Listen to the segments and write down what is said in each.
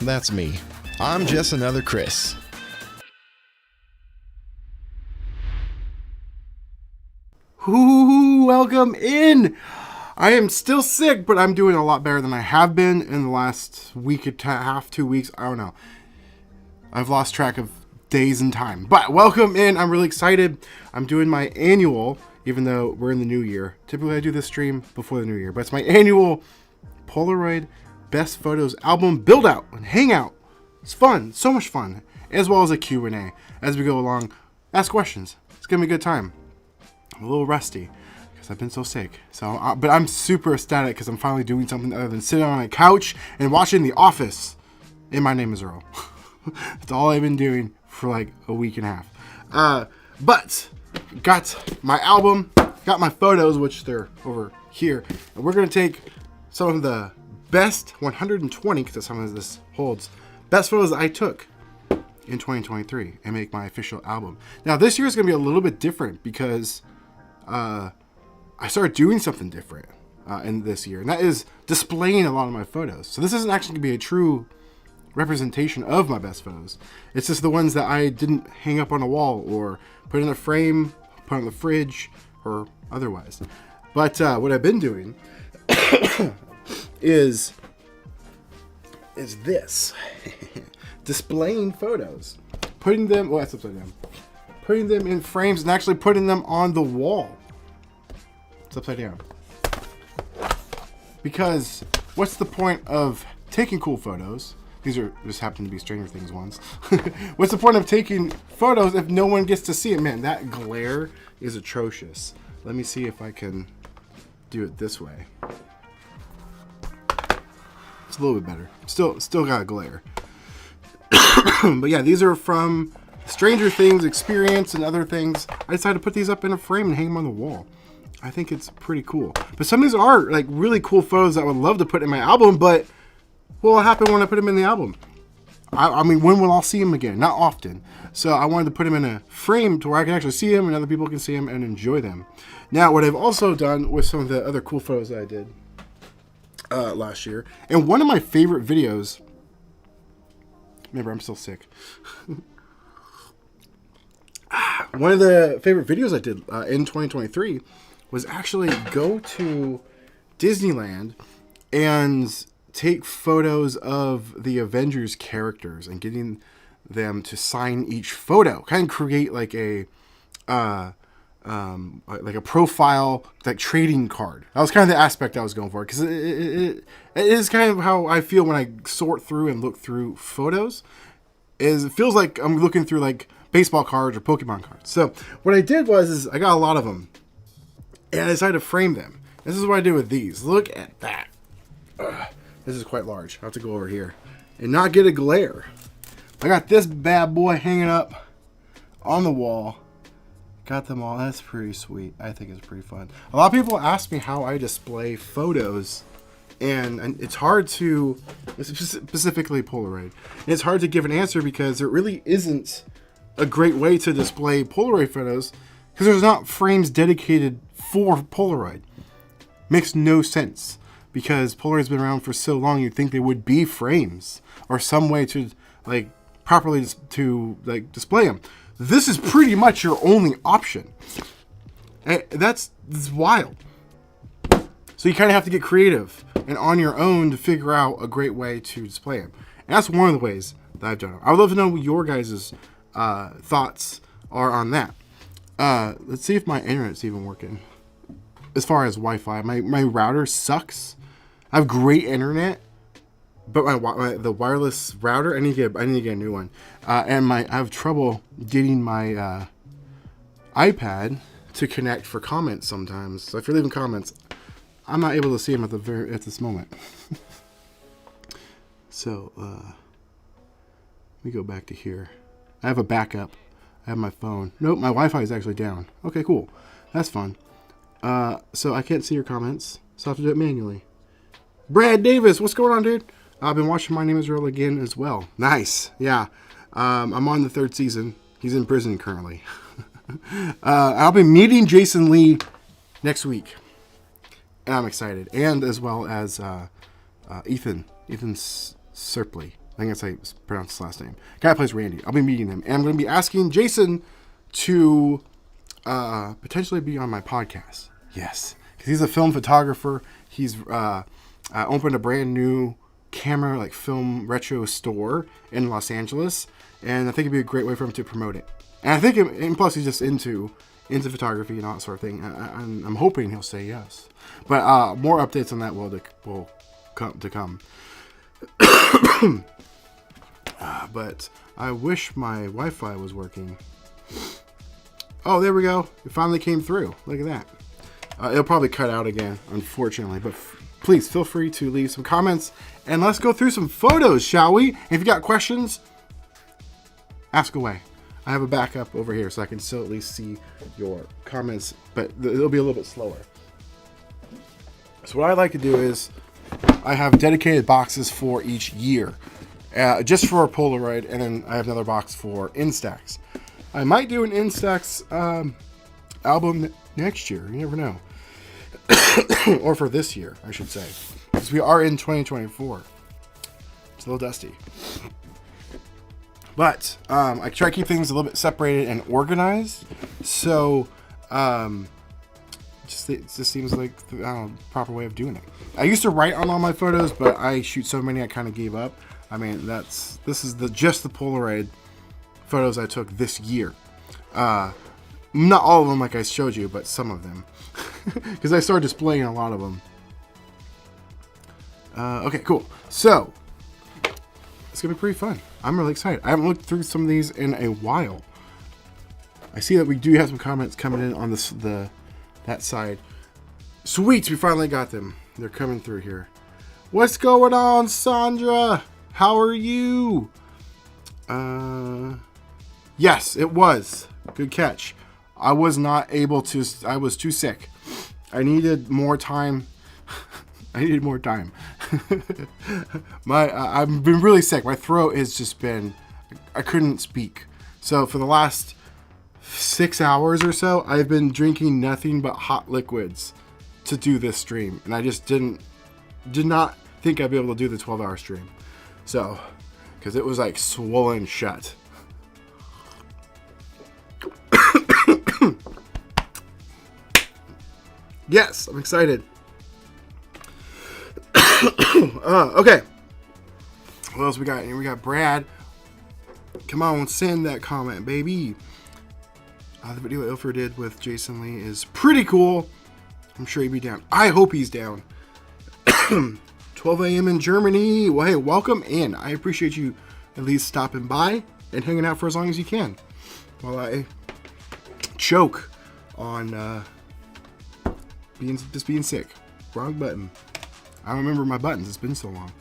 That's me. I'm just another Chris. Ooh, welcome in. I am still sick, but I'm doing a lot better than I have been in the last week and a half, 2 weeks. I don't know. I've lost track of days and time. But welcome in. I'm really excited. I'm doing my annual, even though we're in the new year. Typically, I do this stream before the new year, but it's my annual Polaroid Best Photos album build out and hangout. It's fun, so much fun, as well as a Q&A as we go along. Ask questions. It's gonna be a good time. I'm a little rusty because I've been so sick. But I'm super ecstatic because I'm finally doing something other than sitting on a couch and watching The Office. And my name is Earl. That's all I've been doing for like a week and a half. But got my album, got my photos, which they're over here, and we're gonna take some of the best 120, because that's how much this holds, best photos that I took in 2023 and make my official album. Now this year is going to be a little bit different because I started doing something different in this year, and that is displaying a lot of my photos. So this isn't actually going to be a true representation of my best photos. It's just the ones that I didn't hang up on a wall or put in a frame, put on the fridge, or otherwise. But what I've been doing is this. Displaying photos. Putting them, oh, that's upside down. Putting them in frames and actually putting them on the wall. It's upside down. Because what's the point of taking cool photos? These are just happen to be Stranger Things ones. What's the point of taking photos if no one gets to see it? Man, that glare is atrocious. Let me see if I can do it this way. It's a little bit better. Still got a glare. But yeah, these are from Stranger Things experience and other things. I decided to put these up in a frame and hang them on the wall. I think it's pretty cool. But some of these are like really cool photos that I would love to put in my album, but what will happen when I put them in the album? I mean, when will I see them again? Not often. So I wanted to put them in a frame to where I can actually see them and other people can see them and enjoy them. Now, what I've also done with some of the other cool photos that I did last year, and one of my favorite videos, remember I'm still sick, one of the favorite videos I did in 2023 was actually go to Disneyland and take photos of the Avengers characters and getting them to sign each photo, kind of create like a profile, like trading card. That was kind of the aspect I was going for, because it is kind of how I feel when I sort through and look through photos. It feels like I'm looking through like baseball cards or Pokemon cards. So what I did was I got a lot of them, and I decided to frame them. This is what I did with these. Look at that. This is quite large. I have to go over here and not get a glare. I got this bad boy hanging up on the wall. Got them all. That's pretty sweet. I think it's pretty fun. A lot of people ask me how I display photos, and it's hard to, specifically Polaroid, and it's hard to give an answer because there really isn't a great way to display Polaroid photos because there's not frames dedicated for Polaroid. Makes no sense because Polaroid's been around for so long. You'd think there would be frames or some way to like properly to like display them. This is pretty much your only option. That's wild. So you kind of have to get creative and on your own to figure out a great way to display them. And that's one of the ways that I've done it. I would love to know what your guys' thoughts are on that. Let's see if my internet's even working. As far as Wi-Fi, my router sucks. I have great internet, but the wireless router, I need to get a new one. And I have trouble getting my iPad to connect for comments sometimes. So if you're leaving comments, I'm not able to see them at this moment. So let me go back to here. I have a backup. I have my phone. Nope, my Wi-Fi is actually down. Okay, cool. That's fun. So I can't see your comments, so I have to do it manually. Brad Davis, what's going on, dude? I've been watching My Name is Earl again as well. Nice. Yeah. I'm on the 3rd season. He's in prison currently. I'll be meeting Jason Lee next week. And I'm excited. And as well as Ethan Serpley. I think that's how you pronounce his last name. Guy plays Randy. I'll be meeting him. And I'm going to be asking Jason to potentially be on my podcast. Yes. Because he's a film photographer. He's opened a brand new camera, like film retro store in Los Angeles. And I think it'd be a great way for him to promote it. And I think, and plus he's just into photography and all that sort of thing. I'm hoping he'll say yes. But more updates on that will come. But I wish my Wi-Fi was working. Oh, there we go. It finally came through. Look at that. It'll probably cut out again, unfortunately. But please feel free to leave some comments. And let's go through some photos, shall we? If you got questions, ask away. I have a backup over here so I can still at least see your comments. But it'll be a little bit slower. So what I like to do is I have dedicated boxes for each year. Just for a Polaroid, and then I have another box for Instax. I might do an Instax album next year. You never know. Or for this year, I should say. Because we are in 2024. It's a little dusty. But I try to keep things a little bit separated and organized. So it just seems like the proper way of doing it. I used to write on all my photos, but I shoot so many I kind of gave up. I mean, this is just the Polaroid photos I took this year. Not all of them like I showed you, but some of them. Because I started displaying a lot of them. Okay, cool. So, it's going to be pretty fun. I'm really excited. I haven't looked through some of these in a while. I see that we do have some comments coming in on that side. Sweet, we finally got them. They're coming through here. What's going on, Sandra? How are you? Yes, it was. Good catch. I was not able to. I was too sick. I needed more time. I've been really sick. My throat has just been. I couldn't speak. So for the last 6 hours or so, I've been drinking nothing but hot liquids to do this stream, and I just did not think I'd be able to do the 12-hour stream. So, because it was like swollen shut. Yes, I'm excited. Okay. What else we got? Here we got Brad. Come on, send that comment, baby. The video Ilfer did with Jason Lee is pretty cool. I'm sure he'd be down. I hope he's down. 12 a.m. in Germany. Well, hey, welcome in. I appreciate you at least stopping by and hanging out for as long as you can while I choke on being sick. Wrong button. I don't remember my buttons. It's been so long.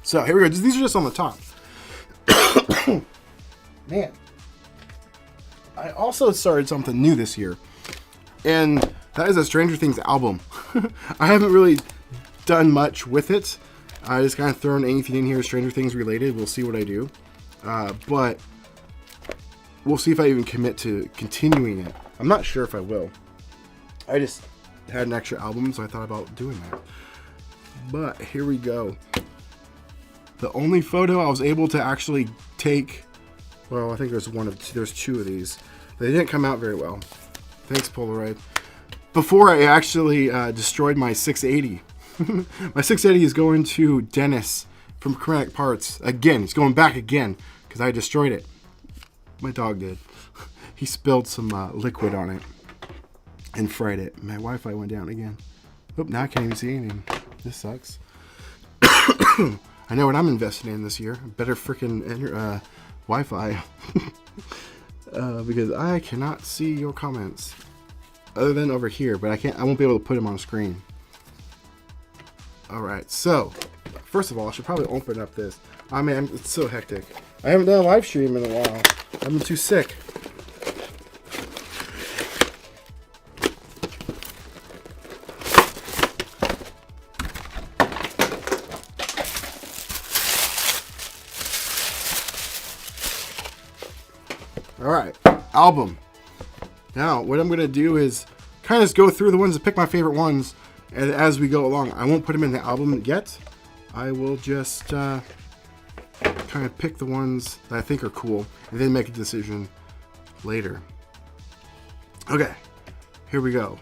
So here we go. These are just on the top. Man. I also started something new this year. And that is a Stranger Things album. I haven't really done much with it. I just kind of thrown anything in here Stranger Things related. We'll see what I do. But we'll see if I even commit to continuing it. I'm not sure if I will. I just had an extra album, so I thought about doing that. But here we go. The only photo I was able to actually take, well, I think there's two of these. They didn't come out very well. Thanks, Polaroid. Before I actually destroyed my 680. My 680 is going to Dennis from Curating Parts. Again, he's going back again because I destroyed it. My dog did. He spilled some liquid on it and fried it. My Wi-Fi went down again. Oop, now I can't even see anything. This sucks. I know what I'm investing in this year. Better freaking Wi-Fi. Because I cannot see your comments. Other than over here, but I won't be able to put them on screen. Alright, so first of all, I should probably open up this. I mean, it's so hectic. I haven't done a live stream in a while. I've been too sick. Alright, album. Now, what I'm going to do is kind of just go through the ones and pick my favorite ones And as we go along, I won't put them in the album yet. I will just kind of pick the ones that I think are cool and then make a decision later. Okay, here we go.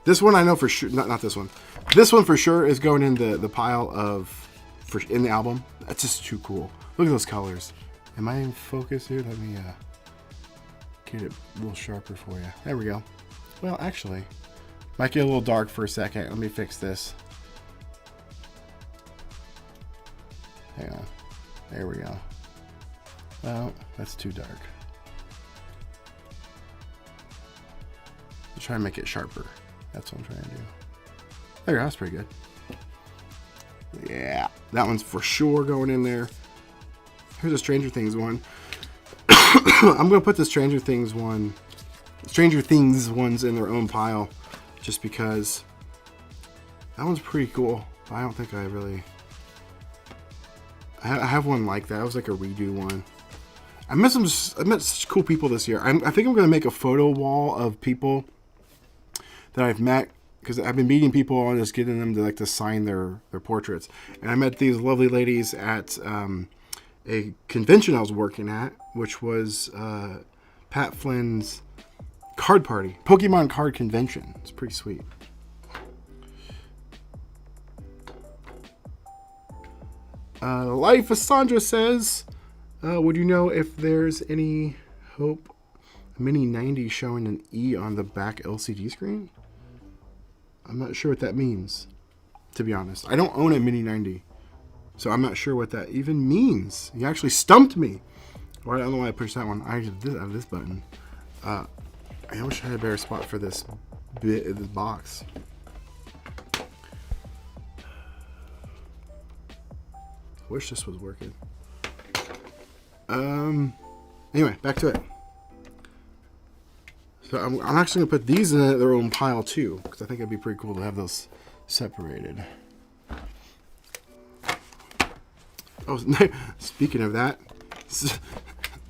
This one I know for sure, not this one. This one for sure is going in the pile of, in the album. That's just too cool. Look at those colors. Am I in focus here? Let me get it a little sharper for you. There we go. Well, actually, might get a little dark for a second. Let me fix this. Hang on. There we go. Well, that's too dark. I'll try and make it sharper. That's what I'm trying to do. There, that's pretty good. Yeah, that one's for sure going in there. Here's a Stranger Things one. I'm gonna put the Stranger Things ones in their own pile, just because that one's pretty cool. I don't think I really. I have one like that. It was like a redo one. I met such cool people this year. I think I'm gonna make a photo wall of people that I've met, because I've been meeting people and just getting them to sign their portraits. And I met these lovely ladies at a convention I was working at, which was Pat Flynn's card party, Pokemon card convention. It's pretty sweet. Life of Sandra says, would you know if there's any hope Mini 90 showing an E on the back LCD screen? I'm not sure what that means, to be honest. I don't own a Mini 90, so I'm not sure what that even means. You actually stumped me. Well, I don't know why I pushed that one. I have this button. I wish I had a better spot for this box. I wish this was working. Anyway, back to it. So I'm actually going to put these in their own pile too, because I think it'd be pretty cool to have those separated. Oh, speaking of that,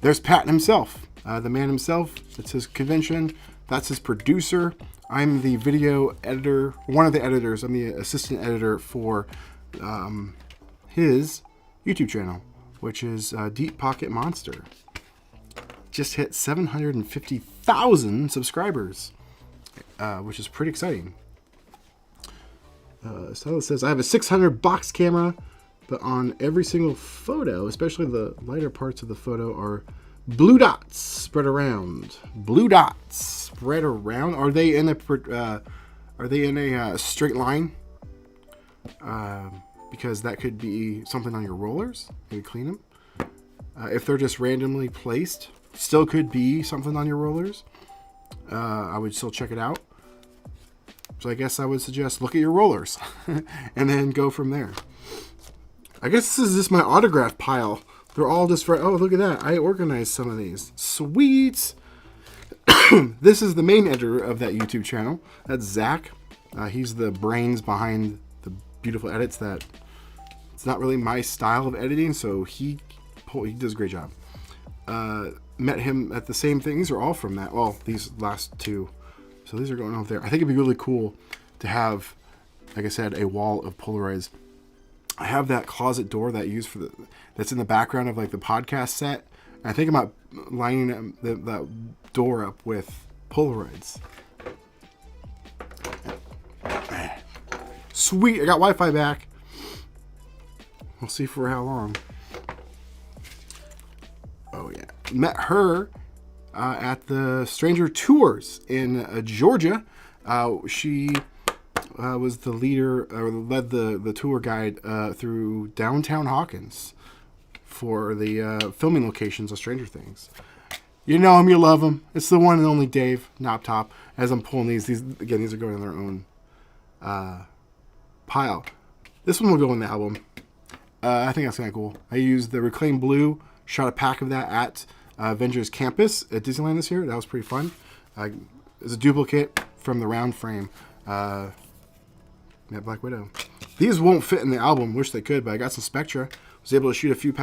there's Pat himself, the man himself. It's his convention. That's his producer. I'm the video editor, one of the editors. I'm the assistant editor for his YouTube channel, which is Deep Pocket Monster. Just hit 750,000 subscribers, which is pretty exciting. So it says, I have a 600 box camera, but on every single photo, especially the lighter parts of the photo, are blue dots spread around. Blue dots spread around. Are they in a straight line? Because that could be something on your rollers. Maybe clean them. If they're just randomly placed, still could be something on your rollers. I would still check it out. So I guess I would suggest look at your rollers and then go from there. I guess this is just my autograph pile. They're all just for, oh, look at that. I organized some of these. Sweet. This is the main editor of that YouTube channel. That's Zach. He's the brains behind the beautiful edits that it's not really my style of editing, so he does a great job. Met him at the same thing. These are all from that. Well, these last two. So these are going over there. I think it'd be really cool to have, like I said, a wall of Polaroids. I have that closet door that I use for that's in the background of like the podcast set. And I think about lining that door up with Polaroids. Sweet, I got Wi-Fi back. We'll see for how long. Oh yeah, met her at the Stranger Tours in Georgia. She was the leader, or led the tour guide through downtown Hawkins for the filming locations of Stranger Things. You know him, you love him. It's the one and only Dave Knoptop. As I'm pulling these again, these are going in their own pile. This one will go in the album. I think that's kind of cool. I used the Reclaim Blue, shot a pack of that at Avengers Campus at Disneyland this year. That was pretty fun. It's a duplicate from the round frame. That Black Widow. These won't fit in the album. Wish they could, but I got some Spectra. Was able to shoot a few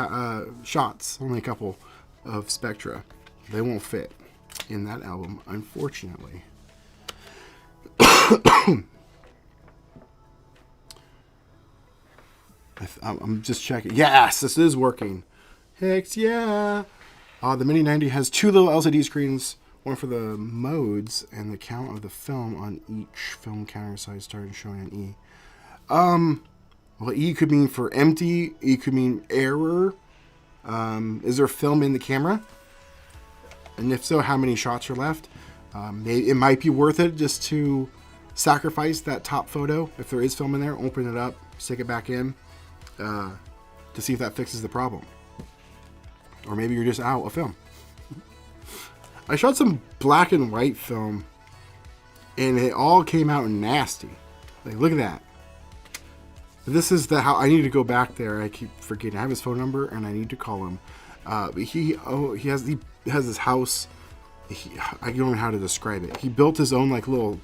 shots. Only a couple of Spectra. They won't fit in that album, unfortunately. I'm just checking. Yes, this is working. Heck yeah. The Mini 90 has 2 little LCD screens, one for the modes and the count of the film on each film counter size starting showing an E. Well, E could mean for empty. E could mean error. Is there film in the camera? And if so, how many shots are left? It might be worth it just to sacrifice that top photo. If there is film in there, open it up, stick it back in to see if that fixes the problem. Or maybe you're just out of film. I shot some black and white film and it all came out nasty. Like, look at that. This is how I need to go back there. I keep forgetting. I have his phone number and I need to call him. But he has his house. I don't know how to describe it. He built his own like little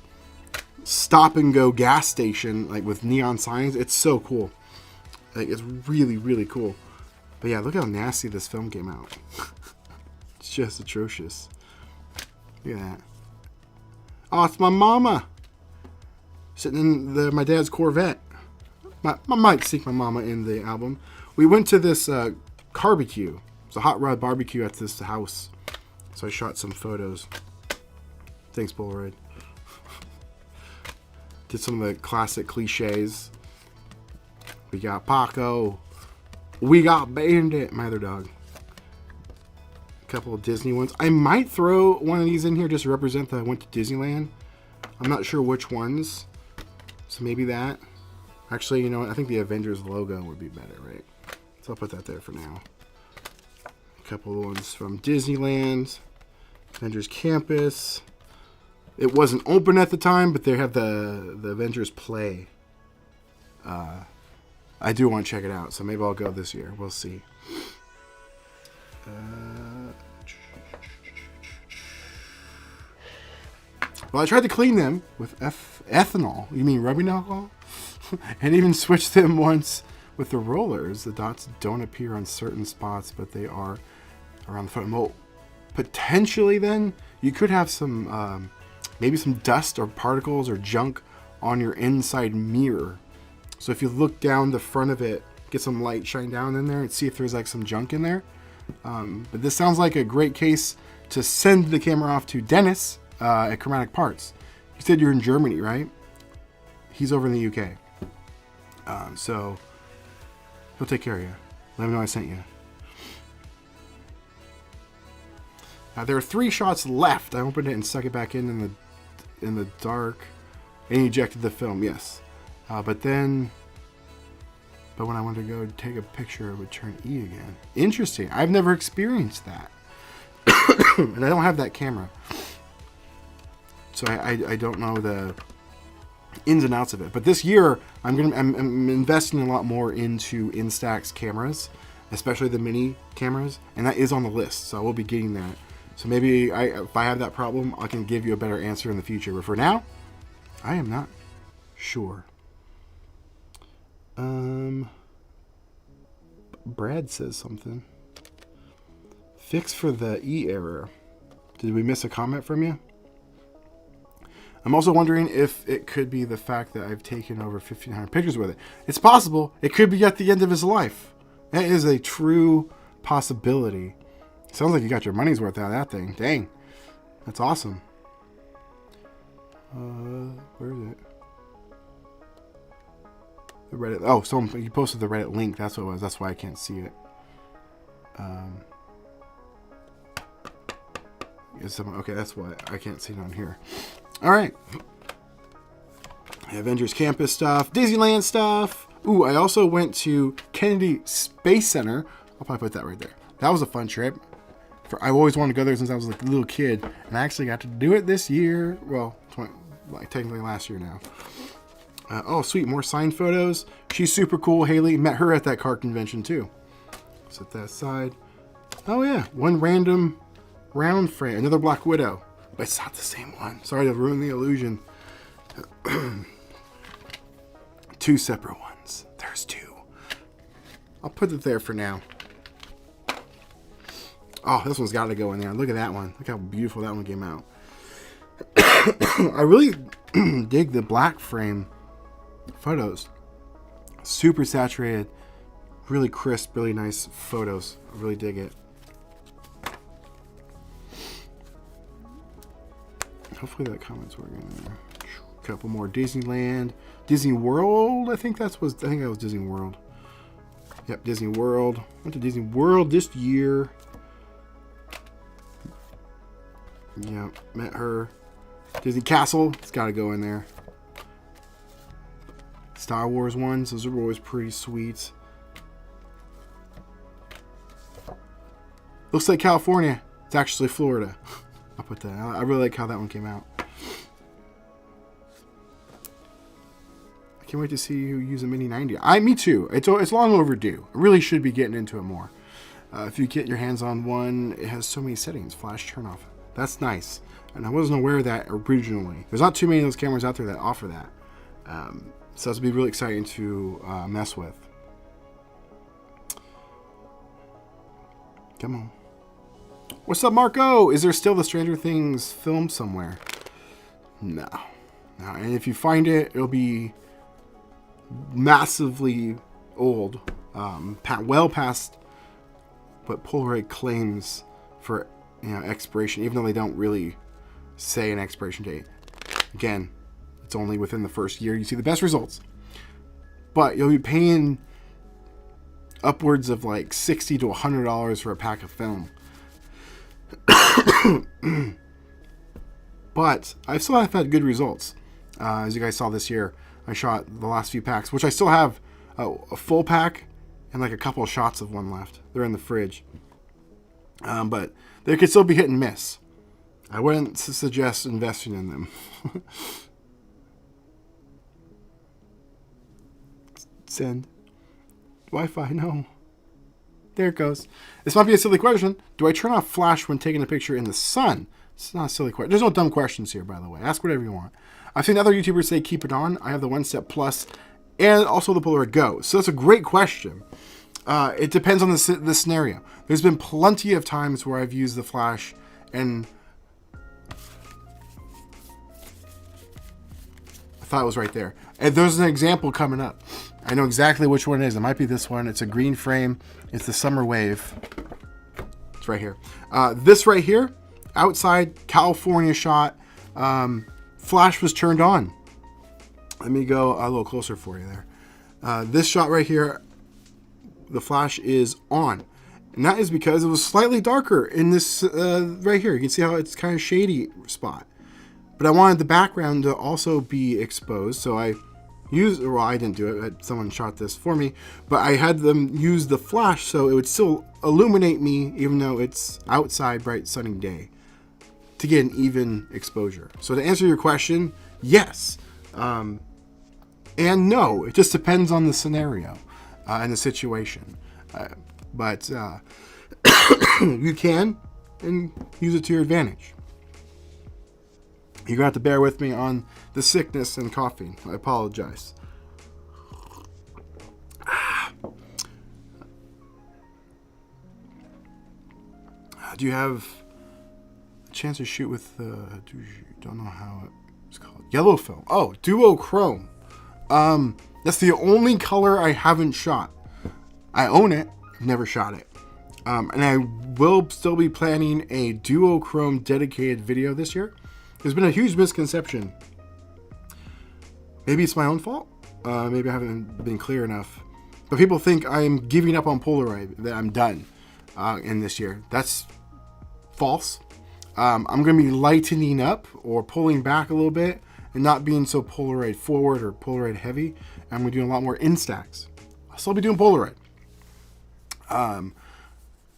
stop and go gas station, like with neon signs. It's so cool. Like, it's really, really cool. But yeah, look how nasty this film came out. It's just atrocious. Look at that. Oh, it's my mama sitting in my dad's Corvette. I might sneak my mama in the album. We went to this barbecue. It's a hot rod barbecue at this house. So I shot some photos. Thanks, Polaroid. Did some of the classic cliches. We got Paco. We got Bandit, my other dog. A couple of Disney ones. I might throw one of these in here just to represent that I went to Disneyland. I'm not sure which ones. So maybe that. Actually, you know what? I think the Avengers logo would be better, right? So I'll put that there for now. A couple of ones from Disneyland. Avengers Campus. It wasn't open at the time, but they have the Avengers Play. I do want to check it out, so maybe I'll go this year. We'll see. Well, I tried to clean them with ethanol. You mean rubbing alcohol? And even switched them once with the rollers. The dots don't appear on certain spots, but they are around the front. Well, potentially then, you could have some, maybe some dust or particles or junk on your inside mirror. So if you look down the front of it, get some light shine down in there and see if there's like some junk in there. But this sounds like a great case to send the camera off to Dennis at Chromatic Parts. You said you're in Germany, right? He's over in the UK. So he'll take care of you. Let him know I sent you. There are 3 shots left. I opened it and stuck it back in the dark and ejected the film. Yes. But when I wanted to go take a picture, it would turn E again. Interesting. I've never experienced that. And I don't have that camera. So I don't know the ins and outs of it. But this year, I'm investing a lot more into Instax cameras, especially the mini cameras. And that is on the list. So I will be getting that. So maybe if I have that problem, I can give you a better answer in the future. But for now, I am not sure. Brad says something. Fix for the E error. Did we miss a comment from you? I'm also wondering if it could be the fact that I've taken over 1,500 pictures with it. It's possible. It could be at the end of his life. That is a true possibility. Sounds like you got your money's worth out of that thing. Dang. That's awesome. Where is it? The Reddit. Oh, someone you posted the Reddit link. That's what it was. That's why I can't see it. Okay, that's why I can't see it on here. All right. Avengers Campus stuff, Disneyland stuff. Ooh, I also went to Kennedy Space Center. I'll probably put that right there. That was a fun trip. I've always wanted to go there since I was like a little kid, and I actually got to do it this year. Well, technically last year now. Oh, sweet, more signed photos. She's super cool. Haley, met her at that car convention too. Set that aside. Oh yeah, one random round frame, another Black Widow, but it's not the same one. Sorry to ruin the illusion. 2 separate ones. There's 2. I'll put it there for now. Oh, this one's got to go in there. Look at that one. Look how beautiful that one came out. I really dig the black frame photos. Super saturated. Really crisp, really nice photos. I really dig it. Hopefully that comments working there. A couple more. Disneyland, Disney World. I think that was Disney World. Yep, Disney World. Went to Disney World this year. Yep, met her. Disney Castle. It's got to go in there. Star Wars ones. Those are always pretty sweet. Looks like California. It's actually Florida. I'll put that. I really like how that one came out. I can't wait to see you use a Mini 90. Me too. It's long overdue. I really should be getting into it more. If you get your hands on one, it has so many settings. Flash turn off. That's nice. And I wasn't aware of that originally. There's not too many of those cameras out there that offer that. So this will be really exciting to mess with. Come on. What's up, Marco? Is there still the Stranger Things film somewhere? No. And if you find it, it'll be massively old. Well past what Polaroid claims for expiration, even though they don't really say an expiration date. Again, it's only within the first year you see the best results. But you'll be paying upwards of like $60 to $100 for a pack of film. But I still have had good results. As you guys saw this year, I shot the last few packs, which I still have a full pack and like a couple of shots of one left. They're in the fridge. But they could still be hit and miss. I wouldn't suggest investing in them. Send. Wi-Fi, no. There it goes. This might be a silly question. Do I turn off flash when taking a picture in the sun? It's not a silly question. There's no dumb questions here, by the way. Ask whatever you want. I've seen other YouTubers say keep it on. I have the 1-Step Plus and also the Polaroid Go. So that's a great question. It depends on the scenario. There's been plenty of times where I've used the flash and I thought it was right there. And there's an example coming up. I know exactly which one it is. It might be this one. It's a green frame. It's the Summer Wave. It's right here. This right here, outside California shot. Flash was turned on. Let me go a little closer for you there. This shot right here, the flash is on. And that is because it was slightly darker in this right here. You can see how it's kind of shady spot. But I wanted the background to also be exposed, so I didn't do it. Someone shot this for me, but I had them use the flash so it would still illuminate me even though it's outside bright sunny day to get an even exposure. So to answer your question, yes. And no, it just depends on the scenario and the situation. But you can and use it to your advantage. You're going to have to bear with me on the sickness and coughing. I apologize. Do you have a chance to shoot with the... don't know how it's called. Yellow film. Oh, duochrome. That's the only color I haven't shot. I own it. I've never shot it. And I will still be planning a duochrome dedicated video this year. There's been a huge misconception. Maybe it's my own fault. Maybe I haven't been clear enough. But people think I'm giving up on Polaroid, that I'm done in this year. That's false. I'm going to be lightening up or pulling back a little bit and not being so Polaroid forward or Polaroid heavy. I'm going to be doing a lot more Instax. I'll still be doing Polaroid.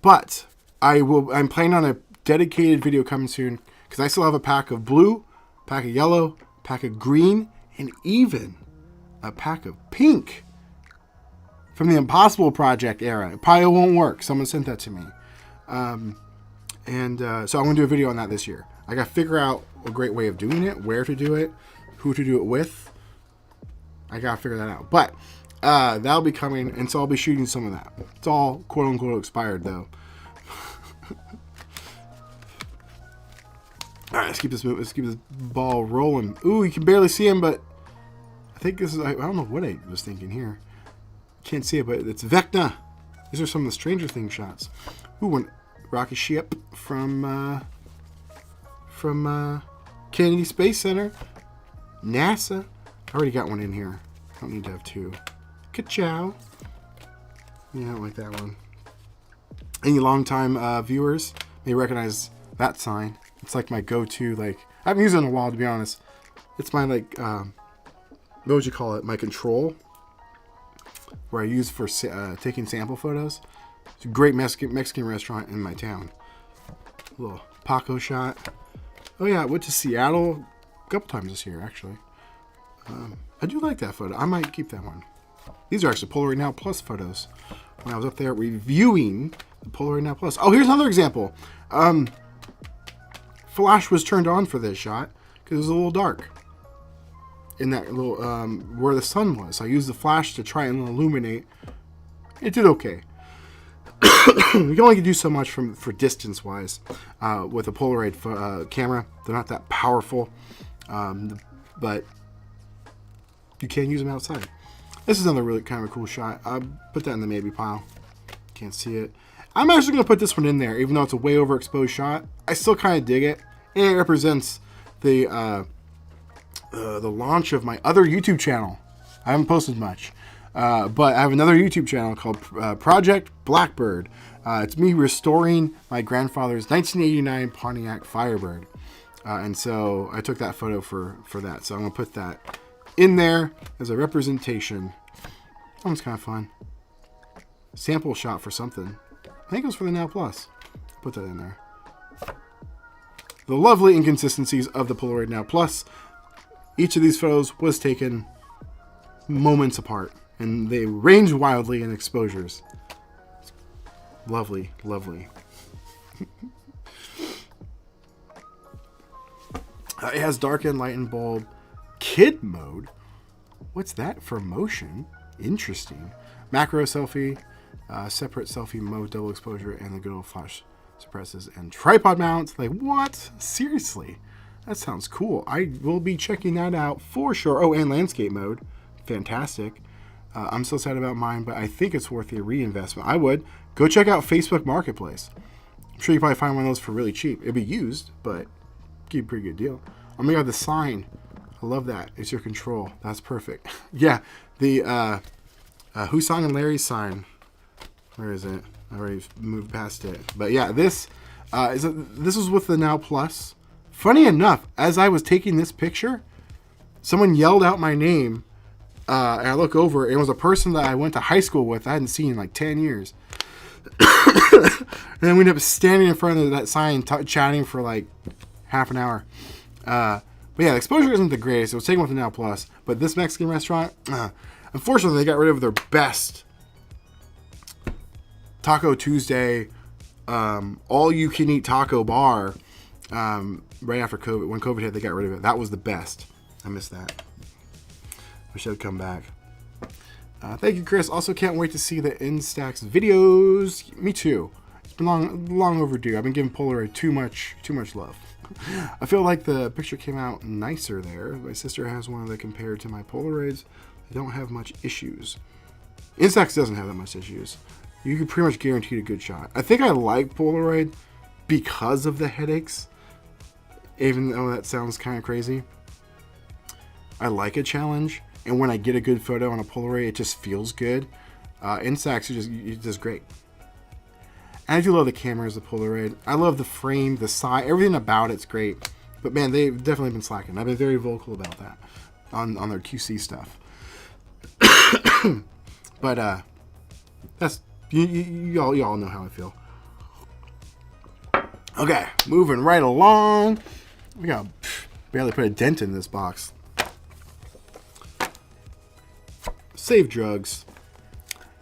But I'm planning on a dedicated video coming soon because I still have a pack of blue, pack of yellow, pack of green, and even a pack of pink from the Impossible Project era. It probably won't work. Someone sent that to me. So I'm going to do a video on that this year. I got to figure out a great way of doing it, where to do it, who to do it with. I got to figure that out. But that'll be coming, and so I'll be shooting some of that. It's all quote-unquote expired, though. All right, let's keep this ball rolling. Ooh, you can barely see him, but I think this is... I don't know what I was thinking here. Can't see it, but it's Vecna. These are some of the Stranger Things shots. Ooh, one rocket ship from Kennedy Space Center. NASA. I already got one in here. I don't need to have two. Ka-chow. Yeah, I don't like that one. Any longtime viewers may recognize that sign. It's like my go-to, like, I haven't used it in a while, to be honest. It's my, like, what would you call it? My control, where I use for taking sample photos. It's a great Mexican restaurant in my town. A little Paco shot. Oh yeah, I went to Seattle a couple times this year, actually. I do like that photo. I might keep that one. These are actually Polaroid Now Plus photos. When I was up there reviewing the Polaroid Now Plus. Oh, here's another example. Flash was turned on for this shot because it was a little dark in that little where the sun was. I used the flash to try and illuminate. It did okay. You can only do so much for distance wise with a Polaroid camera. They're not that powerful, but you can use them outside. This is another really kind of a cool shot. I'll put that in the maybe pile. Can't see it. I'm actually going to put this one in there, even though it's a way overexposed shot. I still kind of dig it, and it represents the launch of my other YouTube channel. I haven't posted much, but I have another YouTube channel called Project Blackbird. It's me restoring my grandfather's 1989 Pontiac Firebird, and so I took that photo for that. So I'm going to put that in there as a representation. That one's kind of fun. Sample shot for something. I think it was for the Now Plus. Put that in there. The lovely inconsistencies of the Polaroid Now Plus. Each of these photos was taken moments apart, and they range wildly in exposures. Lovely, lovely. It has darken, lighten, bulb, kid mode. What's that for motion? Interesting. Macro selfie, separate selfie mode, double exposure, and the good old flash suppresses and tripod mounts. Like, what? Seriously? That sounds cool. I will be checking that out for sure. Oh, and landscape mode. Fantastic. I'm so sad about mine, but I think it's worth the reinvestment. I would. Go check out Facebook Marketplace. I'm sure you probably find one of those for really cheap. It'd be used, but give a pretty good deal. Oh my god, the sign. I love that. It's your control. That's perfect. Yeah, the Husan and Larry's sign. Where is it? I already moved past it. But yeah, this was with the Now Plus. Funny enough, as I was taking this picture, someone yelled out my name, and I look over, and it was a person that I went to high school with. I hadn't seen in like 10 years. And then we ended up standing in front of that sign, chatting for like half an hour. But yeah, the exposure isn't the greatest. It was taken with the Now Plus. But this Mexican restaurant, unfortunately, they got rid of their best Taco Tuesday, all-you-can-eat taco bar right after COVID. When COVID hit, they got rid of it. That was the best. I missed that. Wish I'd come back. Thank you, Chris. Also, can't wait to see the Instax videos. Me too. It's been long overdue. I've been giving Polaroid too much love. I feel like the picture came out nicer there. My sister has one that compared to my Polaroids. They don't have much issues. Instax doesn't have that much issues. You can pretty much guarantee a good shot. I think I like Polaroid because of the headaches, even though that sounds kind of crazy. I like a challenge, and when I get a good photo on a Polaroid, it just feels good. Instax is just great. And I do love the cameras, the Polaroid. I love the frame, the size, everything about it's great. But man, they've definitely been slacking. I've been very vocal about that on their QC stuff. But that's you all know how I feel. Okay, moving right along. We got barely put a dent in this box. Save drugs.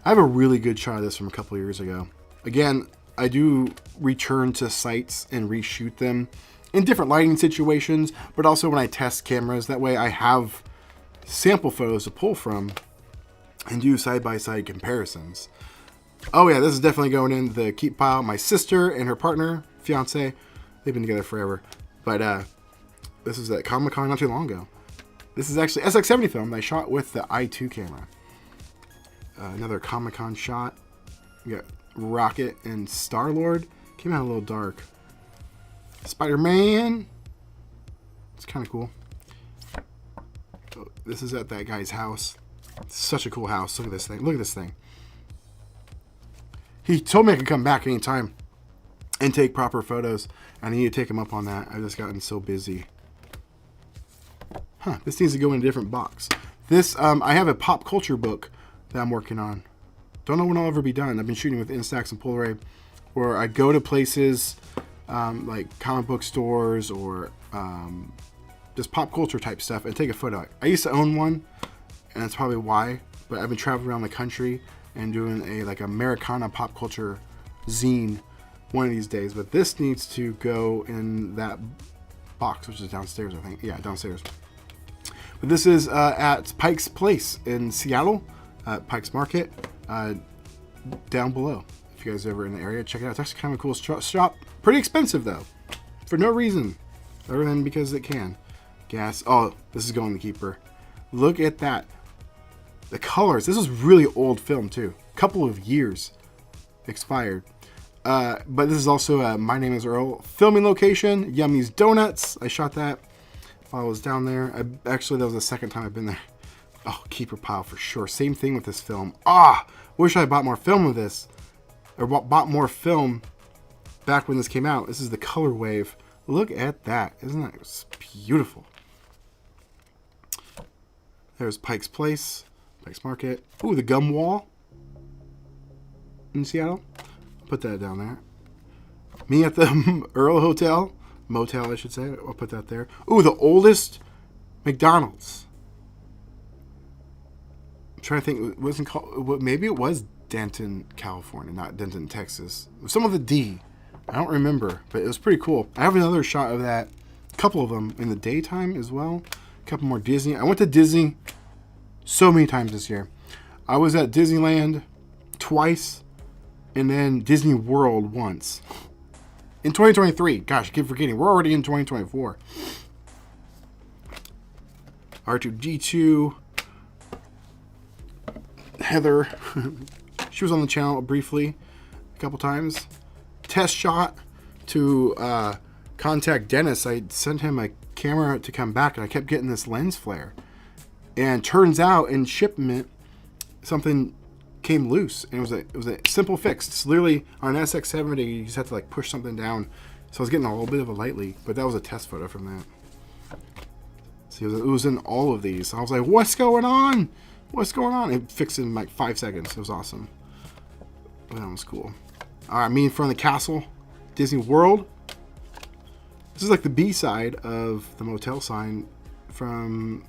I have a really good shot of this from a couple years ago. Again, I do return to sites and reshoot them in different lighting situations, but also when I test cameras. That way I have sample photos to pull from and do side-by-side comparisons. Oh yeah, this is definitely going in the keep pile. My sister and her partner, fiance, they've been together forever. But this is at Comic-Con not too long ago. This is actually SX70 film that I shot with the i2 camera. Another Comic-Con shot. You got Rocket and Star-Lord. Came out a little dark. Spider-Man. It's kind of cool. Oh, this is at that guy's house. It's such a cool house. Look at this thing. Look at this thing. He told me I could come back anytime and take proper photos. I need to take him up on that. I've just gotten so busy. Huh, this needs to go in a different box. This, I have a pop culture book that I'm working on. Don't know when I'll ever be done. I've been shooting with Instax and Polaroid, where I go to places like comic book stores or just pop culture type stuff and take a photo. I used to own one, and that's probably why, but I've been traveling around the country and doing a like Americana pop culture zine one of these days. But this needs to go in that box, which is downstairs, I think. Yeah, downstairs. But this is at Pike's Place in Seattle, Pike's Market, down below. If you guys are ever in the area, check it out. It's actually kind of a cool shop. Pretty expensive though, for no reason other than because it can. Gas. Oh, this is going to keeper. Look at that. The colors. This is really old film too. Couple of years expired. But this is also My Name is Earl filming location. Yummy's Donuts. I shot that while I was down there. Actually, that was the second time I've been there. Oh, keeper pile for sure. Same thing with this film. Wish I bought more film of this. Or bought more film back when this came out. This is the color wave. Look at that. Isn't that beautiful? There's Pike's Place. Pike's Market. Ooh, the gum wall in Seattle. Put that down there. Me at the Earl Hotel. Motel, I should say. I'll put that there. Ooh, the oldest McDonald's. I'm trying to think. It wasn't called. Maybe it was Denton, California, not Denton, Texas. Some of the D. I don't remember, but it was pretty cool. I have another shot of that. A couple of them in the daytime as well. A couple more Disney. I went to Disney so many times this year. I was at Disneyland twice, and then Disney World once. In 2023. Gosh, I keep forgetting. We're already in 2024. R2D2. Heather. She was on the channel briefly a couple times. Test shot to contact Dennis. I sent him a camera to come back, and I kept getting this lens flare. And turns out in shipment, something came loose, and it was a simple fix. It's literally on an SX70, you just have to like push something down. So I was getting a little bit of a light leak, but that was a test photo from that. See, it was in all of these. I was like, what's going on? What's going on? It fixed it in like 5 seconds. It was awesome. But that was cool. All right, me in front of the castle, Disney World. This is like the B side of the motel sign from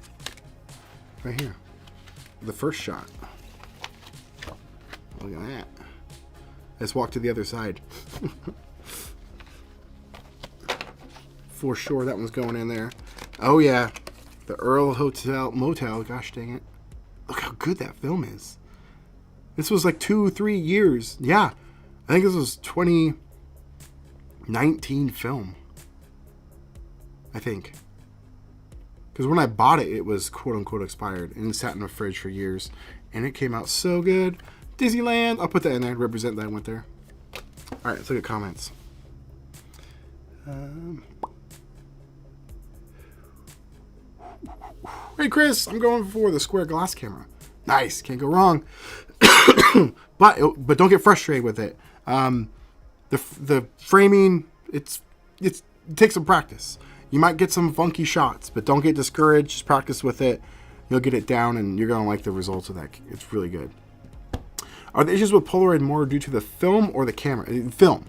right here. The first shot. Look at that. Let's walk to the other side. For sure, that one's going in there. Oh yeah, the Earl Hotel Motel. Gosh dang it! Look how good that film is. This was like 2-3 years. Yeah, I think this was 2019 film. I think. Because when I bought it, it was quote unquote expired and it sat in the fridge for years, and it came out so good. Disneyland. I'll put that in there to represent that I went there. All right, let's look at comments. Hey Chris, I'm going for the square glass camera. Nice, can't go wrong. but don't get frustrated with it. The framing, it takes some practice. You might get some funky shots, but don't get discouraged. Just practice with it. You'll get it down, and you're gonna like the results of that. It's really good. Are the issues with Polaroid more due to the film or the camera? Film.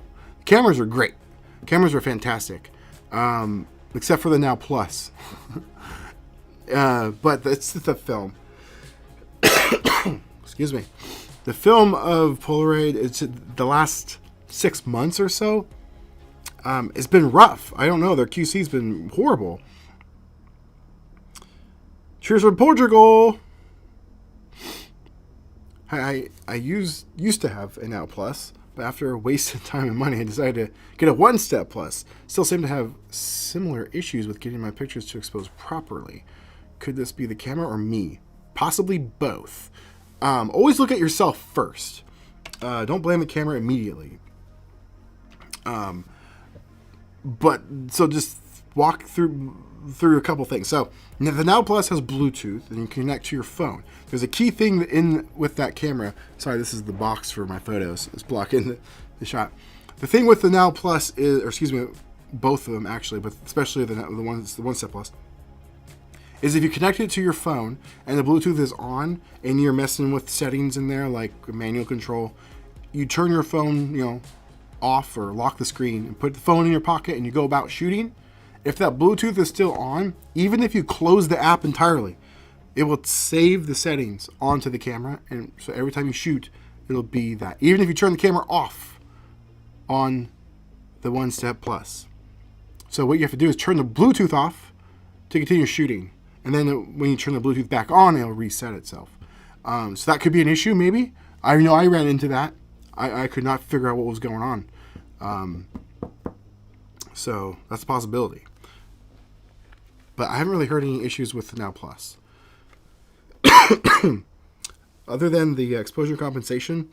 Cameras are great. Cameras are fantastic, except for the Now Plus. But it's the film. Excuse me. The film of Polaroid, it's the last 6 months or so. It's been rough. I don't know. Their QC's been horrible. Cheers for Portugal. I used to have an Now Plus, but after wasting time and money, I decided to get a 1-step plus. Still seem to have similar issues with getting my pictures to expose properly. Could this be the camera or me? Possibly both. always look at yourself first. Don't blame the camera immediately. But so just walk through a couple things. So the Now Plus has Bluetooth, and you can connect to your phone. There's a key thing with that camera. Sorry, this is the box for my photos. It's blocking the shot. The thing with the Now Plus is, or excuse me, both of them actually, but especially the One Step Plus, is if you connect it to your phone and the Bluetooth is on and you're messing with settings in there like manual control, you turn your phone, off or lock the screen and put the phone in your pocket and you go about shooting. If that Bluetooth is still on, even if you close the app entirely, it will save the settings onto the camera, and so every time you shoot, it'll be that. Even if you turn the camera off on the One Step Plus. So what you have to do is turn the Bluetooth off to continue shooting. And then when you turn the Bluetooth back on, it'll reset itself. So that could be an issue, maybe. I know I ran into that. I could not figure out what was going on. So that's a possibility. But I haven't really heard any issues with the Now Plus. Other than the exposure compensation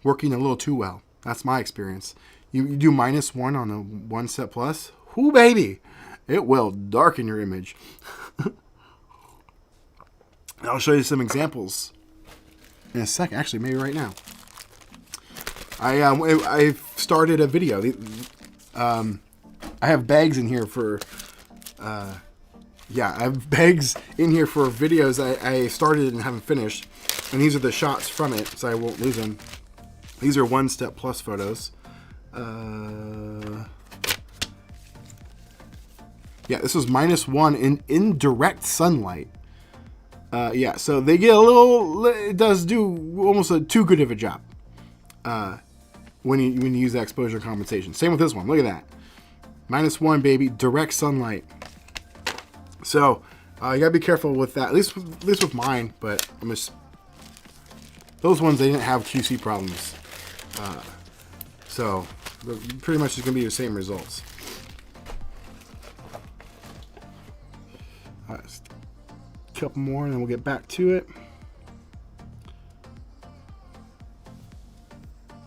working a little too well. That's my experience. You do -1 on the One Step Plus. Whoo, baby. It will darken your image. I'll show you some examples in a second. Actually, maybe right now. I started a video. I have bags in here for... I have bags in here for videos I started and haven't finished. And these are the shots from it, so I won't lose them. These are One Step Plus photos. This was -1 in direct sunlight. So they get a little... It does do almost too good of a job when you use that exposure compensation. Same with this one. Look at that. -1, baby. Direct sunlight. So you gotta be careful with that. At least with mine. But I'm just... Those ones, they didn't have QC problems. So pretty much it's gonna be the same results. A couple more and then we'll get back to it.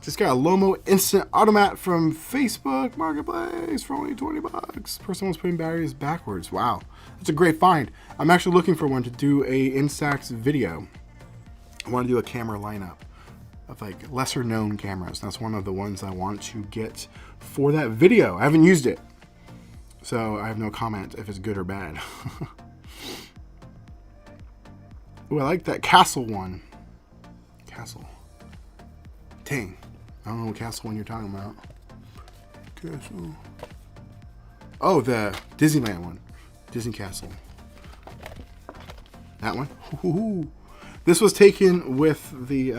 Just got a Lomo Instant Automat from Facebook Marketplace for only $20. Person was putting batteries backwards. Wow, that's a great find. I'm actually looking for one to do a Instax video. I want to do a camera lineup of like lesser known cameras. That's one of the ones I want to get for that video. I haven't used it, so I have no comment if it's good or bad. Ooh, I like that Castle one. Castle. Dang. I don't know what Castle one you're talking about. Castle. Oh, the Disneyland one. Disney Castle. That one. Ooh. This was taken with the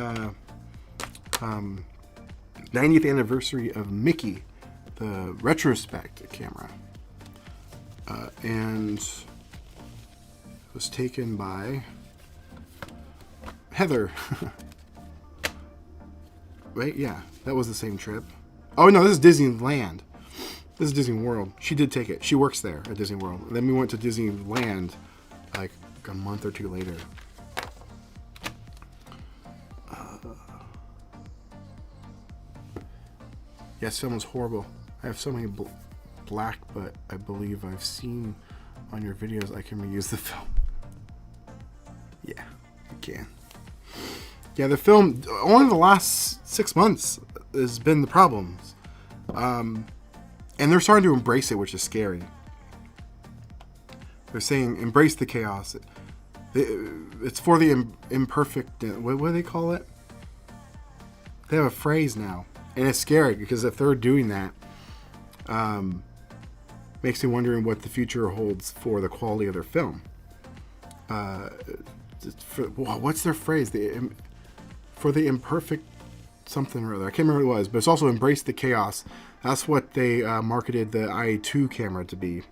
90th anniversary of Mickey, the retrospect camera. And it was taken by Heather. Right? Yeah, that was the same trip. Oh no, this is Disneyland. This is Disney World. She did take it. She works there at Disney World. And then we went to Disneyland like a month or two later. Yes, film was horrible. I have so many black, but I believe I've seen on your videos I can reuse the film. Yeah, you can. Yeah, the film, only the last 6 months has been the problems. And they're starting to embrace it, which is scary. They're saying, embrace the chaos. It's for the imperfect, what do they call it? They have a phrase now. And it's scary, because if they're doing that, makes me wondering what the future holds for the quality of their film. What's their phrase? For the imperfect something or other. I can't remember what it was, but it's also embrace the chaos. That's what they marketed the IA2 camera to be,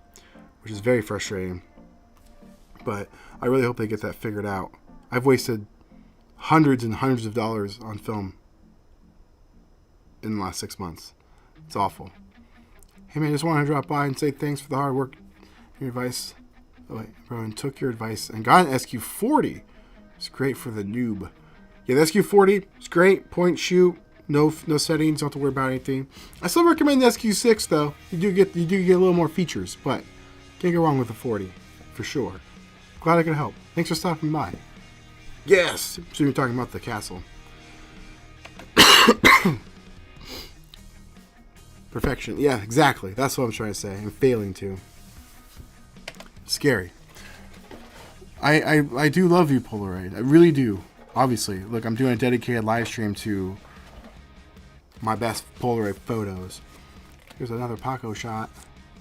which is very frustrating. But I really hope they get that figured out. I've wasted hundreds and hundreds of dollars on film in the last 6 months. It's awful. Hey man, just wanted to drop by and say thanks for the hard work. Your advice. Oh wait, bro, and took your advice and got an SQ40. It's great for the noob. Yeah, the SQ40 is great. Point, shoot, no settings, don't have to worry about anything. I still recommend the SQ6 though. You do get a little more features, but can't go wrong with the 40 for sure. Glad I could help. Thanks for stopping by. Yes, so you're talking about the castle. Perfection. Yeah, exactly. That's what I'm trying to say. I'm failing to. Scary. I do love you, Polaroid. I really do. Obviously, look, I'm doing a dedicated live stream to my best Polaroid photos. Here's another Paco shot.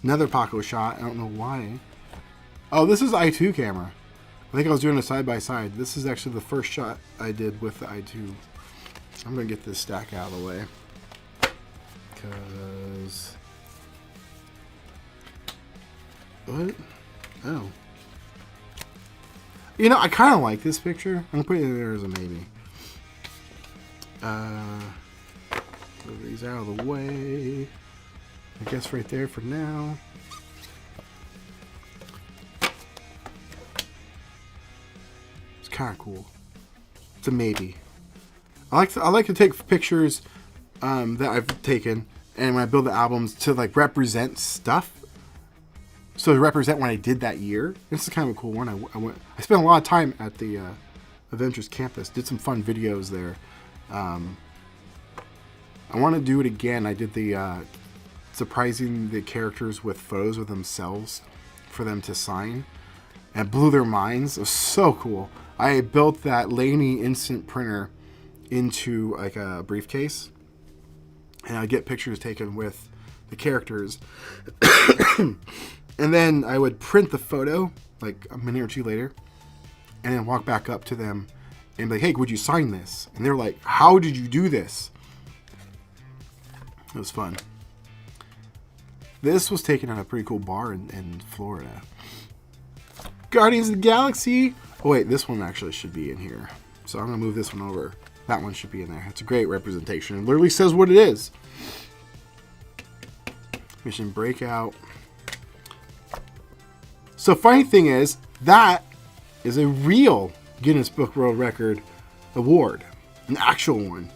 Another Paco shot. I don't know why. Oh, this is i2 camera. I think I was doing a side-by-side. This is actually the first shot I did with the i2. I'm going to get this stack out of the way. Because... What? Oh. You know, I kind of like this picture. I'm putting it there as a maybe. Move these out of the way. I guess right there for now. It's kind of cool. It's a maybe. I like to take pictures that I've taken, and when I build the albums, to like represent stuff. So to represent when I did that year. This is kind of a cool one. I spent a lot of time at the Adventures campus. Did some fun videos there. I want to do it again. I did the surprising the characters with photos of themselves for them to sign. And it blew their minds. It was so cool. I built that Laney instant printer into like a briefcase. And I get pictures taken with the characters. And then I would print the photo like a minute or two later and then walk back up to them and be like, hey, would you sign this? And they're like, how did you do this? It was fun. This was taken at a pretty cool bar in Florida. Guardians of the Galaxy. Oh, wait, this one actually should be in here. So I'm going to move this one over. That one should be in there. It's a great representation. It literally says what it is. Mission Breakout. So funny thing is, that is a real Guinness Book World Record award. An actual one.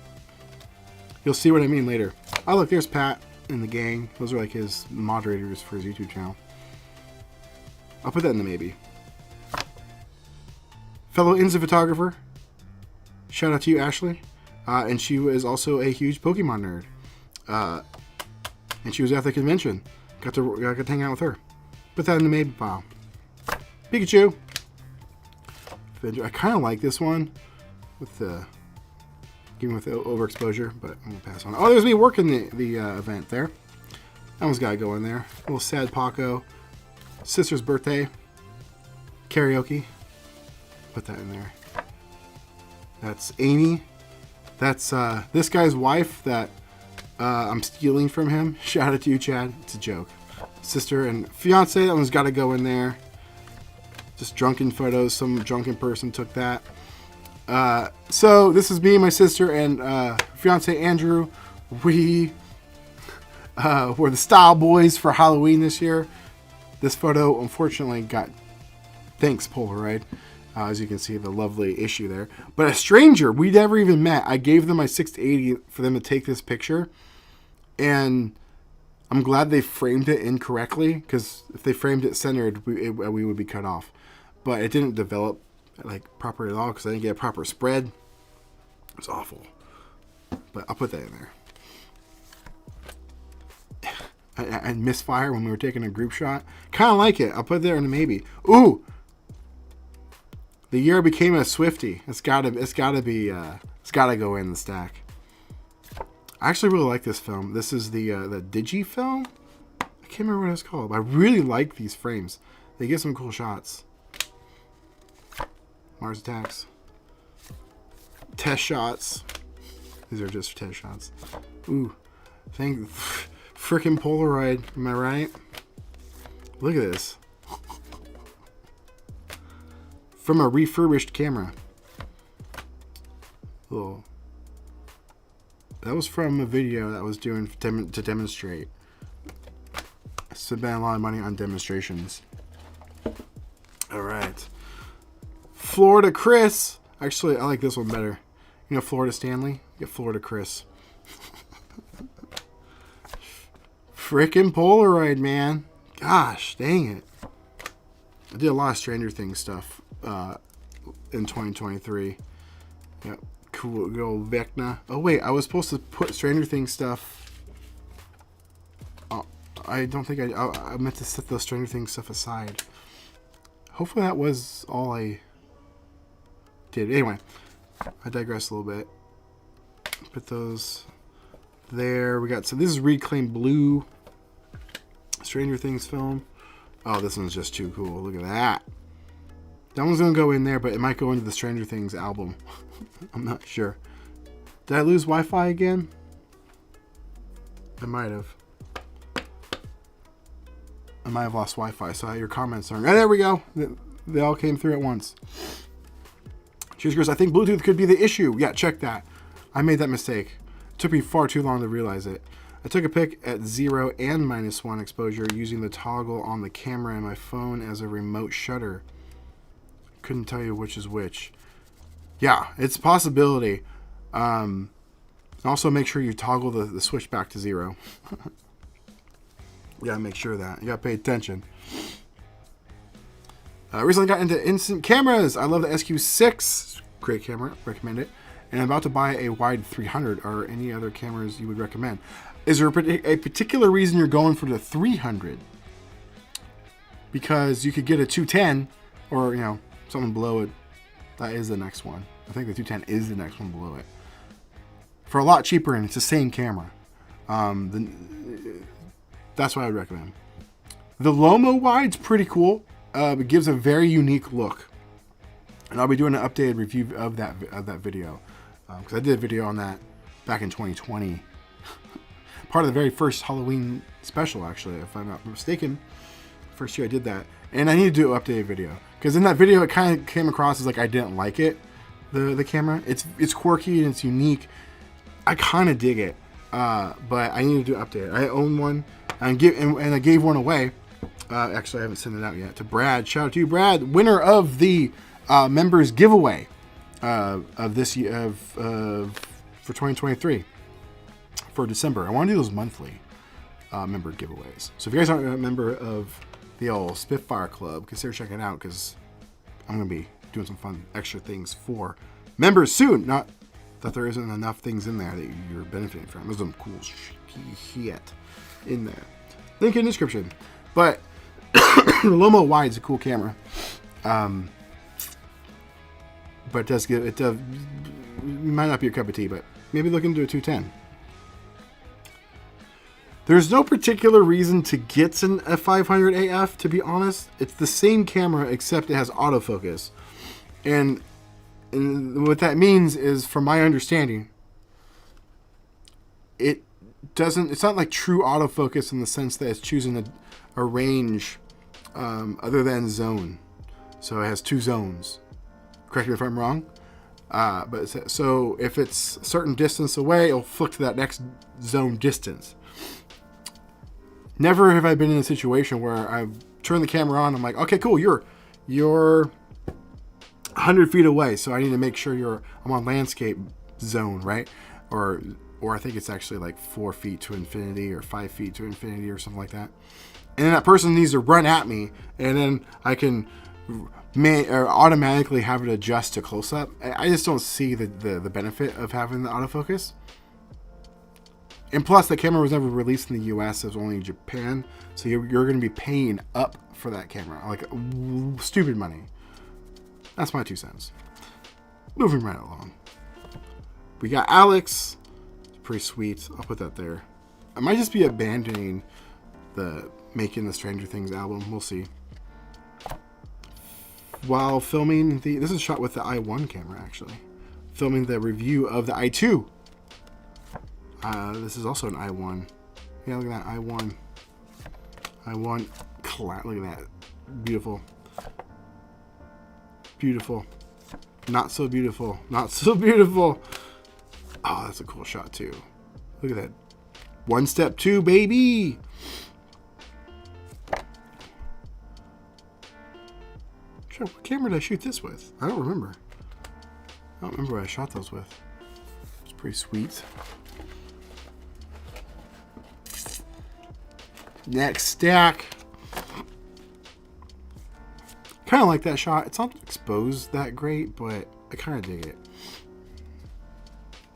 You'll see what I mean later. Oh, look, there's Pat and the gang. Those are like his moderators for his YouTube channel. I'll put that in the maybe. Fellow Insta photographer. Shout out to you, Ashley. And she was also a huge Pokemon nerd. And she was at the convention. Got to hang out with her. Put that in the maybe pile. Pikachu. I kind of like this one with the even with the overexposure, but I'm gonna pass on. Oh, there's me working the event there. That one's gotta go in there. A little sad Paco. Sister's birthday. Karaoke. Put that in there. That's Amy. That's this guy's wife that I'm stealing from him. Shout out to you, Chad. It's a joke. Sister and fiance, that one's got to go in there. Just drunken photos. Some drunken person took that. So this is me, my sister, and fiance Andrew. We were the style boys for Halloween this year. This photo, unfortunately, got thanks Polaroid. As you can see, the lovely issue there. But a stranger we never even met. I gave them my 6-80 for them to take this picture, and I'm glad they framed it incorrectly, because if they framed it centered, we would be cut off. But it didn't develop like proper at all because I didn't get a proper spread. It was awful. But I'll put that in there. And misfire when we were taking a group shot. Kind of like it. I'll put it there in a maybe. Ooh. The year I became a Swiftie. It's gotta go in the stack. I actually really like this film. This is the Digi film. I can't remember what it's called. But I really like these frames. They get some cool shots. Mars Attacks. Test shots. These are just test shots. Ooh. Frickin' Polaroid. Am I right? Look at this. From a refurbished camera. Little. That was from a video that I was doing to demonstrate. I spent a lot of money on demonstrations. Alright. Florida Chris. Actually, I like this one better. You know Florida Stanley? Get Florida Chris. Frickin' Polaroid, man. Gosh, dang it. I did a lot of Stranger Things stuff in 2023. Yep. Cool, good old Vecna. Oh, wait, I was supposed to put Stranger Things stuff. I don't think I meant to set the Stranger Things stuff aside. Hopefully that was all I did. Anyway, I digress a little bit. Put those there. We got, so this is Reclaimed Blue Stranger Things film. Oh, this one's just too cool. Look at that. That one's going to go in there, but it might go into the Stranger Things album. I'm not sure. Did I lose Wi-Fi again? I might have. I might have lost Wi-Fi, so your comments are... Oh, there we go. They all came through at once. Cheers, Chris. I think Bluetooth could be the issue. Yeah, check that. I made that mistake. It took me far too long to realize it. I took a pic at 0 and -1 exposure using the toggle on the camera and my phone as a remote shutter. Couldn't tell you which is which. Yeah, it's a possibility. Also, make sure you toggle the switch back to 0. You gotta make sure of that. You gotta pay attention. Recently got into instant cameras. I love the SQ6. Great camera. Recommend it. And I'm about to buy a wide 300. Or any other cameras you would recommend? Is there a particular reason you're going for the 300? Because you could get a 210 or, you know, something below it. That is the next one. I think the 210 is the next one below it. For a lot cheaper, and it's the same camera. That's what I would recommend. The Lomo wide's pretty cool. It gives a very unique look. And I'll be doing an updated review of that video. Because I did a video on that back in 2020. Part of the very first Halloween special, actually, if I'm not mistaken. First year I did that. And I need to do an updated video. Because in that video, it kind of came across as like I didn't like it, the camera. It's quirky and it's unique. I kind of dig it. But I need to do an update. I own one. And I gave one away. Actually, I haven't sent it out yet. To Brad. Shout out to you, Brad. Winner of the members giveaway of this year, for 2023. For December. I want to do those monthly member giveaways. So if you guys aren't a member of the old Spitfire Club, consider checking it out, because I'm going to be doing some fun extra things for members soon. Not that there isn't enough things in there that you're benefiting from. There's some cool shit in there. Link in the description. But the Lomo Wide is a cool camera. But it does give, it might not be your cup of tea, but maybe look into a 210. There's no particular reason to get a 500 AF, to be honest. It's the same camera, except it has autofocus. And what that means is, from my understanding, it's not like true autofocus in the sense that it's choosing a range other than zone. So it has 2 zones. Correct me if I'm wrong. So if it's a certain distance away, it'll flick to that next zone distance. Never have I been in a situation where I've turned the camera on. I'm like, okay, cool. You're 100 feet away, so I need to make sure I'm on landscape zone, right? Or I think it's actually like 4 feet to infinity or 5 feet to infinity or something like that. And then that person needs to run at me, and then I can automatically have it adjust to close up. I just don't see the benefit of having the autofocus. And plus, the camera was never released in the US. It was only in Japan. So you're going to be paying up for that camera. Like, stupid money. That's my 2 cents. Moving right along. We got Alex. It's pretty sweet. I'll put that there. I might just be abandoning making the Stranger Things album. We'll see. While filming this is shot with the i1 camera, actually. Filming the review of the i2. This is also an i1. Yeah, look at that, i1. Look at that. Beautiful. Beautiful. Not so beautiful. Not so beautiful. Oh, that's a cool shot, too. Look at that. 1 step 2, baby. Sure, what camera did I shoot this with? I don't remember. I don't remember what I shot those with. Pretty sweet. Next stack. Kind of like that shot. It's not exposed that great, but I kind of dig it.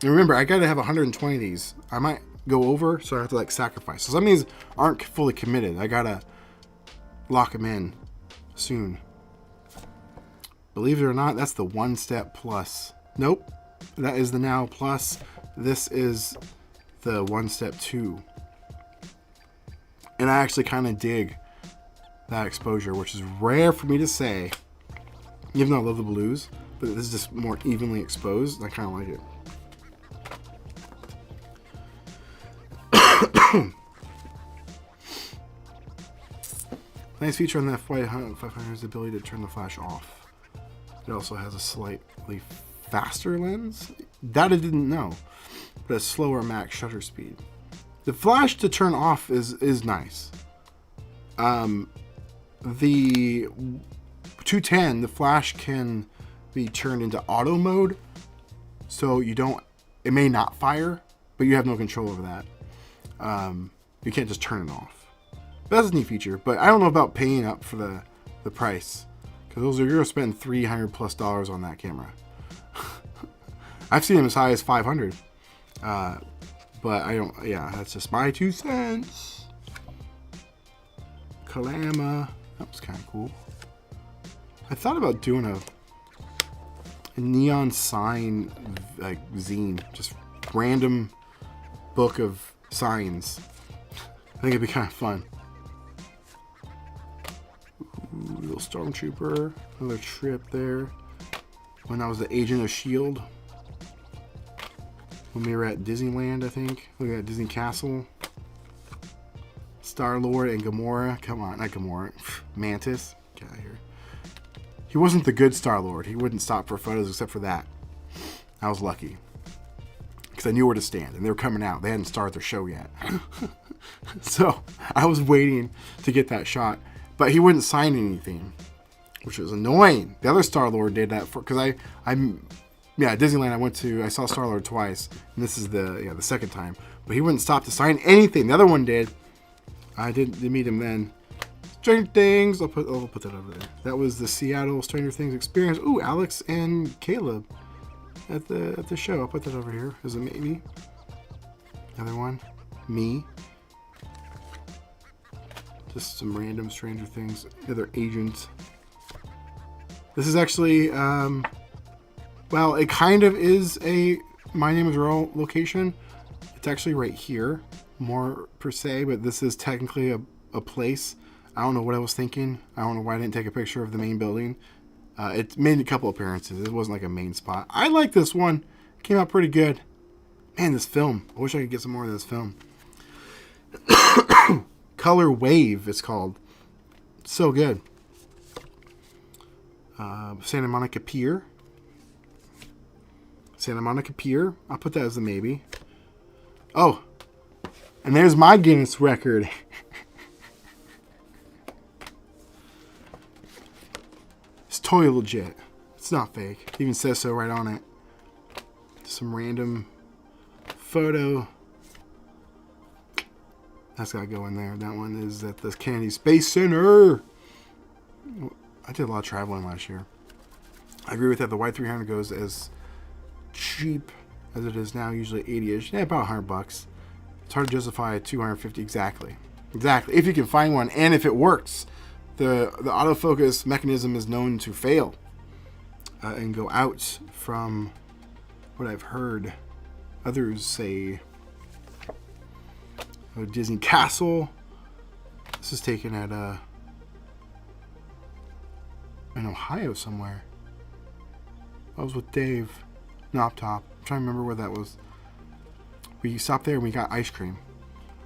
And remember, I got to have 120 of these. I might go over, so I have to like sacrifice. So some of these aren't fully committed. I got to lock them in soon. Believe it or not, that's the One Step Plus. Nope. That is the Now Plus. This is the One Step 2. And I actually kind of dig that exposure, which is rare for me to say, even though I love the blues, but this is just more evenly exposed. I kind of like it. Nice feature on the F500 is the ability to turn the flash off. It also has a slightly faster lens. That I didn't know, but a slower max shutter speed. The flash to turn off is nice. The 210, the flash can be turned into auto mode, so you don't. It may not fire, but you have no control over that. You can't just turn it off. That's a neat feature, but I don't know about paying up for the price, because you're gonna spend $300+ on that camera. I've seen them as high as $500. But I don't, yeah, that's just my 2 cents. Kalama, that was kind of cool. I thought about doing a neon sign, like zine, just random book of signs. I think it'd be kind of fun. Ooh, little stormtrooper, another trip there. When I was the agent of S.H.I.E.L.D. When we were at Disneyland, I think. Look at Disney Castle. Star-Lord and Gamora. Come on, not Gamora. Mantis. Get out of here. He wasn't the good Star-Lord. He wouldn't stop for photos except for that. I was lucky. Because I knew where to stand. And they were coming out. They hadn't started their show yet. So, I was waiting to get that shot. But he wouldn't sign anything. Which was annoying. The other Star-Lord did that for... Because yeah, at Disneyland I saw Star-Lord twice, and this is the second time. But he wouldn't stop to sign anything. The other one did. I didn't meet him then. Stranger Things. I'll put that over there. That was the Seattle Stranger Things experience. Ooh, Alex and Caleb at the show. I'll put that over here as a maybe. Another one. Me. Just some random Stranger Things. Other agent. This is actually well, it kind of is a My Name is Earl location. It's actually right here, more per se, but this is technically a place. I don't know what I was thinking. I don't know why I didn't take a picture of the main building. It made a couple appearances. It wasn't like a main spot. I like this one. It came out pretty good. Man, this film. I wish I could get some more of this film. Color Wave, it's called. So good. Santa Monica Pier. Santa Monica Pier. I'll put that as a maybe. Oh, and there's my Guinness record. It's totally legit. It's not fake. It even says so right on it. Some random photo. That's got to go in there. That one is at the Kennedy Space Center. I did a lot of traveling last year. I agree with that. The Y300 goes as cheap as it is now, usually 80-ish. Yeah, about $100. It's hard to justify 250 exactly. Exactly. If you can find one and if it works. The autofocus mechanism is known to fail and go out from what I've heard others say. Disney Castle. This is taken at in Ohio somewhere. I was with Dave Knoptop. I'm trying to remember where that was. We stopped there and we got ice cream.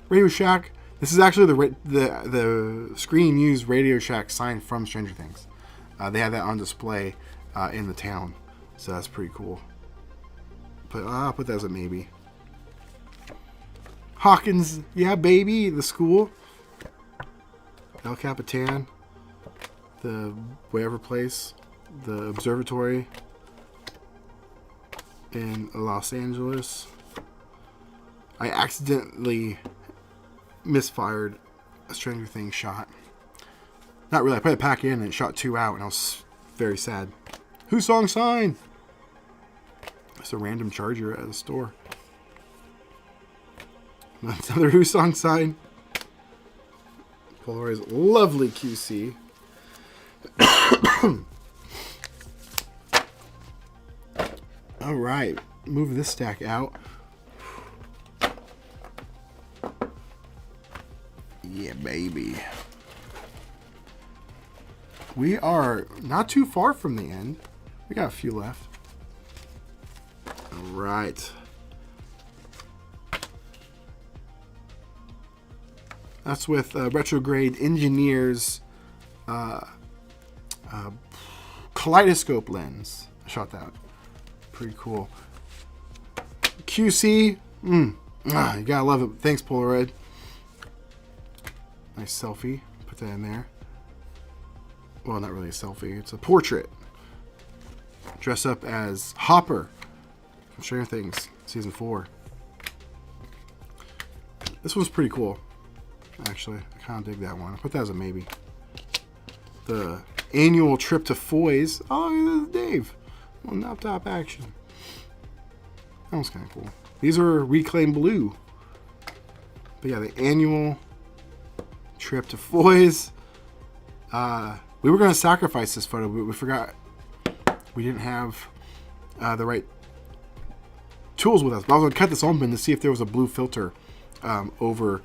Radio Shack. This is actually the screen used Radio Shack sign from Stranger Things. They had that on display in the town, so that's pretty cool. But I'll put that as a maybe. Hawkins, yeah, baby, the school. El Capitan, the whatever place, the observatory. in Los Angeles. I accidentally misfired a Stranger Things shot. Not really. I put it back in and it shot 2 out, and I was very sad. Who song sign? It's a random charger at a store. Another Who song sign. Polaroid's lovely QC. All right, move this stack out. Yeah, baby. We are not too far from the end. We got a few left. All right. That's with Retrograde Engineers kaleidoscope lens. I shot that. Pretty cool. QC. You gotta love it. Thanks, Polaroid. Nice selfie. Put that in there. Well, not really a selfie. It's a portrait. Dress up as Hopper from Stranger Things Season 4. This one's pretty cool. Actually, I kind of dig that one. I put that as a maybe. The annual trip to Foy's. Oh, this is Dave. Well, top action. That was kind of cool. These are Reclaim Blue. But yeah, the annual trip to Foy's. We were going to sacrifice this photo, but we forgot we didn't have the right tools with us. But I was going to cut this open to see if there was a blue filter over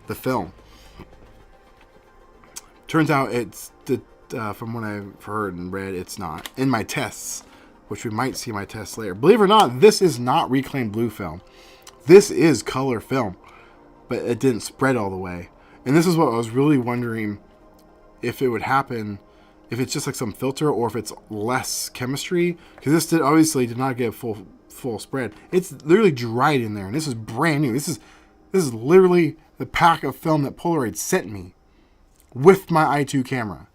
the film. Turns out it's, from what I've heard and read, it's not. In my tests, which we might see my tests later. Believe it or not, this is not Reclaimed Blue film. This is color film, but it didn't spread all the way. And this is what I was really wondering if it would happen, if it's just like some filter or if it's less chemistry. Because this obviously did not get a full spread. It's literally dried in there, and this is brand new. This is literally the pack of film that Polaroid sent me with my i2 camera.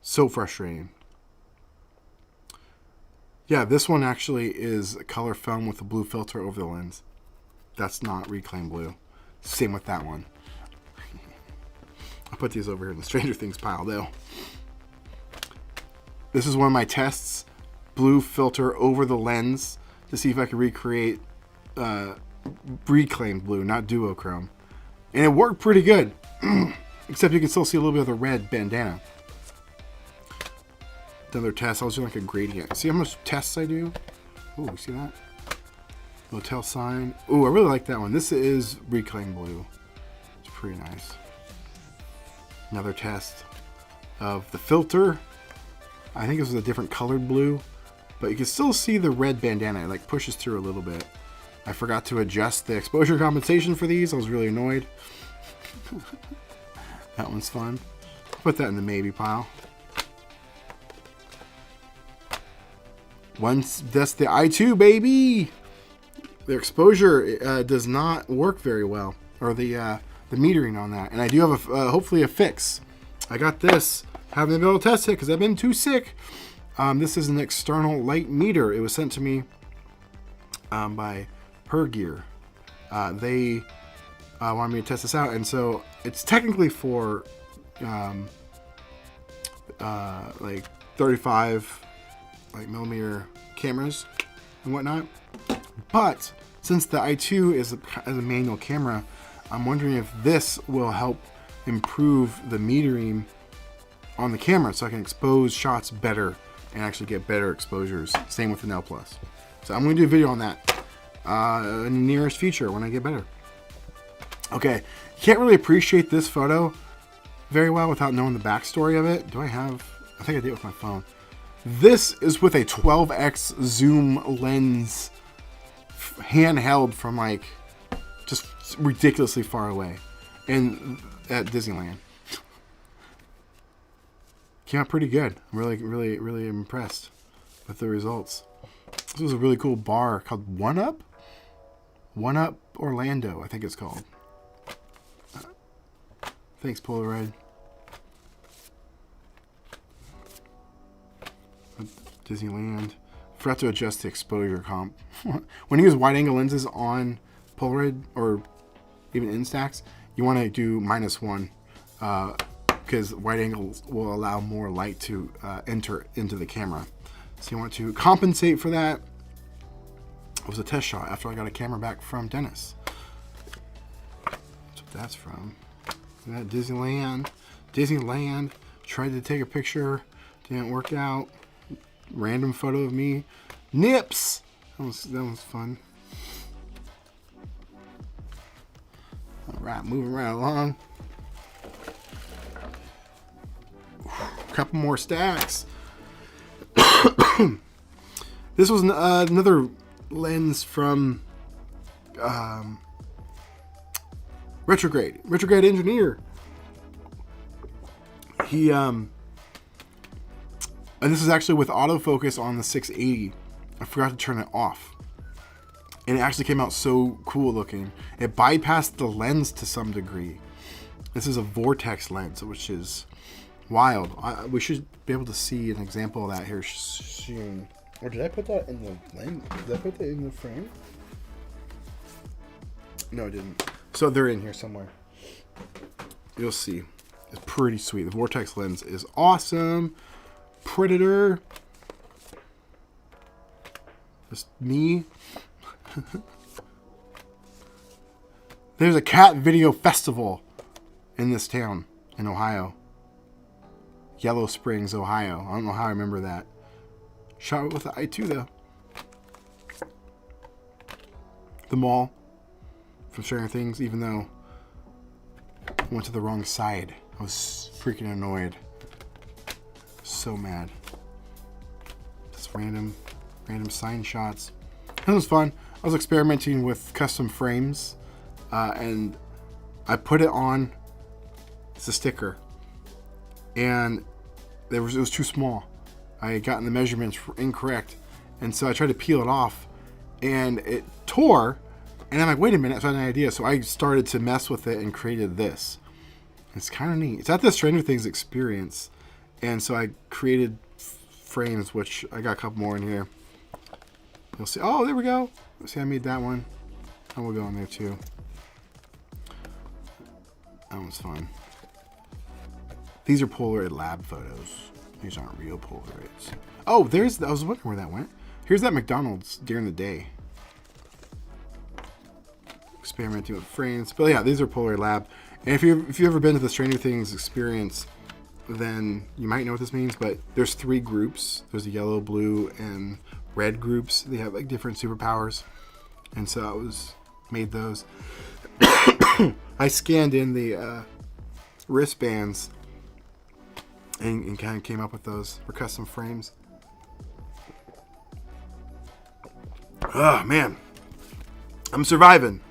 So frustrating. Yeah, this one actually is color film with a blue filter over the lens. That's not Reclaim Blue. Same with that one. I'll put these over here in the Stranger Things pile though. This is one of my tests. Blue filter over the lens to see if I can recreate Reclaimed Blue, not duochrome. And it worked pretty good. Except you can still see a little bit of the red bandana. Another test. I was doing like a gradient. See how much tests I do? Ooh, see that? Hotel sign. Ooh, I really like that one. This is Reclaim Blue. It's pretty nice. Another test of the filter. I think this was a different colored blue, but you can still see the red bandana. It like pushes through a little bit. I forgot to adjust the exposure compensation for these. I was really annoyed. That one's fun. Put that in the maybe pile. Once that's the i2, baby. The exposure does not work very well, or the metering on that. And I do have hopefully a fix. I got this. Haven't been able to test it because I've been too sick. This is an external light meter. It was sent to me by Gear. They wanted me to test this out, and so it's technically for like 35 millimeter cameras and whatnot. But since the i2 is a manual camera, I'm wondering if this will help improve the metering on the camera so I can expose shots better and actually get better exposures. Same with the Nel Plus. So I'm going to do a video on that in the nearest future when I get better. Okay, you can't really appreciate this photo very well without knowing the backstory of it. Do I have? I think I did with my phone. This is with a 12x zoom lens, handheld from like just ridiculously far away, and at Disneyland. Came out pretty good. I'm really impressed with the results. This was a really cool bar called One Up Orlando, I think it's called. Thanks, Polaroid. Disneyland. Forgot to adjust the exposure comp. When you use wide angle lenses on Polaroid or even Instax, you want to do -1 because wide angles will allow more light to enter into the camera. So you want to compensate for that. It was a test shot after I got a camera back from Dennis. That's what that's from. That Disneyland. Disneyland. Tried to take a picture. Didn't work out. Random photo of me. Nips! That was fun. Alright, moving right along. A couple more stacks. This was another lens from Retrograde Engineer. He and this is actually with autofocus on the 680. I forgot to turn it off, and it actually came out so cool looking. It bypassed the lens to some degree. This is a vortex lens, which is wild. We should be able to see an example of that here soon. Or did I put that in the lens? Did I put that in the frame? No, I didn't. So they're in here somewhere. You'll see. It's pretty sweet. The vortex lens is awesome. Predator. Just me. There's a cat video festival in this town in Ohio. Yellow Springs, Ohio. I don't know how I remember that. Shot it with the i2 though. The mall from Stranger Things, even though I went to the wrong side. I was freaking annoyed. So mad. Just random sign shots. It was fun. I was experimenting with custom frames, and I put it on. It's a sticker, and it was too small. I had gotten the measurements incorrect, and so I tried to peel it off, and it tore. And I'm like, wait a minute, I had an idea. So I started to mess with it and created this. It's kind of neat. It's at the Stranger Things experience, and so I created frames, which I got a couple more in here. You'll see. Oh, there we go. See, I made that one. And we'll go in there too. That one's fun. These are Polaroid lab photos. These aren't real Polaroids. Oh, I was wondering where that went. Here's that McDonald's during the day. Experimenting with frames. But yeah, these are Polaroid lab. And if you've ever been to the Stranger Things experience, then you might know what this means. But there's 3 groups. There's the yellow, blue, and red groups. They have like different superpowers. And so I made those. I scanned in the wristbands and kind of came up with those for custom frames. Oh man, I'm surviving.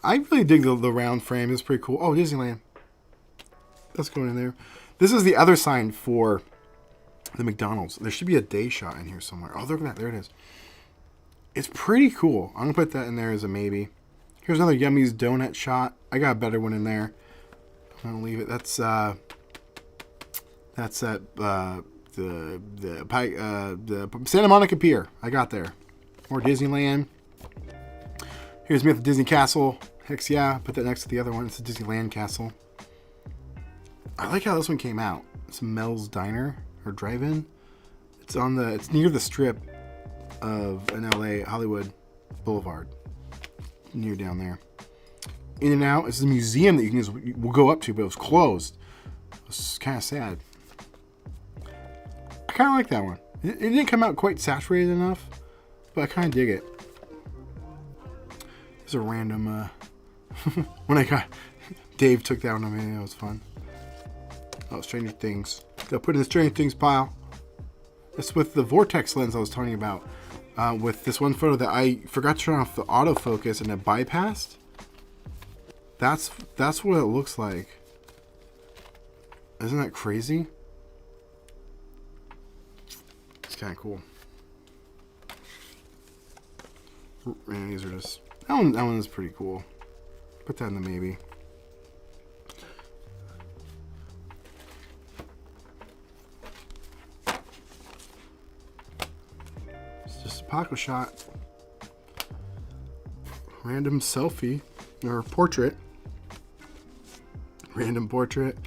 I really dig the round frame. It's pretty cool. Oh, Disneyland. That's going in there. This is the other sign for the McDonald's. There should be a day shot in here somewhere. Oh, look at that. There it is. It's pretty cool. I'm going to put that in there as a maybe. Here's another Yummy's donut shot. I got a better one in there. I'm going to leave it. That's the Santa Monica Pier. I got there. More Disneyland. Here's me at the Disney Castle. Heck yeah. Put that next to the other one. It's the Disneyland Castle. I like how this one came out. It's Mel's Diner or Drive-In. It's near the strip of an LA Hollywood Boulevard. Near down there. In and Out. It's a museum that we'll go up to, but it was closed. It was kind of sad. I kind of like that one. It didn't come out quite saturated enough, but I kind of dig it. It's a random, when Dave took that one on me, that was fun. Oh, Stranger Things. They'll put in the Stranger Things pile. It's with the Vortex lens I was talking about. With this one photo that I forgot to turn off the autofocus and it bypassed. That's what it looks like. Isn't that crazy? It's kind of cool. And these are just... That one is pretty cool. Put that in the maybe. just a pocket shot. Random selfie or portrait. Random portrait.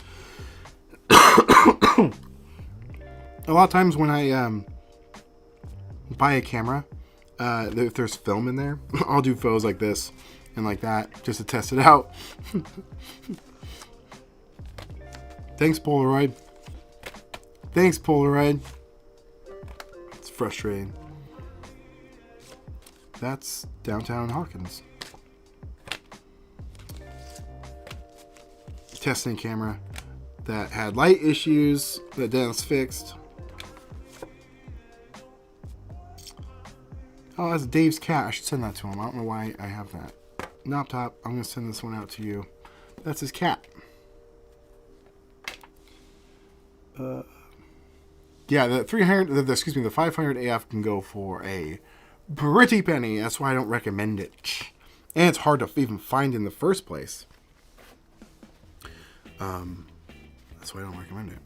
A lot of times when I buy a camera, if there's film in there, I'll do photos like this and like that just to test it out. Thanks, Polaroid. Thanks, Polaroid. It's frustrating. That's downtown Hawkins. Testing camera that had light issues that Dennis fixed. Oh, that's Dave's cat. I should send that to him. I don't know why I have that. Knob Top, I'm going to send this one out to you. That's his cat. Yeah, the 500 AF can go for a pretty penny. That's why I don't recommend it. And it's hard to even find in the first place. That's why I don't recommend it.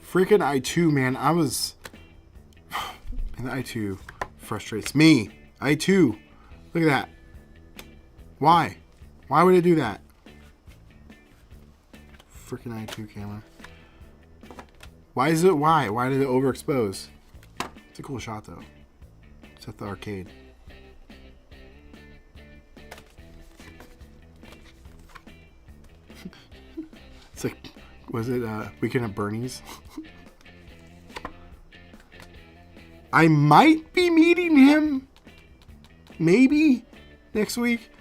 Freaking i2, man. And the i2 frustrates me. i2. Look at that. Why? Why would it do that? Freaking i2 camera. Why is it? Why? Why did it overexpose? It's a cool shot though. It's at the arcade. It's like, was it Weekend at Bernie's? I might be meeting him, maybe next week.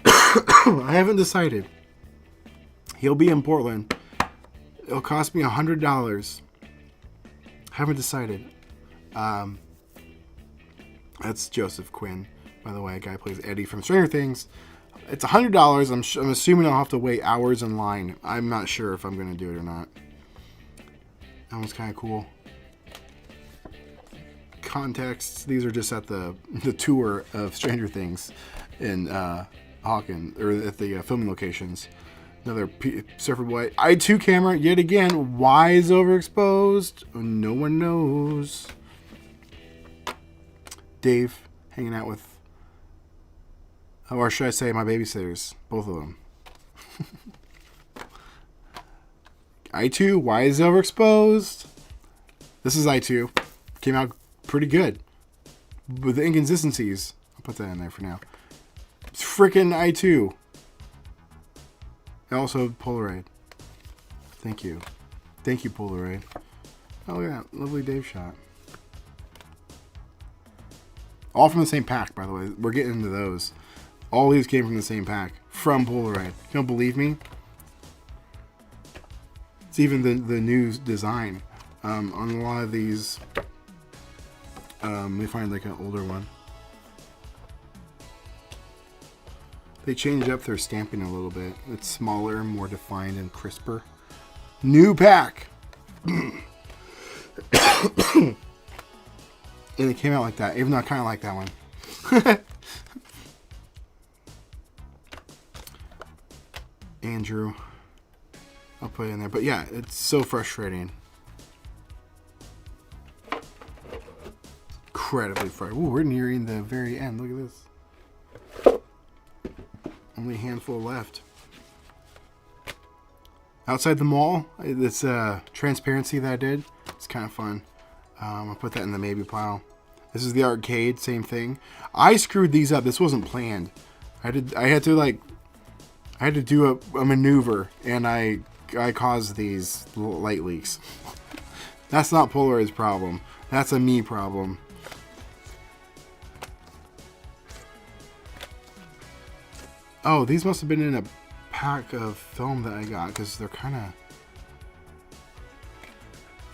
I haven't decided. He'll be in Portland. It'll cost me $100. Haven't decided. That's Joseph Quinn, by the way. A guy who plays Eddie from Stranger Things. It's $100. I'm assuming I'll have to wait hours in line. I'm not sure if I'm going to do it or not. That one's kind of cool. Contexts. These are just at the tour of Stranger Things in Hawkins, or at the filming locations. Another Surfer Boy. i2 camera, yet again. Why is overexposed? No one knows. Dave hanging out with, or should I say my babysitters, both of them. i2, why is it overexposed? This is i2. Came out pretty good. With the inconsistencies, I'll put that in there for now. It's freaking i2. And also Polaroid. Thank you. Thank you, Polaroid. Oh, look at that. Lovely Dave shot. All from the same pack, by the way. We're getting into those. All these came from the same pack. From Polaroid. You don't believe me? It's even the new design. On a lot of these, let me find like an older one. They changed up their stamping a little bit. It's smaller, more defined, and crisper. New pack! And it came out like that, even though I kind of like that one. Andrew. I'll put it in there. But yeah, it's so frustrating. Incredibly frustrating. Ooh, we're nearing the very end. Look at this. Only a handful left. Outside the mall, this transparency that I did. It's kind of fun. I'll put that in the maybe pile. This is the arcade, same thing. I screwed these up. This wasn't planned. I had to do a maneuver, and I caused these light leaks. That's not Polaroid's problem. That's a me problem. Oh, these must have been in a pack of film that I got, because they're kind of.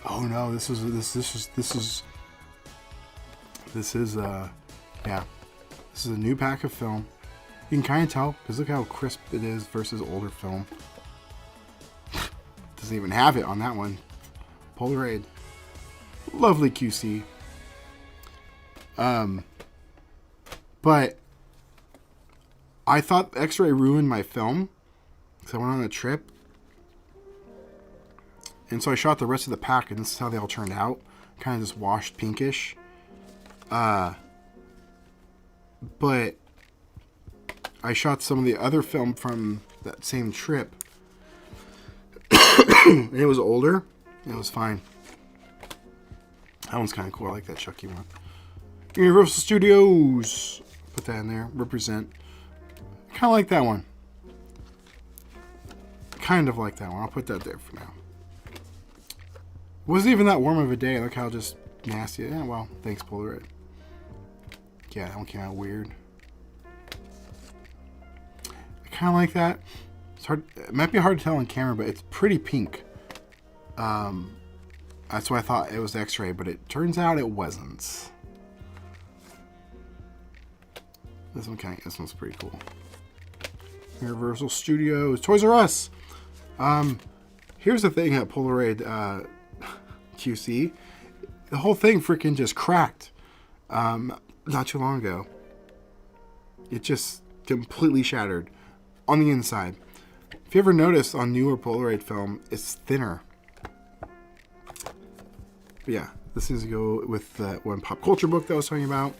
Oh no, this is yeah, this is a new pack of film. You can kind of tell because look how crisp it is versus older film. Doesn't even have it on that one. Polaroid, lovely QC. But I thought X-ray ruined my film because I went on a trip And so I shot the rest of the pack, and this is how they all turned out. Kind of just washed pinkish. But I shot some of the other film from that same trip. And it was older. And it was fine. That one's kind of cool. I like that Chucky one. Universal Studios. Put that in there. Represent. Kind of like that one. Kind of like that one. I'll put that there for now. Wasn't even that warm of a day. Look how just nasty. Yeah, well, thanks, Polaroid. Yeah, that one came out weird. I kind of like that. It's hard. It might be hard to tell on camera, but it's pretty pink. That's why I thought it was X-ray, but it turns out it wasn't. This one's pretty cool. Universal Studios, Toys R Us. Here's the thing at Polaroid QC. The whole thing freaking just cracked. Not too long ago. It just completely shattered on the inside. If you ever notice on newer Polaroid film, it's thinner. But yeah, this seems to go with that one pop culture book that I was talking about.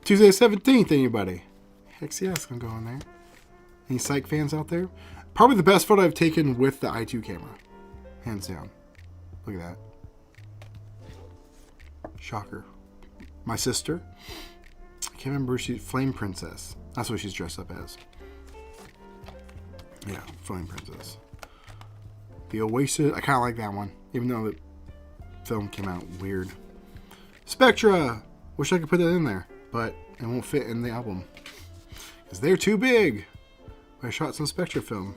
Tuesday 17th, anybody? Heck yeah, it's gonna go on there. Any Psych fans out there? Probably the best photo I've taken with the i2 camera. Hands down. Look at that. Shocker. My sister. I can't remember. She's Flame Princess. That's what she's dressed up as. Yeah, Flame Princess. The Oasis. I kind of like that one. Even though the film came out weird. Spectra. Wish I could put that in there. But it won't fit in the album. Because they're too big. I shot some Spectra film.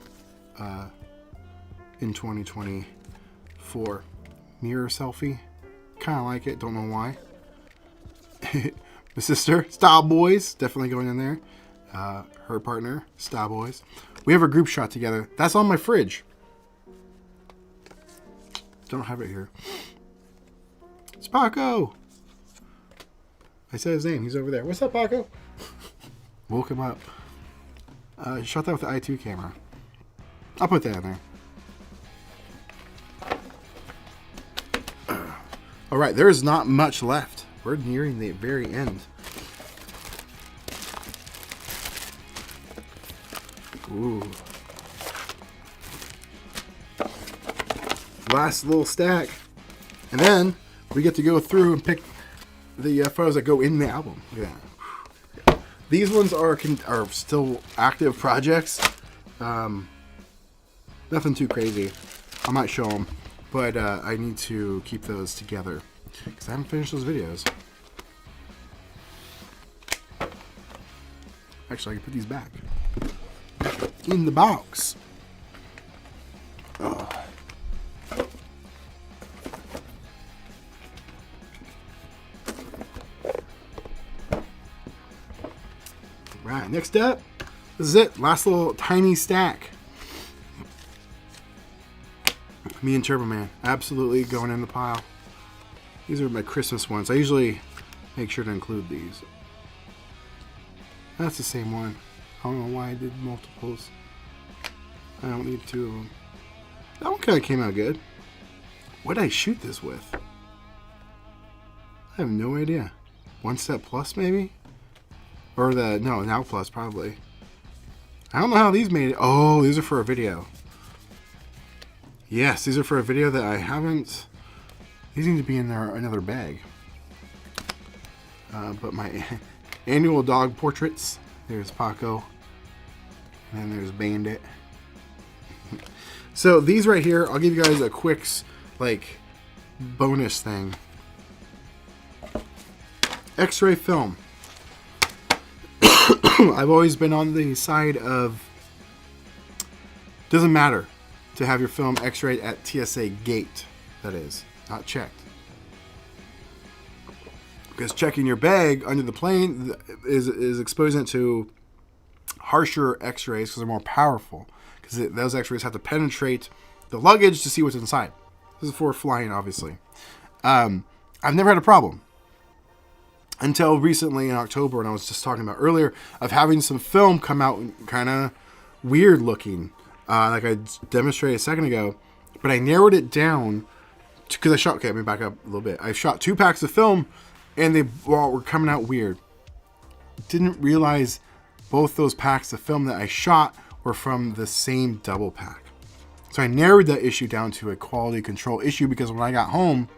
In 2024. Mirror selfie. Kind of like it. Don't know why. My sister, Style Boys, definitely going in there. Her partner, Style Boys. We have a group shot together. That's on my fridge. Don't have it here. It's Paco. I said his name. He's over there. What's up, Paco? Woke him up. Shot that with the i2 camera. I'll put that in there. All right, there is not much left. We're nearing the very end. Ooh. Last little stack. And then we get to go through and pick the photos that go in the album. Look at that. These ones are still active projects. Nothing too crazy. I might show them. But I need to keep those together because I haven't finished those videos. Actually, I can put these back in the box. Oh. Right, next up, this is it. Last little tiny stack. Me and Turbo Man, absolutely going in the pile. These are my Christmas ones. I usually make sure to include these. That's the same one. I don't know why I did multiples. I don't need two of them. That one kind of came out good. What did I shoot this with? I have no idea. One Step Plus, maybe? Or no, Now Plus, probably. I don't know how these made it. Oh, these are for a video. Yes, these are for a video that I haven't. These need to be in another bag. But my annual dog portraits. There's Paco. And then there's Bandit. So these right here, I'll give you guys a quick, bonus thing. X-ray film. I've always been on the side of doesn't matter to have your film X-rayed at TSA gate, that is, not checked. Because checking your bag under the plane is exposing it to harsher X-rays because they're more powerful. Because those X-rays have to penetrate the luggage to see what's inside. This is for flying, obviously. I've never had a problem. Until recently in October, when I was just talking about earlier, of having some film come out kind of weird looking. like I demonstrated a second ago, but I narrowed it down because I shot. Okay, let me back up a little bit. I shot 2 packs of film, and they were coming out weird. Didn't realize both those packs of film that I shot were from the same double pack. So I narrowed that issue down to a quality control issue because when I got home,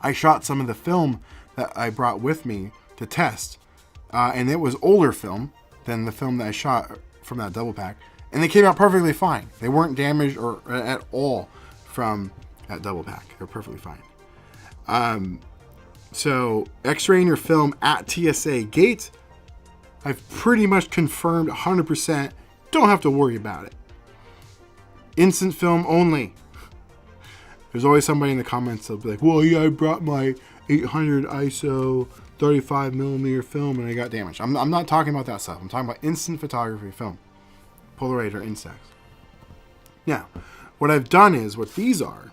I shot some of the film that I brought with me to test, and it was older film than the film that I shot from that double pack, and they came out perfectly fine. They weren't damaged or at all from that double pack. They're perfectly fine. So X-raying your film at TSA gate, I've pretty much confirmed 100%. Don't have to worry about it. Instant film only. There's always somebody in the comments that'll be like, well, yeah, I brought my 800 ISO 35mm film and I got damaged. I'm not talking about that stuff. I'm talking about instant photography film. Polaroid or Instax. Now, what I've done is, what these are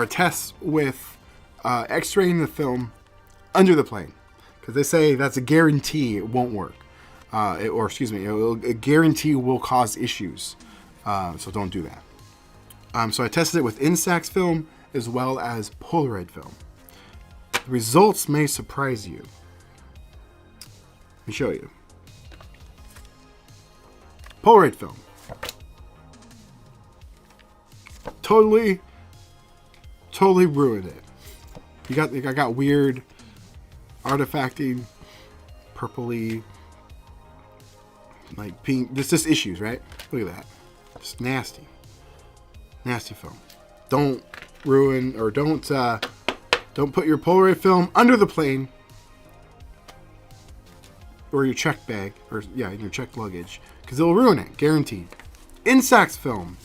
tests with X-raying the film under the plane. Because they say that's a guarantee it won't work. A guarantee will cause issues. So don't do that. So I tested it with Instax film as well as Polaroid film. The results may surprise you. Let me show you. Polaroid film. Totally ruined it. I got weird artifacting, purpley, like pink. There's just issues, right? Look at that. Just nasty film. Don't ruin or don't put your Polaroid film under the plane or your check bag in your checked luggage, because it'll ruin it, guaranteed. Instax film.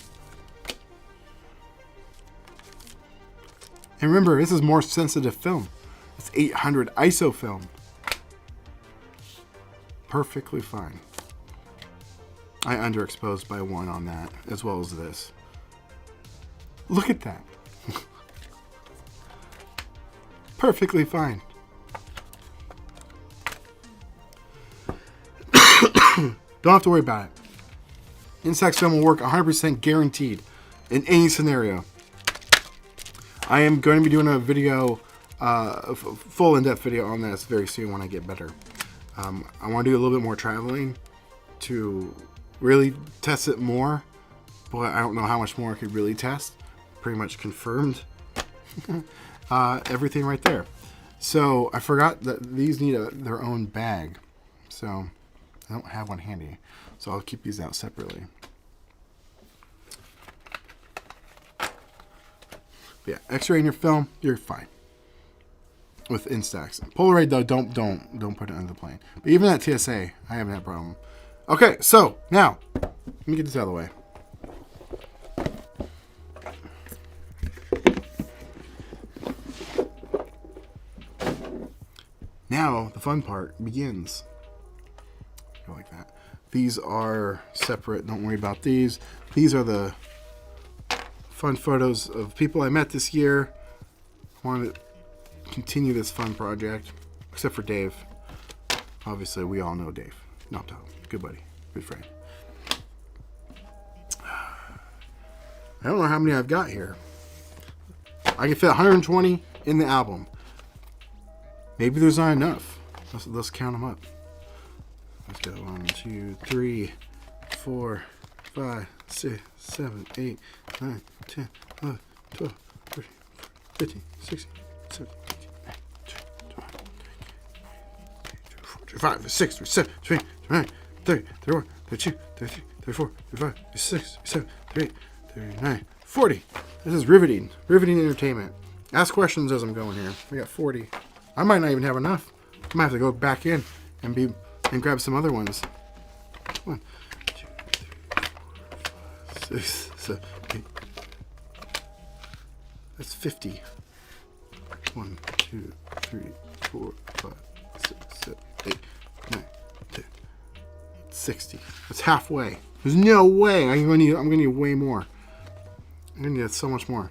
And remember, this is more sensitive film. It's 800 ISO film. Perfectly fine. I underexposed by 1 on that, as well as this. Look at that. Perfectly fine. Don't have to worry about it. Instax film will work 100% guaranteed in any scenario. I am going to be doing a video, a full in-depth video on this very soon when I get better. I want to do a little bit more traveling to really test it more, but I don't know how much more I could really test. Pretty much confirmed everything right there. So I forgot that these need their own bag, so I don't have one handy, so I'll keep these out separately. But yeah, X-raying your film, you're fine with Instax. Polaroid though, don't put it under the plane. But even at TSA, I haven't had a problem. Okay, so now let me get this out of the way. Now the fun part begins. Go like that. These are separate. Don't worry about these. These are the fun photos of people I met this year. I wanted to continue this fun project, except for Dave. Obviously, we all know Dave. No, Tom. Good buddy. Good friend. I don't know how many I've got here. I can fit 120 in the album. Maybe there's not enough. Let's count them up. Let's go. 1, 2, 3, 4, 5, 6, 7, 8, 9, 10, 11, 12, 13, 15, 16, 17, 18, 19, 20, 25, 26, 27, 28, 29, 30, 31, 32, 33, 34, 35, 36, 37, 38, 39, 40. This is riveting. Riveting entertainment. Ask questions as I'm going here. We got 40. I might not even have enough. I might have to go back in and grab some other ones. 1, 2, 3, 4, 5, 6, 7, 8. That's 50. 1, 2, 3, 4, 5, 6, 7, 8, 9, 10. 60. That's halfway. There's no way. I'm gonna need way more. I'm gonna need so much more.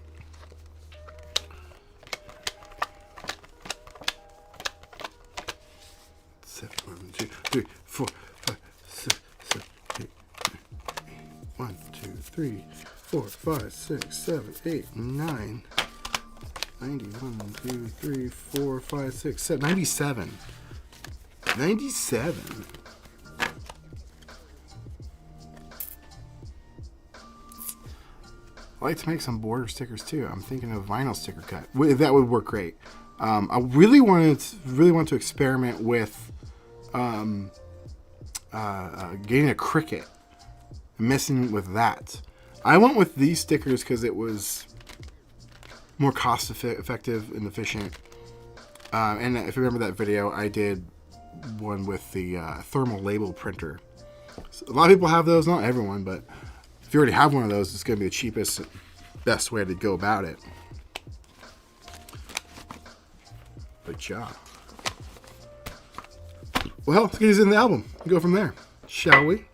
One, 3, 4, 5, 6, 7, 8, 9. 90, 1, 2, 3, 4, 5, 6, 7, 97. 97. I like to make some border stickers too. I'm thinking of vinyl sticker cut. That would work great. I really want to experiment with getting a Cricut, messing with that. I went with these stickers because it was more cost effective and efficient. And if you remember that video, I did one with the thermal label printer. So a lot of people have those, not everyone, but if you already have one of those, it's going to be the cheapest, best way to go about it. But yeah. Well, let's get these in the album and go from there, shall we?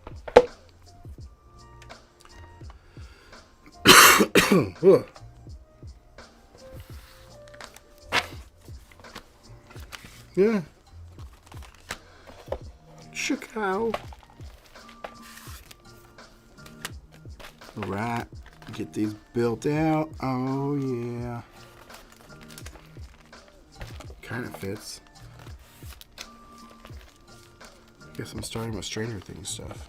Yeah. Chicago. Alright. Get these built out. Oh, yeah. Kind of fits. Guess I'm starting with Stranger Things stuff.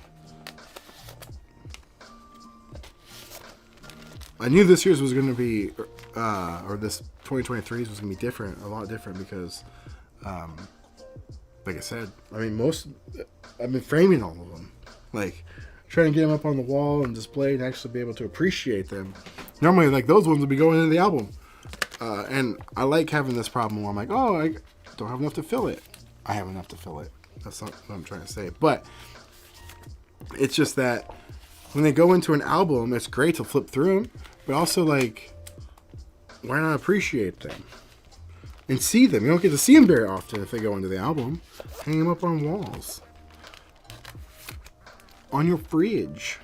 I knew this year's was going to be, or this 2023's was going to be different, a lot different because, like I said, I mean, I've been framing all of them. Like, trying to get them up on the wall and display and actually be able to appreciate them. Normally, like, those ones would be going into the album. And I like having this problem where I'm like, oh, I don't have enough to fill it. I have enough to fill it. That's not what I'm trying to say. But it's just that when they go into an album, it's great to flip through them. But also, like, why not appreciate them? And see them. You don't get to see them very often if they go into the album. Hang them up on walls. On your fridge.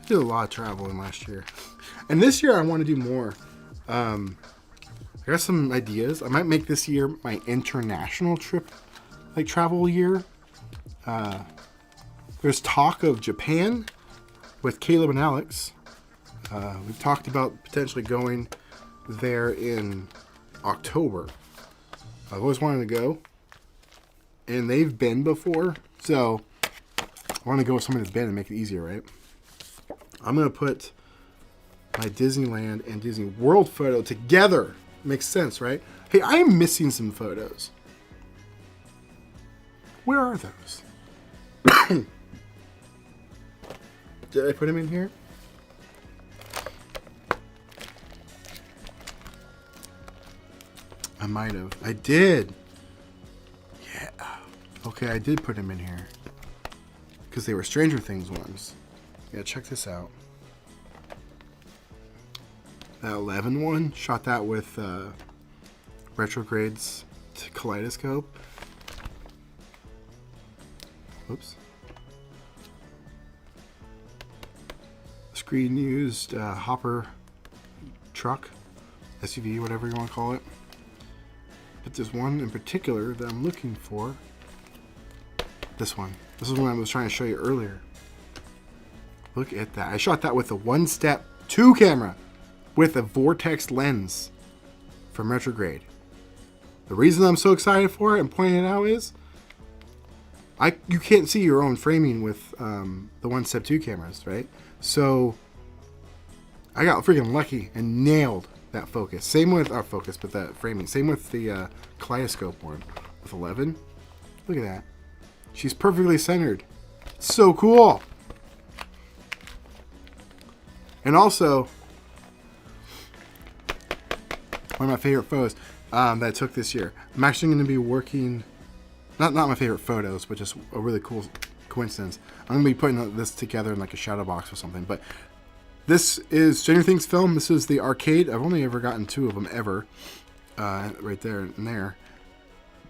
I did a lot of traveling last year. And this year I want to do more. I got some ideas. I might make this year my international trip, like travel year. There's talk of Japan with Caleb and Alex. We've talked about potentially going there in October. I've always wanted to go. And they've been before. So I want to go with somebody that's been and make it easier, right? I'm going to put my Disneyland and Disney World photo together. Makes sense, right? Hey, I am missing some photos. Where are those? Did I put them in here? I might have. I did. Yeah. Okay, I did put them in here. Because they were Stranger Things ones. Yeah, check this out. That 11 one, shot that with Retrograde's Kaleidoscope. Oops. Screen used hopper truck, SUV, whatever you want to call it. But there's one in particular that I'm looking for. This one. This is one I was trying to show you earlier. Look at that. I shot that with a 1-step 2 camera with a vortex lens from Retrograde. The reason I'm so excited for it and pointing it out is you can't see your own framing with the 1-step 2 cameras, right? So I got freaking lucky and nailed that focus. Same with our focus, but that framing. Same with the Kaleidoscope one with 11. Look at that. She's perfectly centered. It's so cool. And also, one of my favorite photos that I took this year. I'm actually going to be working, not my favorite photos, but just a really cool coincidence. I'm going to be putting this together in like a shadow box or something. But this is Stranger Things film. This is the arcade. I've only ever gotten 2 of them ever. Right there and there.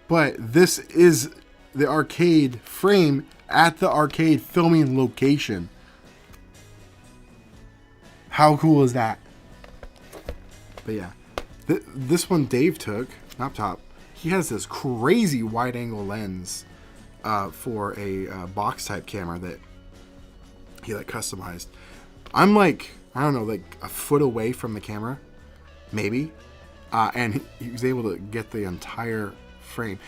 But this is the arcade frame at the arcade filming location. How cool is that? But yeah. This one Dave took, not top. He has this crazy wide angle lens for a box type camera that he like customized. I'm like, I don't know, like a foot away from the camera, maybe, and he was able to get the entire frame.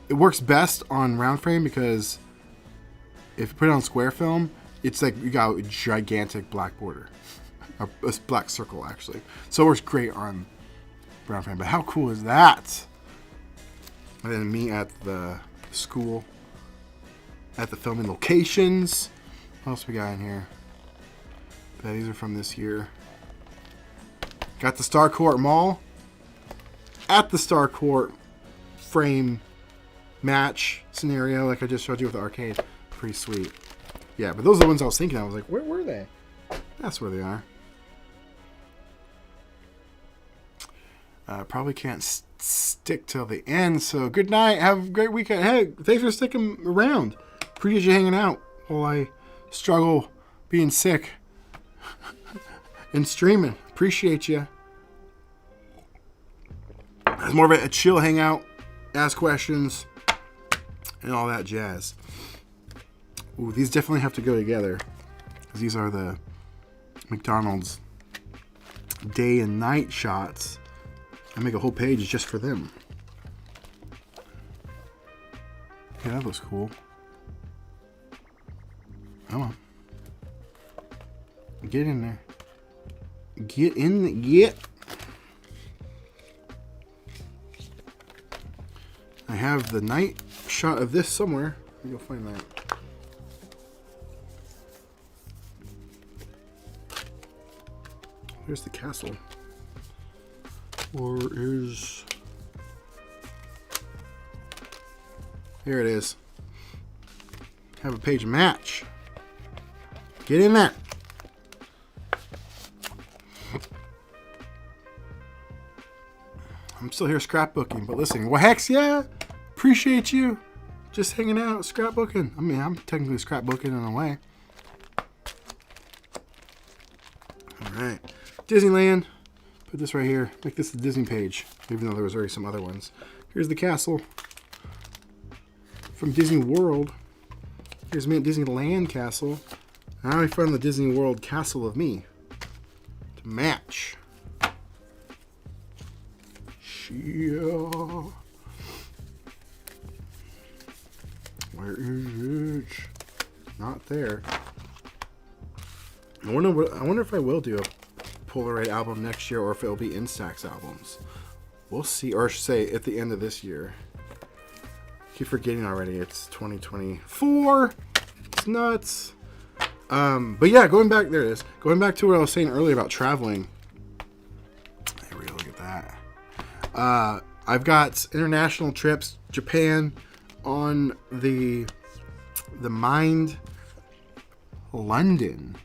It works best on round frame because if you put it on square film, it's like you got a gigantic black border, a black circle actually. So it works great on round frame. But how cool is that? And then me at the school, at the filming locations. What else we got in here? Yeah, these are from this year. Got the Starcourt Mall. At the Starcourt frame match scenario, like I just showed you with the arcade. Pretty sweet. Yeah, but those are the ones I was thinking. I was like, where were they? That's where they are. Probably can't stick till the end. So good night. Have a great weekend. Hey, thanks for sticking around. Appreciate you hanging out while I struggle being sick and streaming. Appreciate you. It's more of a chill hangout, ask questions, and all that jazz. Ooh, these definitely have to go together. These are the McDonald's day and night shots. I make a whole page just for them. Yeah, that looks cool. Come on. Get in there. Get in. Get. I have the night shot of this somewhere. Let me go find that. Here's the castle. Or is... Here it is. Have a page match. Get in there. I'm still here scrapbooking, but listen, well, hex yeah, appreciate you just hanging out, scrapbooking. I mean, I'm technically scrapbooking in a way. All right, Disneyland. Put this right here. Make this the Disney page, even though there was already some other ones. Here's the castle from Disney World. Here's me at Disneyland Castle. Now I found the Disney World Castle of me to match. Yeah. Where is it? Not there. I wonder if I will do a Polaroid album next year or if it'll be Instax albums. We'll see, or I should say at the end of this year. Keep forgetting already. It's 2024. It's nuts. But yeah, going back, there it is. Going back to what I was saying earlier about traveling. There we go. Look at that. I've got international trips, Japan, on the Mind, London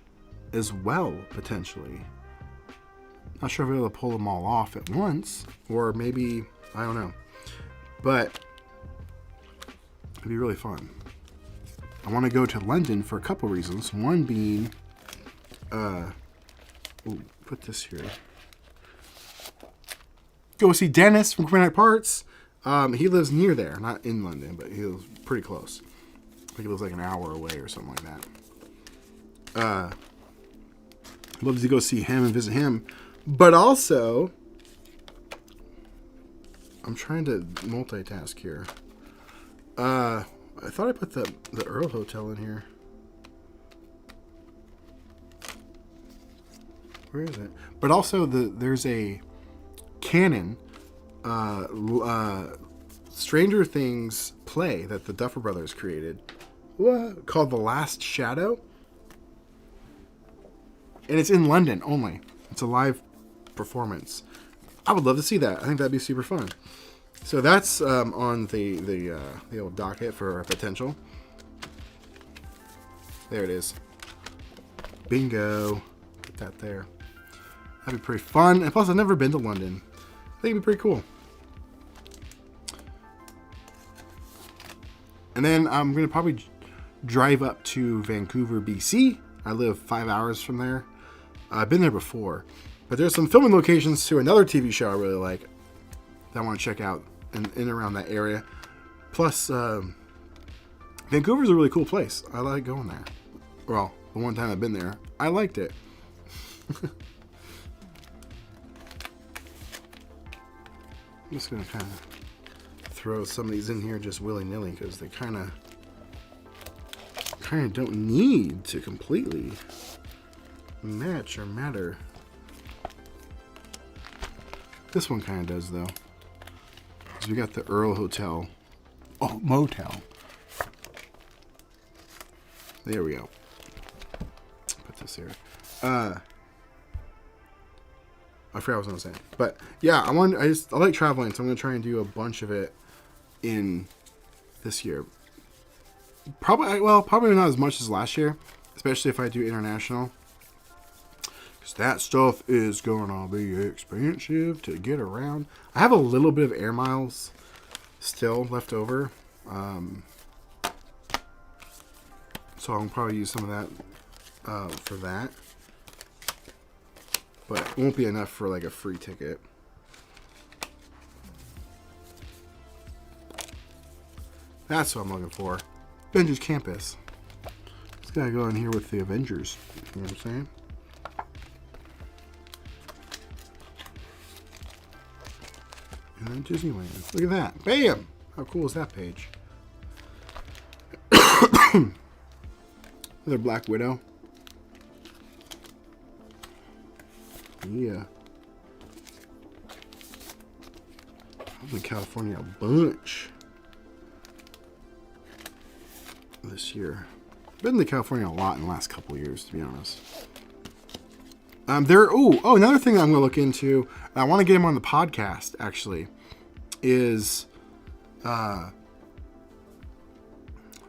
as well, potentially. Not sure if I'll be able to pull them all off at once, or maybe, I don't know. But it'd be really fun. I want to go to London for a couple reasons. One being, put this here. Go see Dennis from Granite Parts. He lives near there, not in London, but he lives pretty close. I think he lives like an hour away or something like that. Love to go see him and visit him. But also, I'm trying to multitask here. I thought I put the Earl Hotel in here. Where is it? But also, there's a canon Stranger Things play that the Duffer Brothers created. What? Called The Last Shadow. And it's in London only. It's a live performance. I would love to see that. I think that'd be super fun. So that's on the old docket for a potential. There it is. Bingo. Put that there. That'd be pretty fun. And plus, I've never been to London. I think it'd be pretty cool. And then I'm going to probably drive up to Vancouver, BC. I live 5 hours from there. I've been there before. But there's some filming locations to another TV show I really like that I want to check out in and around that area. Plus, Vancouver's a really cool place. I like going there. Well, the one time I've been there, I liked it. I'm just going to kind of throw some of these in here just willy-nilly because they kind of don't need to completely match or matter. This one kind of does, though. Because we got the Earl Hotel. Oh, Motel. There we go. Put this here. I forgot what I was gonna say. But yeah, I like traveling, so I'm gonna try and do a bunch of it in this year. Probably not as much as last year, especially if I do international. Because that stuff is gonna be expensive to get around. I have a little bit of air miles still left over. So I'll probably use some of that for that. But it won't be enough for like a free ticket. That's what I'm looking for. Avengers Campus. Just gotta go in here with the Avengers. You know what I'm saying? And then Disneyland. Look at that. Bam! How cool is that page? Another Black Widow. Yeah. I've been in California a bunch this year. Been to California a lot in the last couple of years, to be honest. Another thing that I'm going to look into, I want to get him on the podcast, actually, is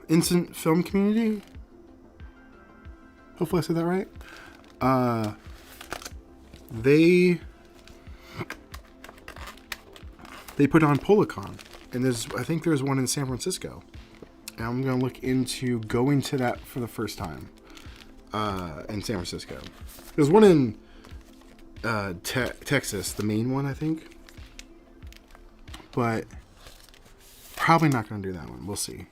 Instant Film Community. Hopefully I said that right. They put on Policon, and I think there's one in San Francisco. And I'm going to look into going to that for the first time in San Francisco. There's one in Texas, the main one, I think. But probably not going to do that one. We'll see.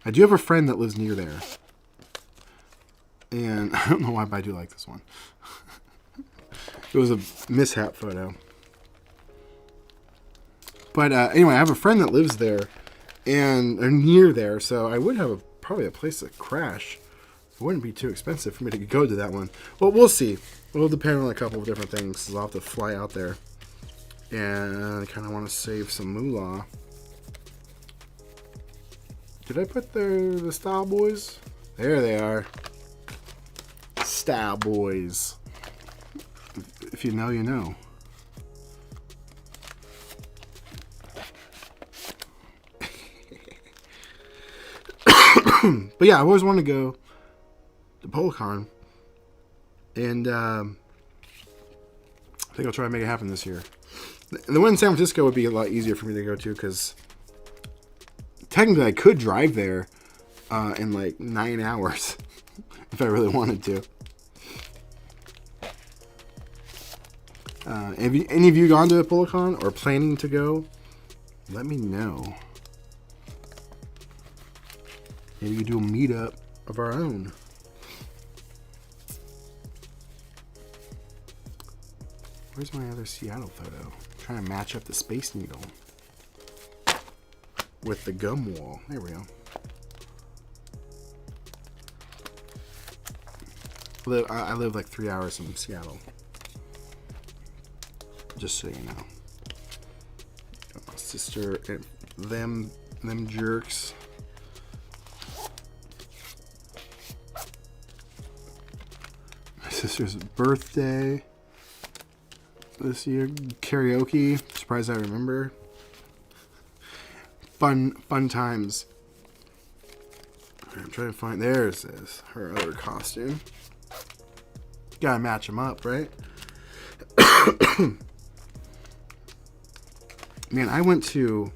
I do have a friend that lives near there. And I don't know why, but I do like this one. It was a mishap photo. But anyway, I have a friend that lives there and near there, so I would have probably a place to crash. It wouldn't be too expensive for me to go to that one. Well, we'll see. It'll depend on a couple of different things. I'll have to fly out there. And I kind of want to save some moolah. Did I put the Style Boys? There they are. Style Boys. If you know, you know. But yeah, I always wanted to go to Policon. And I think I'll try to make it happen this year. The one in San Francisco would be a lot easier for me to go to because technically I could drive there in like 9 hours if I really wanted to. Have any of you gone to a Policon or planning to go? Let me know. Maybe we do a meetup of our own. Where's my other Seattle photo? I'm trying to match up the Space Needle with the gum wall. There we go. I live like 3 hours from Seattle. Just so you know. Got my sister and them jerks. My sister's birthday this year. Karaoke. Surprised I remember. Fun times. I'm trying to find. There's her other costume. Gotta match them up, right? Man, I went to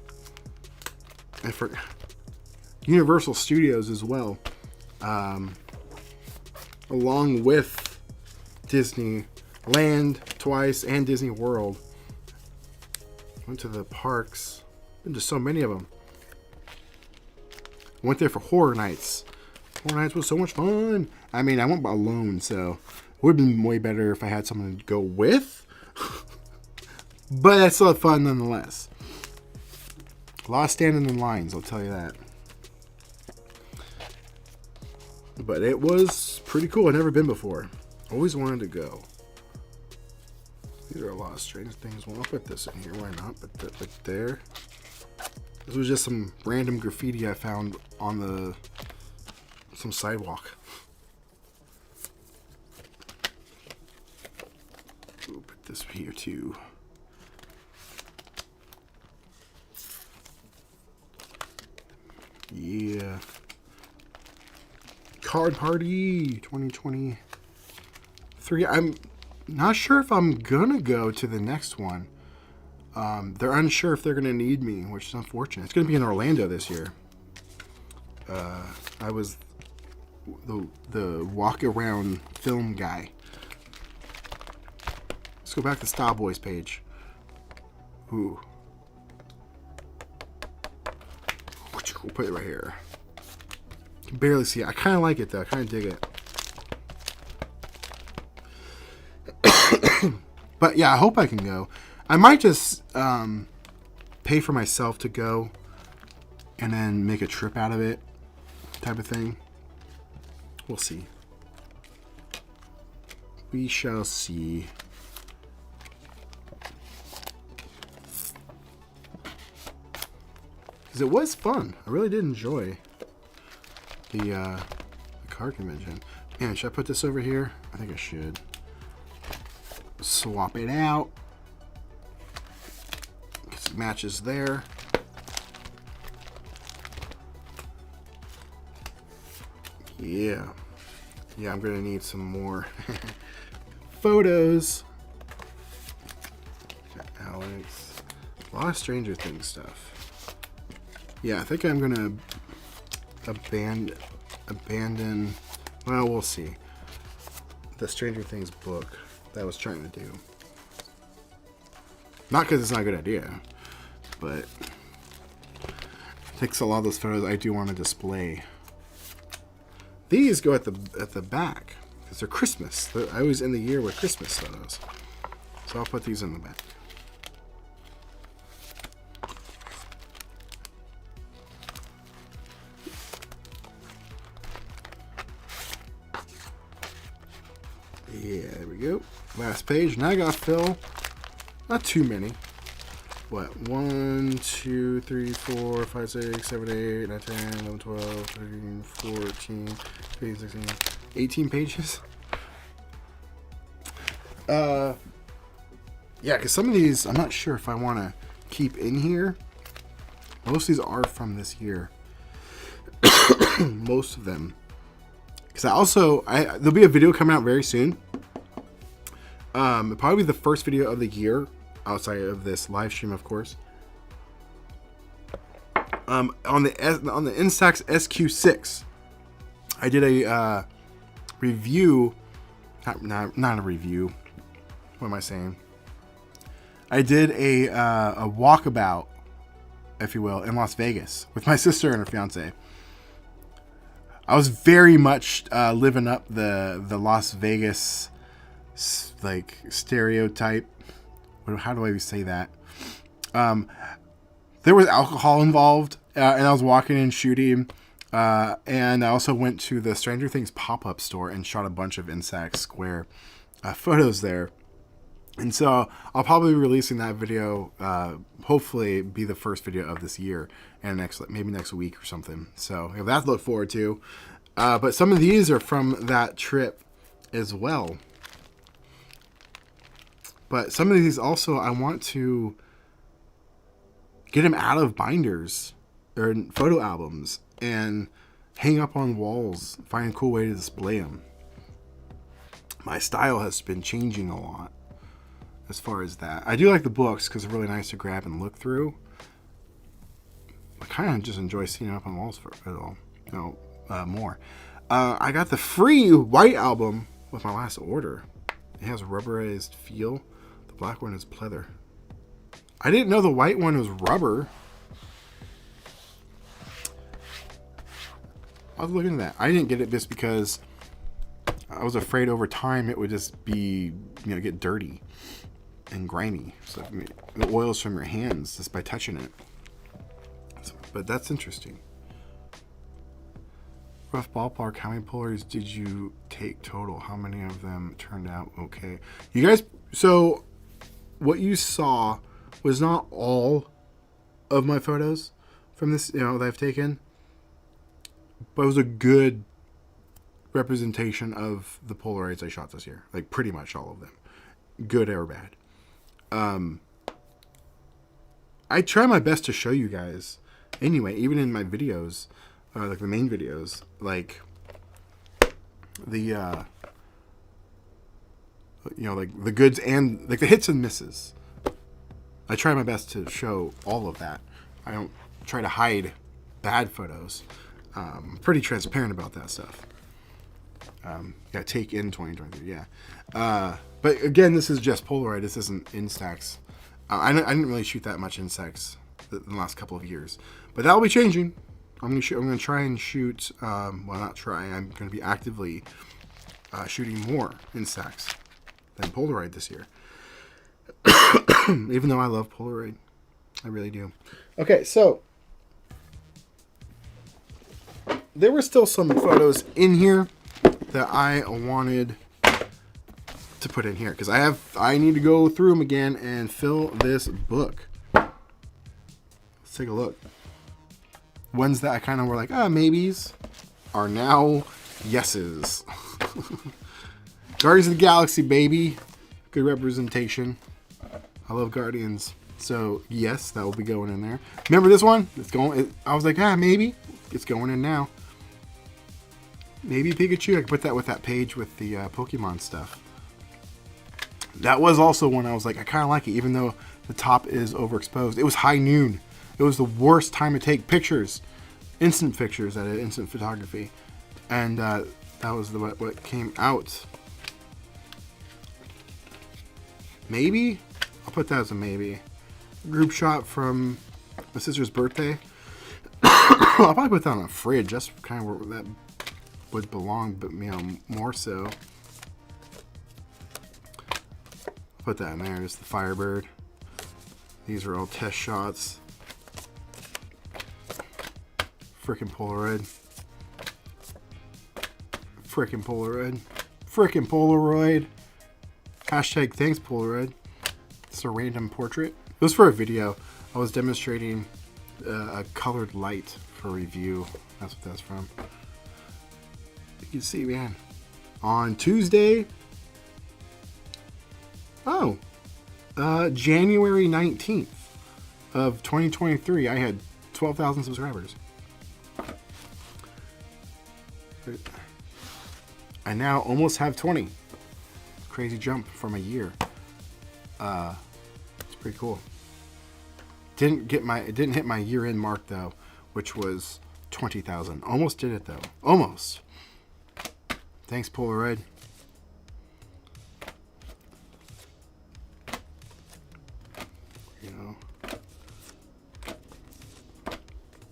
Universal Studios as well, along with Disneyland twice and Disney World. Went to the parks. Been to so many of them. Went there for Horror Nights. Horror Nights was so much fun. I mean, I went alone, so it would have been way better if I had someone to go with. But I still had fun nonetheless. A lot of standing in lines, I'll tell you that. But it was pretty cool. I'd never been before. Always wanted to go. These are a lot of strange things. Well, I'll put this in here. Why not? Put that right there. This was just some random graffiti I found on some sidewalk. Ooh, put this here too. Yeah. Card Party 2023. I'm not sure if I'm gonna go to the next one. They're unsure if they're gonna need me, which is unfortunate. It's gonna be in Orlando this year. I was the walk around film guy. Let's go back to Style Boys page. Ooh. We'll put it right here. You can barely see it. I kind of like it though. I kind of dig it. But yeah, I hope I can go. I might just pay for myself to go and then make a trip out of it, type of thing. We'll see. We shall see. Because it was fun. I really did enjoy the card convention. Man, should I put this over here? I think I should. Swap it out. Because it matches there. Yeah. Yeah, I'm going to need some more photos. Alex. A lot of Stranger Things stuff. Yeah, I think I'm going to abandon, well, we'll see. The Stranger Things book that I was trying to do. Not because it's not a good idea, but it takes a lot of those photos I do want to display. These go at the back because they're Christmas. I always end the year with Christmas photos. So I'll put these in the back. Yeah, there we go. Last page. Now I gotta fill, not too many. What? 1, 2, 3, 4, 5, 6, 7, 8, 9, 10, 11, 12, 13, 14, 15, 16, 18 pages. Yeah, because some of these, I'm not sure if I want to keep in here. Most of these are from this year. Most of them. Because there'll be a video coming out very soon. It'll probably be the first video of the year, outside of this live stream, of course. On the Instax SQ6, I did a review. Not a review. What am I saying? I did a walkabout, if you will, in Las Vegas with my sister and her fiance. I was very much living up the Las Vegas like stereotype. How do I say that? There was alcohol involved, and I was walking and shooting. And I also went to the Stranger Things pop-up store and shot a bunch of Instax Square photos there. And so I'll probably be releasing that video, hopefully be the first video of this year, and maybe next week or something. So you have that to look forward to. But some of these are from that trip as well. But some of these also, I want to get them out of binders or photo albums and hang up on walls, find a cool way to display them. My style has been changing a lot as far as that. I do like the books because they're really nice to grab and look through. I kind of just enjoy seeing them up on walls more. I got the free white album with my last order. It has a rubberized feel. The black one is pleather. I didn't know the white one was rubber. I'll look into that. I didn't get it just because I was afraid over time it would just be, get dirty and grimy. So the oils from your hands just by touching it. But that's interesting. Rough ballpark, how many Polaroids did you take total? How many of them turned out okay? You guys, so what you saw was not all of my photos from this, that I've taken, but it was a good representation of the Polaroids I shot this year. Like pretty much all of them, good or bad. I try my best to show you guys anyway, even in my videos, like the main videos, like the like the goods and like the hits and misses. I try my best to show all of that. I don't try to hide bad photos. Pretty transparent about that stuff. Take in 2023, yeah. But again, this is just Polaroid. This isn't Instax. I didn't really shoot that much Instax in the last couple of years, but that'll be changing. I'm gonna try and shoot. Well, not try. I'm gonna be actively shooting more Instax than Polaroid this year. Even though I love Polaroid, I really do. Okay, so there were still some photos in here that I wanted to put in here because I need to go through them again and fill this book. Let's take a look. Ones that I kind of were like, maybes are now yeses. Guardians of the Galaxy, baby. Good representation. I love Guardians. So, yes, that will be going in there. Remember this one? I was like, maybe. It's going in now. Maybe Pikachu. I could put that with that page with the Pokemon stuff. That was also one I was like, I kind of like it, even though the top is overexposed. It was high noon. It was the worst time to take pictures. Instant pictures, that is, instant photography. And that was what came out. Maybe? I'll put that as a maybe. Group shot from my sister's birthday. I'll probably put that on a fridge. That's kind of where that would belong, but more so. Put that in there. Just the Firebird. These are all test shots. Frickin' Polaroid. Frickin' Polaroid. Frickin' Polaroid. Hashtag thanks Polaroid. It's a random portrait. It was for a video. I was demonstrating a colored light for review. That's what that's from. You can see, man. On Tuesday. January 19th of 2023, I had 12,000 subscribers. I now almost have 20. Crazy jump from a year. It's pretty cool. It didn't hit my year-end mark though, which was 20,000. Almost did it though. Almost. Thanks, Polaroid.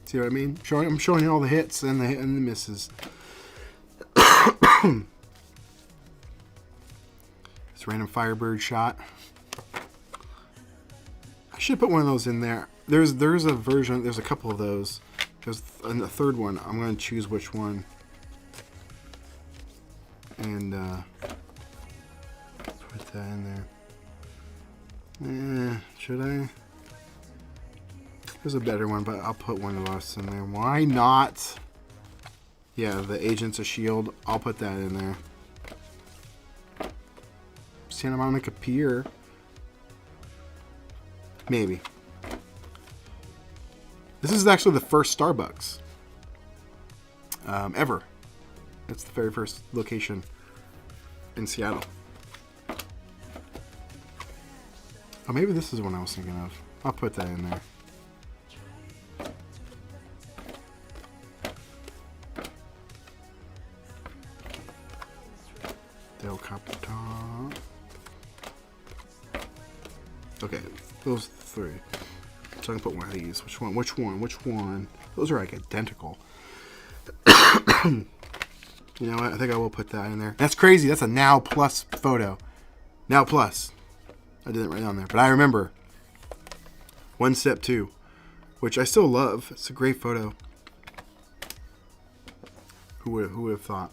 See what I mean? I'm showing you all the hits and the misses. This random Firebird shot. I should put one of those in there. There's a version. There's a couple of those. There's the third one. I'm going to choose which one. And put that in there. Should I? There's a better one, but I'll put one of us in there. Why not? Yeah, the Agents of S.H.I.E.L.D. I'll put that in there. Santa Monica Pier. Maybe. This is actually the first Starbucks ever. It's the very first location in Seattle. Oh, maybe this is one I was thinking of. I'll put that in there. Del Capitan. Okay, those three. So I can put one of these. Which one? Those are like identical. You know what? I think I will put that in there. That's crazy. That's a Now Plus photo. Now Plus. I didn't write on there, but I remember. One Step 2, which I still love. It's a great photo. Who would have thought?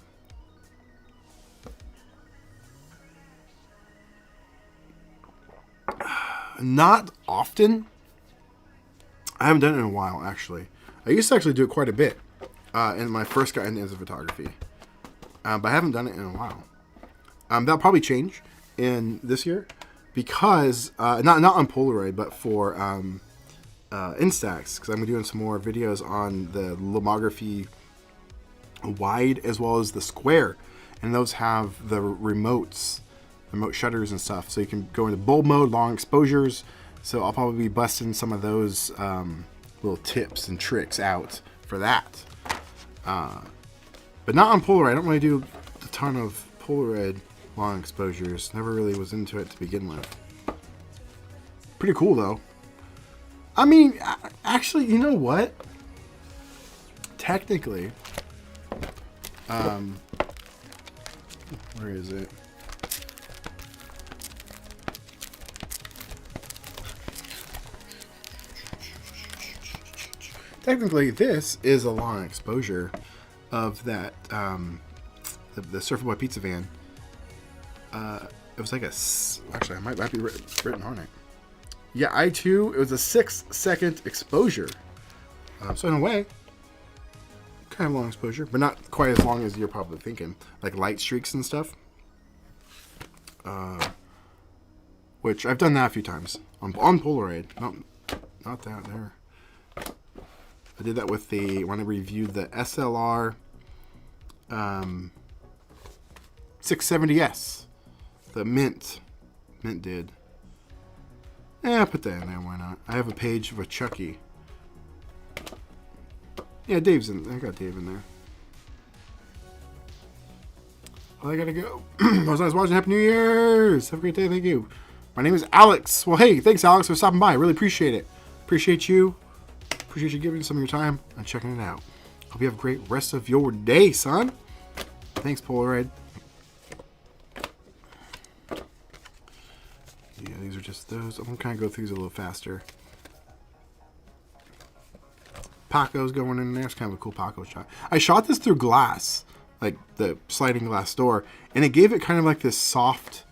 Not often. I haven't done it in a while, actually. I used to actually do it quite a bit in my first got into photography, but I haven't done it in a while. That'll probably change in this year because not on Polaroid, but for Instax, because I'm doing some more videos on the lomography wide as well as the square, and those have the remote shutters and stuff, so you can go into bulb mode, long exposures. So I'll probably be busting some of those little tips and tricks out for that, but not on Polaroid. I don't really do a ton of Polaroid long exposures. Never really was into it to begin with. Pretty cool though. I mean, actually, you know what? Technically, where is it? Technically, this is a long exposure of that, the Surfer Boy pizza van. It was like actually, I might be written on it. Yeah, it was a 6-second exposure. So in a way, kind of long exposure, but not quite as long as you're probably thinking. Like light streaks and stuff. Which I've done that a few times on Polaroid. Not that there. I did that with when I reviewed the SLR 670S. The Mint did. Yeah, put that in there, why not? I have a page of a Chucky. Yeah, Dave's in there. I got Dave in there. Well, I gotta go. I was nice watching. Happy New Year's. Have a great day. Thank you. My name is Alex. Well, hey, thanks, Alex, for stopping by. I really appreciate it. Appreciate you. Appreciate you giving some of your time and checking it out. Hope you have a great rest of your day, son. Thanks, Polaroid. Yeah, these are just those. I'm going to kind of go through these a little faster. Paco's going in there. It's kind of a cool Paco shot. I shot this through glass, like the sliding glass door, and it gave it kind of like this soft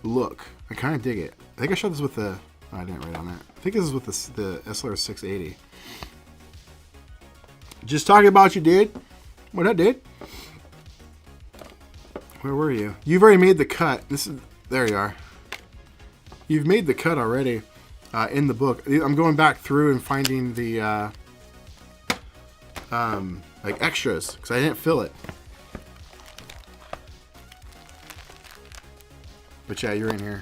look. I kind of dig it. I think I shot this with the... Oh, I didn't write on that. I think this is with the SLR 680. Just talking about you, dude. What up, dude? Where were you? You've already made the cut. There you are. You've made the cut already in the book. I'm going back through and finding the like extras because I didn't fill it. But yeah, you're in here.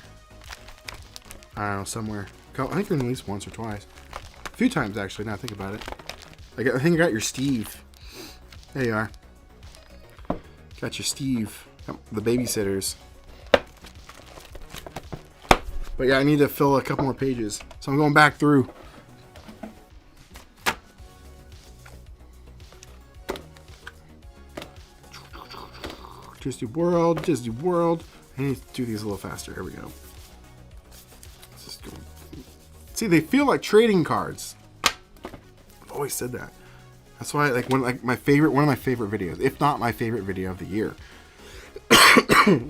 I don't know, somewhere. I think you're in at least once or twice. A few times actually. Now I think about it. I think I got your Steve. There you are. Got your Steve. The babysitters. But yeah, I need to fill a couple more pages. So I'm going back through. Disney World, Disney World. I need to do these a little faster. Here we go. Let's just go. See, they feel like trading cards. I've always said that. That's why, one of my favorite videos, if not my favorite video of the year,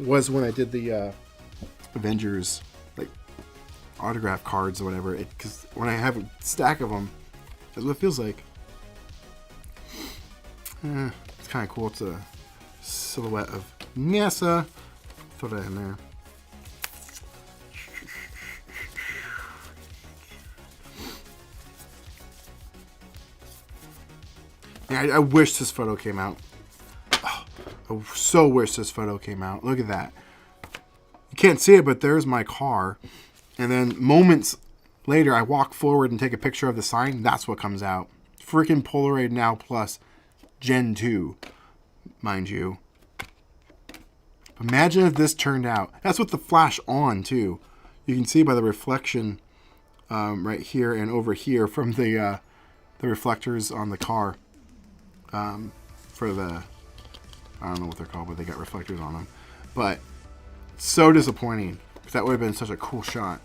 was when I did the Avengers autograph cards or whatever. Because when I have a stack of them, that's what it feels like. It's kind of cool. It's a silhouette of NASA. Throw that in there. Yeah, I wish this photo came out. Oh, I so wish this photo came out. Look at that. You can't see it, but there's my car. And then moments later, I walk forward and take a picture of the sign. That's what comes out. Freaking Polaroid Now Plus Gen 2, mind you. Imagine if this turned out. That's with the flash on, too. You can see by the reflection right here and over here from the reflectors on the car. for the, I don't know what they're called, but they got reflectors on them. But so disappointing, because that would have been such a cool shot.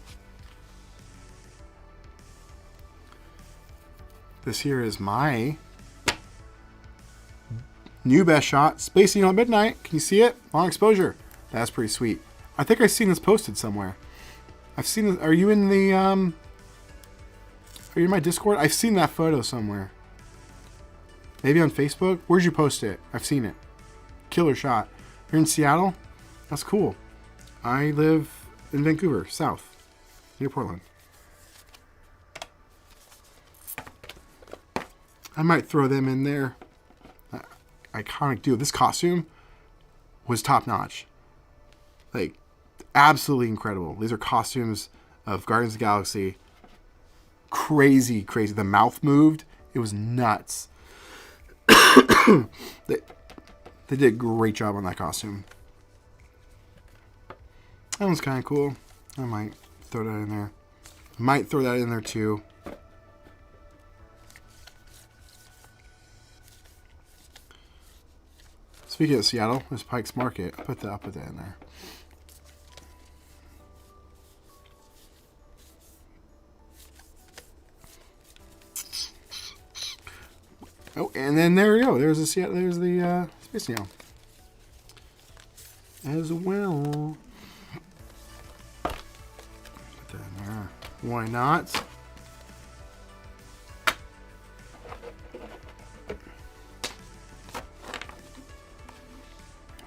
This here is my new best shot, Space Needle at Midnight. Can you see it? Long exposure. That's pretty sweet. I think I've seen this posted somewhere. I've seen it. Are you in the, are you in my Discord? I've seen that photo somewhere. Maybe on Facebook? Where'd you post it? I've seen it. Killer shot. You're in Seattle? That's cool. I live in Vancouver, south, near Portland. I might throw them in there. Iconic dude. This costume was top notch. Like, absolutely incredible. These are costumes of Guardians of the Galaxy. Crazy, crazy. The mouth moved. It was nuts. They did a great job on that costume. That one's kind of cool. I might throw that in there. Might throw that in there too. Speaking of Seattle, there's Pike's Market. I'll put that in there. Oh, and then there we go. There's the Seattle. There's the Space Needle as well. Put that in there. Why not?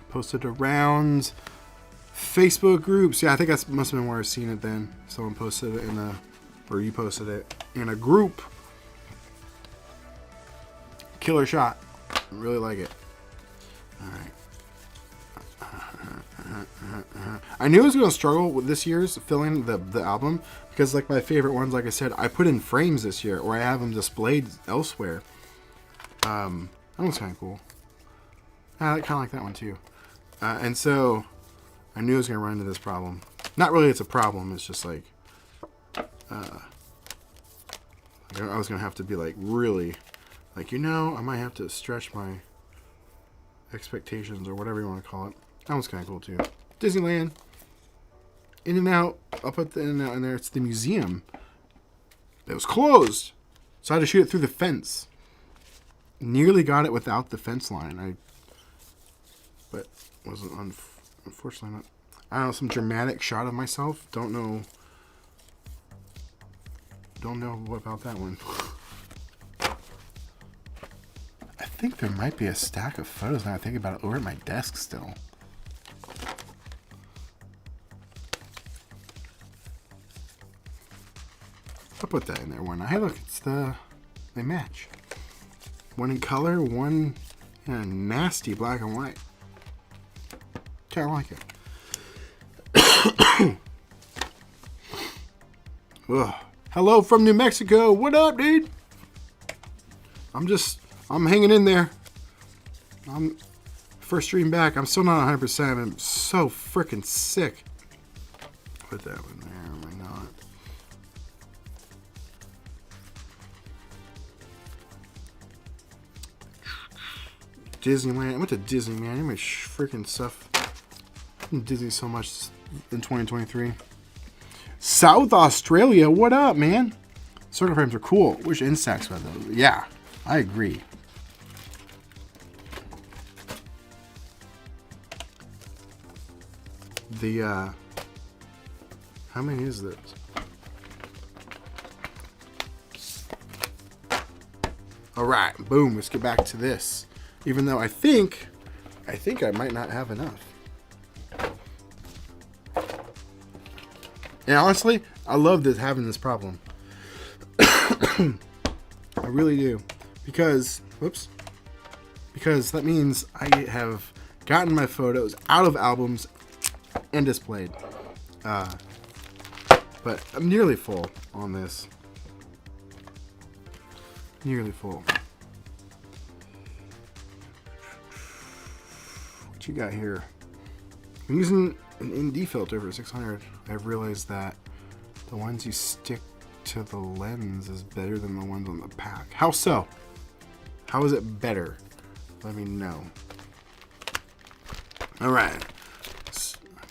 Posted around Facebook groups. Yeah, I think that must have been where I've seen it then. Someone posted it in a, or you posted it in a group. Killer shot. Really like it. Alright. I knew I was going to struggle with this year's filling the album because, like, my favorite ones, like I said, I put in frames this year or I have them displayed elsewhere. That one's kind of cool. I kind of like that one too. And so I knew I was going to run into this problem. Not really it's a problem. It's just like I was going to have to be like really like, I might have to stretch my expectations or whatever you want to call it. That one's kind of cool too. Disneyland. In and out. I'll put the in and out in there. It's the museum. It was closed. So I had to shoot it through the fence. Nearly got it without the fence line. But wasn't unfortunately not. I don't know, some dramatic shot of myself. Don't know what about that one. I think there might be a stack of photos now I think about it over at my desk still. I'll put that in there one. Hey look, they match. One in color, one in a nasty black and white. Kind of like it. Ugh. Hello from New Mexico. What up, dude? I'm hanging in there. I'm first stream back. I'm still not 100%. I'm so freaking sick. Put that one there. Am I not? Disneyland. I went to Disney, man. I made freaking stuff. I'm Disney so much in 2023. South Australia. What up, man? Circle frames are cool. Wish Instax had those. Yeah, I agree. How many is this? All right, boom. Let's get back to this. Even though I think I might not have enough. And honestly, I love having this problem. I really do. Because that means I have gotten my photos out of albums and displayed. But I'm nearly full on this. Nearly full. What you got here? I'm using an ND filter for 600. I've realized that the ones you stick to the lens is better than the ones on the pack. How so? How is it better? let me know. All right.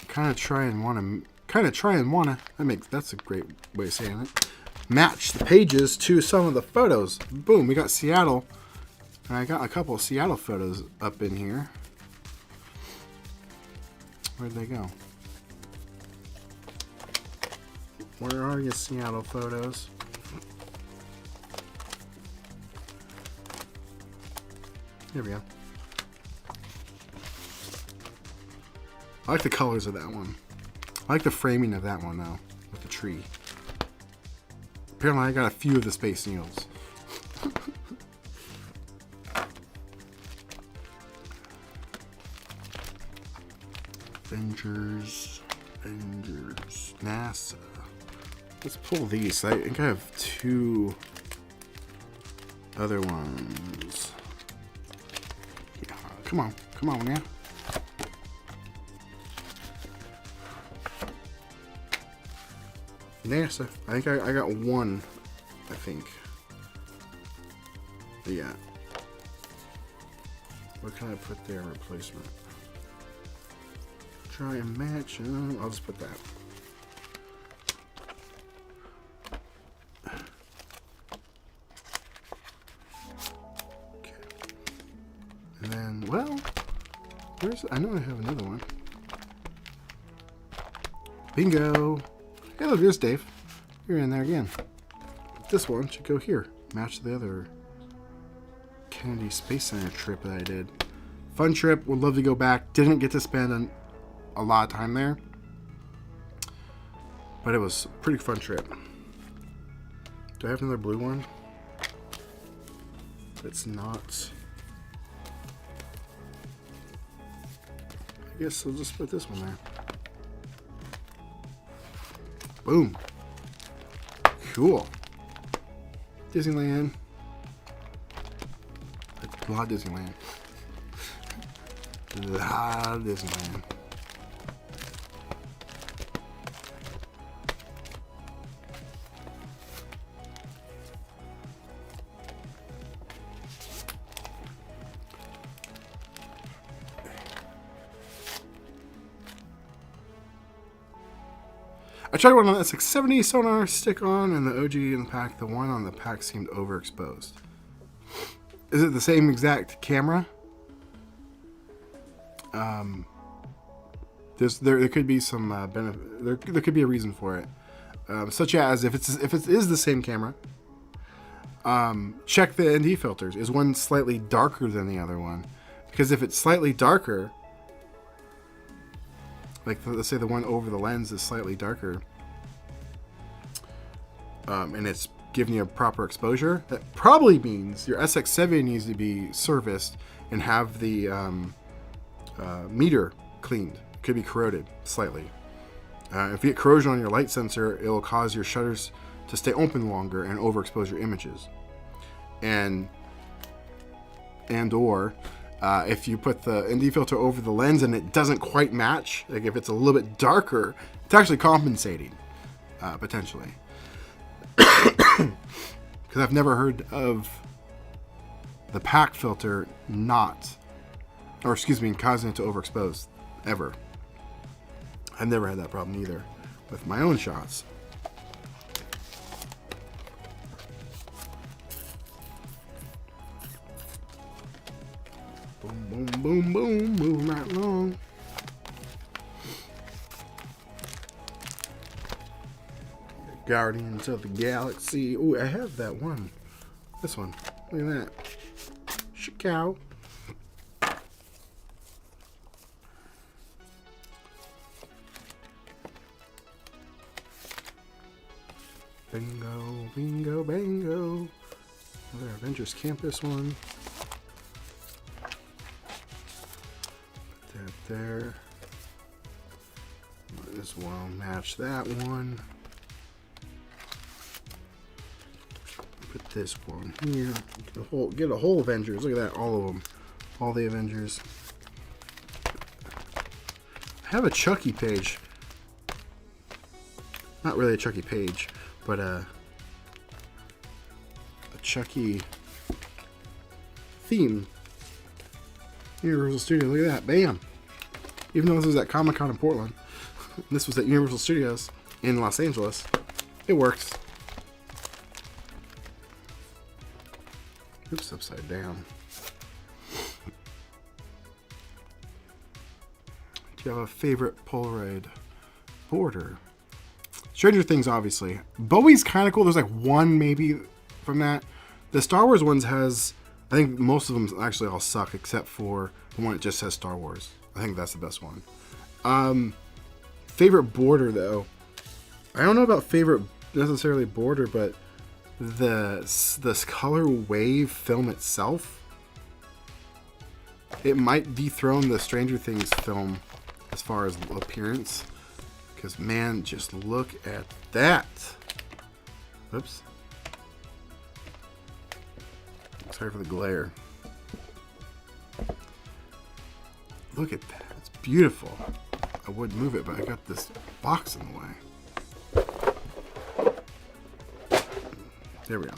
Kind of try and wanna. That's a great way of saying it. Match the pages to some of the photos. Boom, we got Seattle. And I got a couple of Seattle photos up in here. Where'd they go? Where are your Seattle photos? Here we go. I like the colors of that one. I like the framing of that one though, with the tree. Apparently I got a few of the Space Needles. Avengers, NASA. Let's pull these. I think I have 2 other ones. Yeah, come on, yeah. NASA. I think I got 1. I think. Yeah. What can I put there? Replacement. Try and match. I'll just put that. Okay. And then, well, I know I have another one. Bingo. Hey, look, there's Dave. You're in there again. This one should go here. Match the other Kennedy Space Center trip that I did. Fun trip. Would love to go back. Didn't get to spend a lot of time there, but it was a pretty fun trip. Do I have another blue one? It's not. I guess I'll just put this one there. Boom. Cool. Disneyland. A lot of Disneyland. A lot of Disneyland. I tried one on the SX70 sonar stick on and the OG in the pack. The one on the pack seemed overexposed. Is it the same exact camera? There could be some benefit. There could be a reason for it, such as if it is the same camera. Check the ND filters. Is one slightly darker than the other one? Because if it's slightly darker, like let's say the one over the lens is slightly darker, and it's giving you a proper exposure, that probably means your SX7 needs to be serviced and have the meter cleaned. It could be corroded slightly. If you get corrosion on your light sensor, it will cause your shutters to stay open longer and overexpose your images. And or if you put the ND filter over the lens and it doesn't quite match, like if it's a little bit darker, it's actually compensating, potentially. Because I've never heard of the pack filter causing it to overexpose, ever. I've never had that problem either with my own shots. Boom, boom, boom, boom, moving right along. Guardians of the Galaxy. Oh, I have that one. This one. Look at that. Chicago. Bingo, bingo, bango. Another Avengers Campus one. Put that there. This one will match that one. Put this one here. Get a whole Avengers. Look at that, all of them. All the Avengers. I have a Chucky page. Not really a Chucky page, but a Chucky theme Universal Studios. Look at that. Bam. Even though this was at Comic-Con in Portland, this was at Universal Studios in Los Angeles. It works. Oops, upside down. Do you have a favorite Polaroid border? Stranger Things, obviously. Bowie's kind of cool. There's like one maybe from that. The Star Wars ones has, I think most of them actually all suck except for the one that just says Star Wars. I think that's the best one. Favorite border though, I don't know about favorite necessarily border, but this color wave film itself, it might dethrone the Stranger Things film as far as appearance. Because man, just look at that. Oops. Sorry for the glare. Look at that. It's beautiful. I would move it, but I got this box in the way. There we go.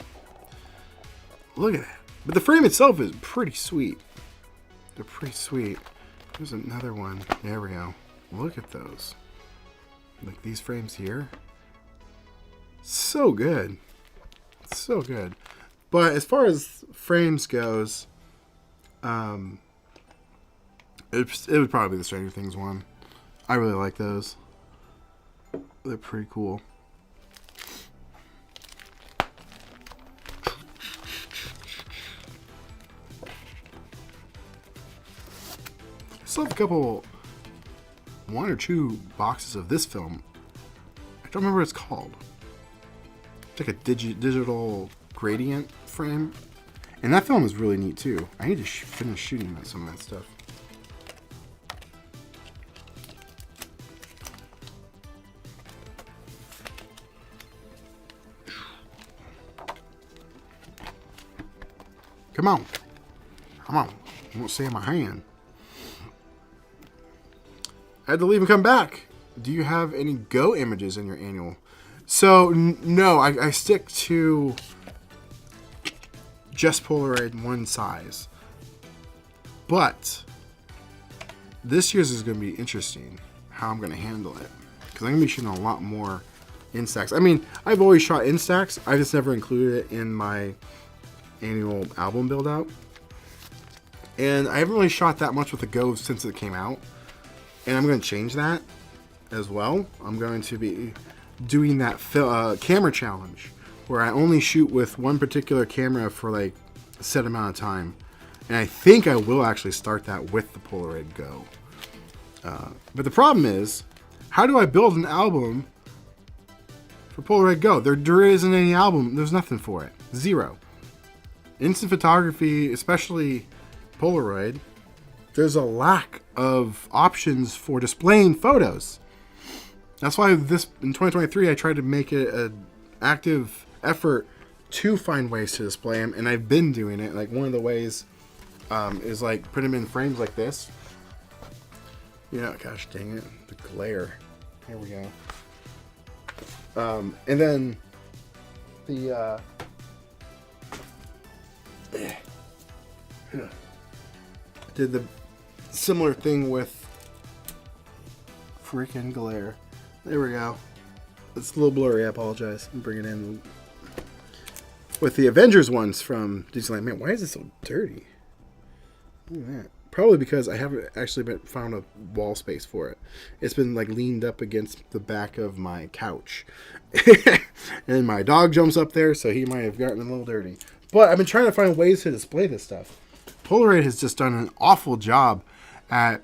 Look at that. But the frame itself is pretty sweet. They're pretty sweet. There's another one. There we go. Look at those. Like these frames here. So good. So good. But as far as frames goes, it would probably be the Stranger Things one. I really like those. They're pretty cool. I still have a couple, one or two boxes of this film. I don't remember what it's called. It's like a digital gradient frame. And that film is really neat too. I need to finish shooting some of that stuff. Come on. Come on. I won't stay in my hand. I had to leave and come back. Do you have any Go images in your annual? So, no, I stick to just Polaroid one size. But this year's is going to be interesting how I'm going to handle it. Because I'm going to be shooting a lot more Instax. I mean, I've always shot Instax. I just never included it in my annual album build out. And I haven't really shot that much with the Go since it came out. And I'm going to change that as well. I'm going to be doing that camera challenge where I only shoot with one particular camera for like a set amount of time. And I think I will actually start that with the Polaroid Go. But the problem is, how do I build an album for Polaroid Go? There isn't any album. There's nothing for it. Zero. Instant photography, especially Polaroid, there's a lack of options for displaying photos. That's why this in 2023 I tried to make it an active effort to find ways to display them, and I've been doing it. Like one of the ways is like put them in frames like this. You know, gosh dang it, the glare. Here we go. And then the did the similar thing with freaking glare. There we go. It's a little blurry, I apologize. I'll bring it in. With the Avengers ones from Disneyland. Man, why is it so dirty? Look at that. Probably because I haven't actually found a wall space for it. It's been like leaned up against the back of my couch. And my dog jumps up there, so he might have gotten a little dirty. But I've been trying to find ways to display this stuff. Polaroid has just done an awful job at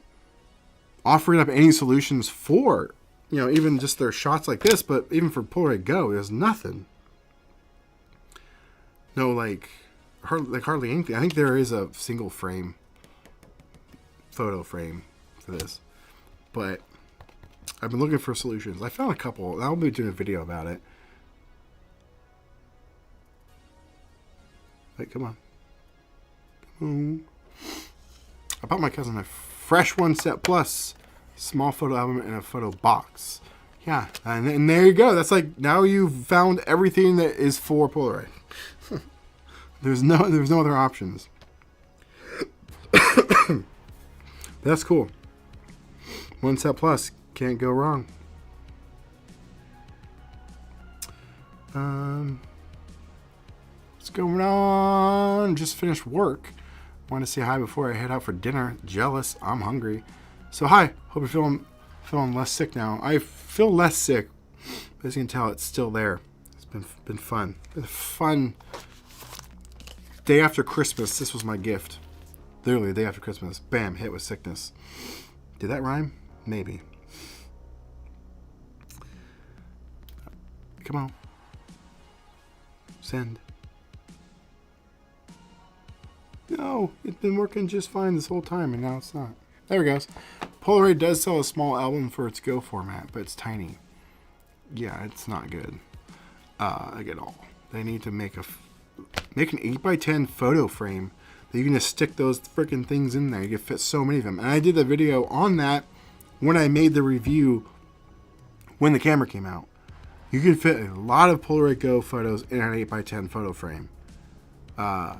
offering up any solutions for, you know, even just their shots like this, but even for Polaroid Go, there's nothing. No, like hardly anything. I think there is a single frame, photo frame for this, but I've been looking for solutions. I found a couple. I'll be doing a video about it. Wait, come on. I bought my cousin a fresh one set plus small photo album and a photo box. Yeah, and there you go. That's like now you've found everything that is for Polaroid. There's no other options. That's cool. One set plus. Can't go wrong. What's going on? Just finished work. Want to say hi before I head out for dinner. Jealous. I'm hungry. So hi. Hope you're feeling less sick now. I feel less sick. As you can tell, it's still there. It's been fun. Been a fun day after Christmas. This was my gift. Literally, the day after Christmas. Bam, hit with sickness. Did that rhyme? Maybe. Come on. Send. No, it's been working just fine this whole time, and now it's not. There it goes. Polaroid does sell a small album for its Go format, but it's tiny. Yeah, it's not good. Like at all. They need to make an 8x10 photo frame that you can just stick those freaking things in there. You can fit so many of them. And I did a video on that when I made the review when the camera came out. You can fit a lot of Polaroid Go photos in an 8x10 photo frame. I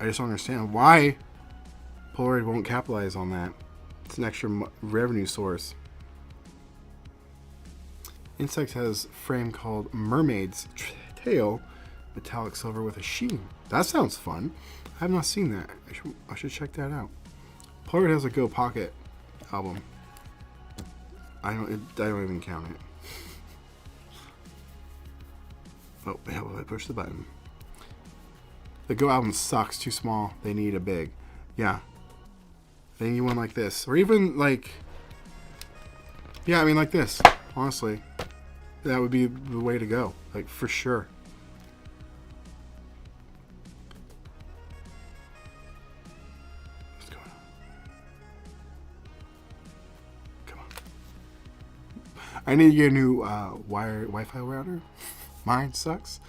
just don't understand why Polaroid won't capitalize on that. It's an extra revenue source. Instax has a frame called Mermaid's Tail, metallic silver with a sheen. That sounds fun. I have not seen that. I should check that out. Polaroid has a Go Pocket album. I don't even count it. Oh, hell, I push the button. The Go album sucks. Too small. They need a big. Yeah. They need one like this. Or even like... Yeah, I mean like this. Honestly. That would be the way to go. Like, for sure. What's going on? Come on. I need to get a new Wi-Fi router. Mine sucks.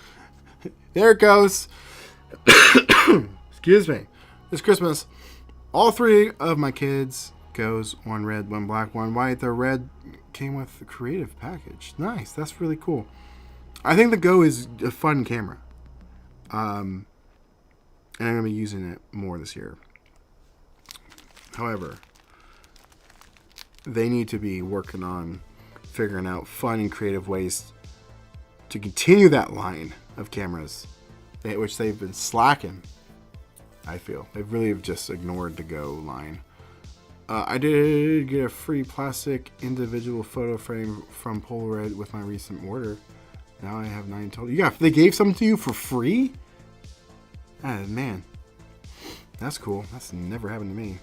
There it goes. Excuse me. This Christmas, all three of my kids goes, one red, one black, one white. The red came with the creative package. Nice. That's really cool. I think the Go is a fun camera. And I'm going to be using it more this year. However, they need to be working on figuring out fun and creative ways to continue that line of cameras, which they've been slacking, I feel. They really have just ignored the Go line. I did get a free plastic individual photo frame from Polaroid with my recent order. Now I have 9 total. They gave some to you for free? Ah, man. That's cool. That's never happened to me.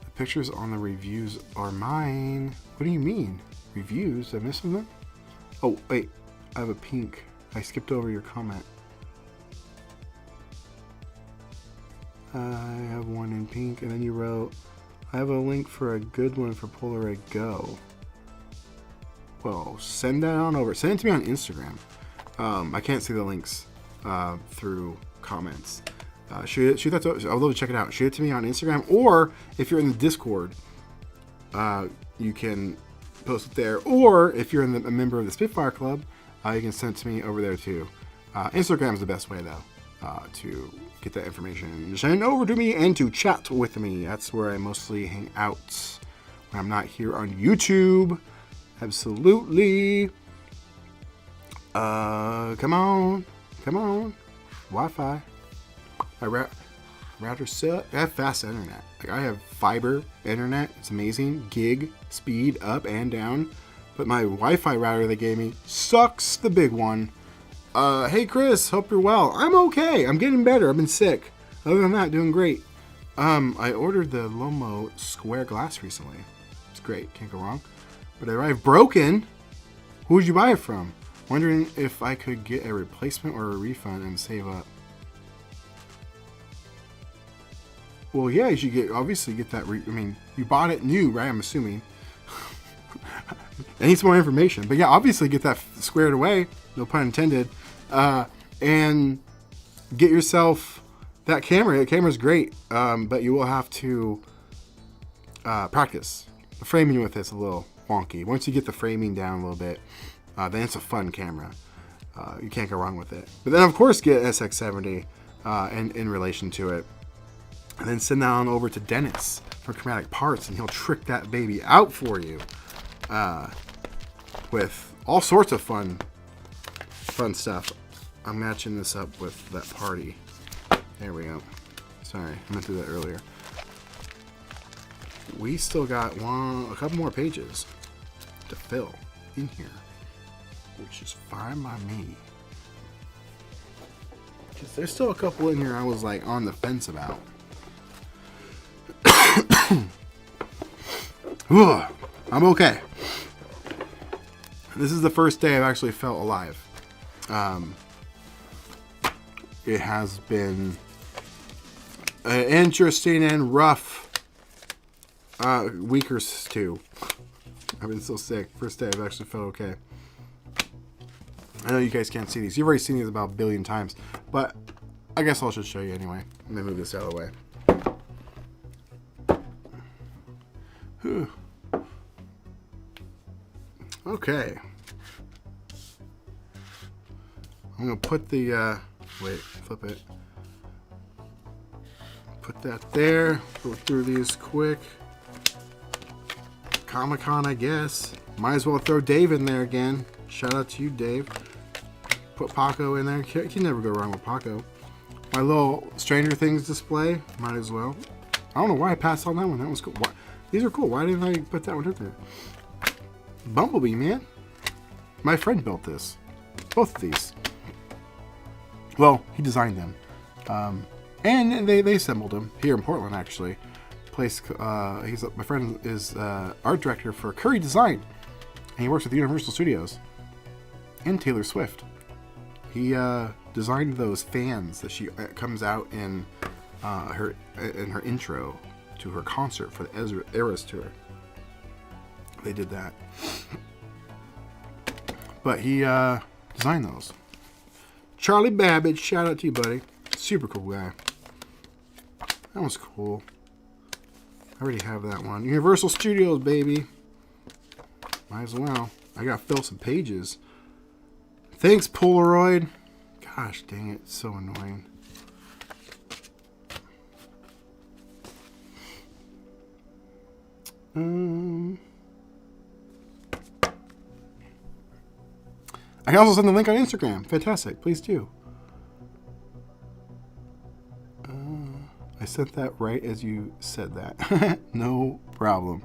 The pictures on the reviews are mine. What do you mean? Reviews? Did I miss them? Oh, wait. I have a pink. I skipped over your comment. I have one in pink, and then you wrote, I have a link for a good one for Polaroid Go. Well, send that on over. Send it to me on Instagram. I can't see the links through comments. Shoot that to, I'll love to check it out. Shoot it to me on Instagram, or if you're in the Discord, you can post it there. Or if you're a member of the Spitfire Club, you can send it to me over there too. Instagram is the best way though to get that information. Send it over to me and to chat with me. That's where I mostly hang out when I'm not here on YouTube. Absolutely. Come on. Wi-Fi. My router sucks. I have fast internet. Like, I have fiber internet. It's amazing. Gig speed up and down. But my Wi-Fi router they gave me sucks. The big one. Hey Chris, hope you're well. I'm okay. I'm getting better. I've been sick. Other than that, doing great. I ordered the Lomo square glass recently. It's great. Can't go wrong. But it arrived broken. Who would you buy it from? Wondering if I could get a replacement or a refund and save up. Well, yeah, you should obviously get that. I mean, you bought it new, right? I'm assuming. I need some more information. But yeah, obviously get that squared away. No pun intended. And get yourself that camera. The camera's great, but you will have to practice. The framing with it's a little wonky. Once you get the framing down a little bit, then it's a fun camera. You can't go wrong with it. But then, of course, get SX70 in relation to it. and then send that on over to Dennis for Chromatic Parts, and he'll trick that baby out for you with all sorts of fun stuff. I'm matching this up with that party. There we go. Sorry, I meant to do that earlier. We still got a couple more pages to fill in here, which is fine by me. Because there's still a couple in here I was like on the fence about. I'm okay. This is the first day I've actually felt alive. It has been an interesting and rough week or two. I've been so sick. First day I've actually felt okay. I know you guys can't see these. You've already seen these about a billion times, but I guess I'll just show you anyway. Let me move this out of the way. Whew. Okay. I'm gonna put the wait, flip it. Put that there. Go through these quick. Comic-Con, I guess. Might as well throw Dave in there again. Shout out to you, Dave. Put Paco in there. You can never go wrong with Paco. My little Stranger Things display. Might as well. I don't know why I passed on that one. That was cool. Why? These are cool. Why didn't I put that one in there? Bumblebee, man. My friend built this. Both of these. Well, he designed them. And they assembled them here in Portland, actually. My friend is art director for Curry Design. And he works with Universal Studios. And Taylor Swift. He designed those fans that she comes out in her intro to her concert for the Eras tour. They did that. But he designed those. Charlie Babbage, shout out to you, buddy. Super cool guy. That was cool. I already have that one. Universal Studios, baby. Might as well. I gotta fill some pages. Thanks, Polaroid. Gosh dang it, it's so annoying. I can also send the link on Instagram. Fantastic. Please do. I sent that right as you said that. No problem.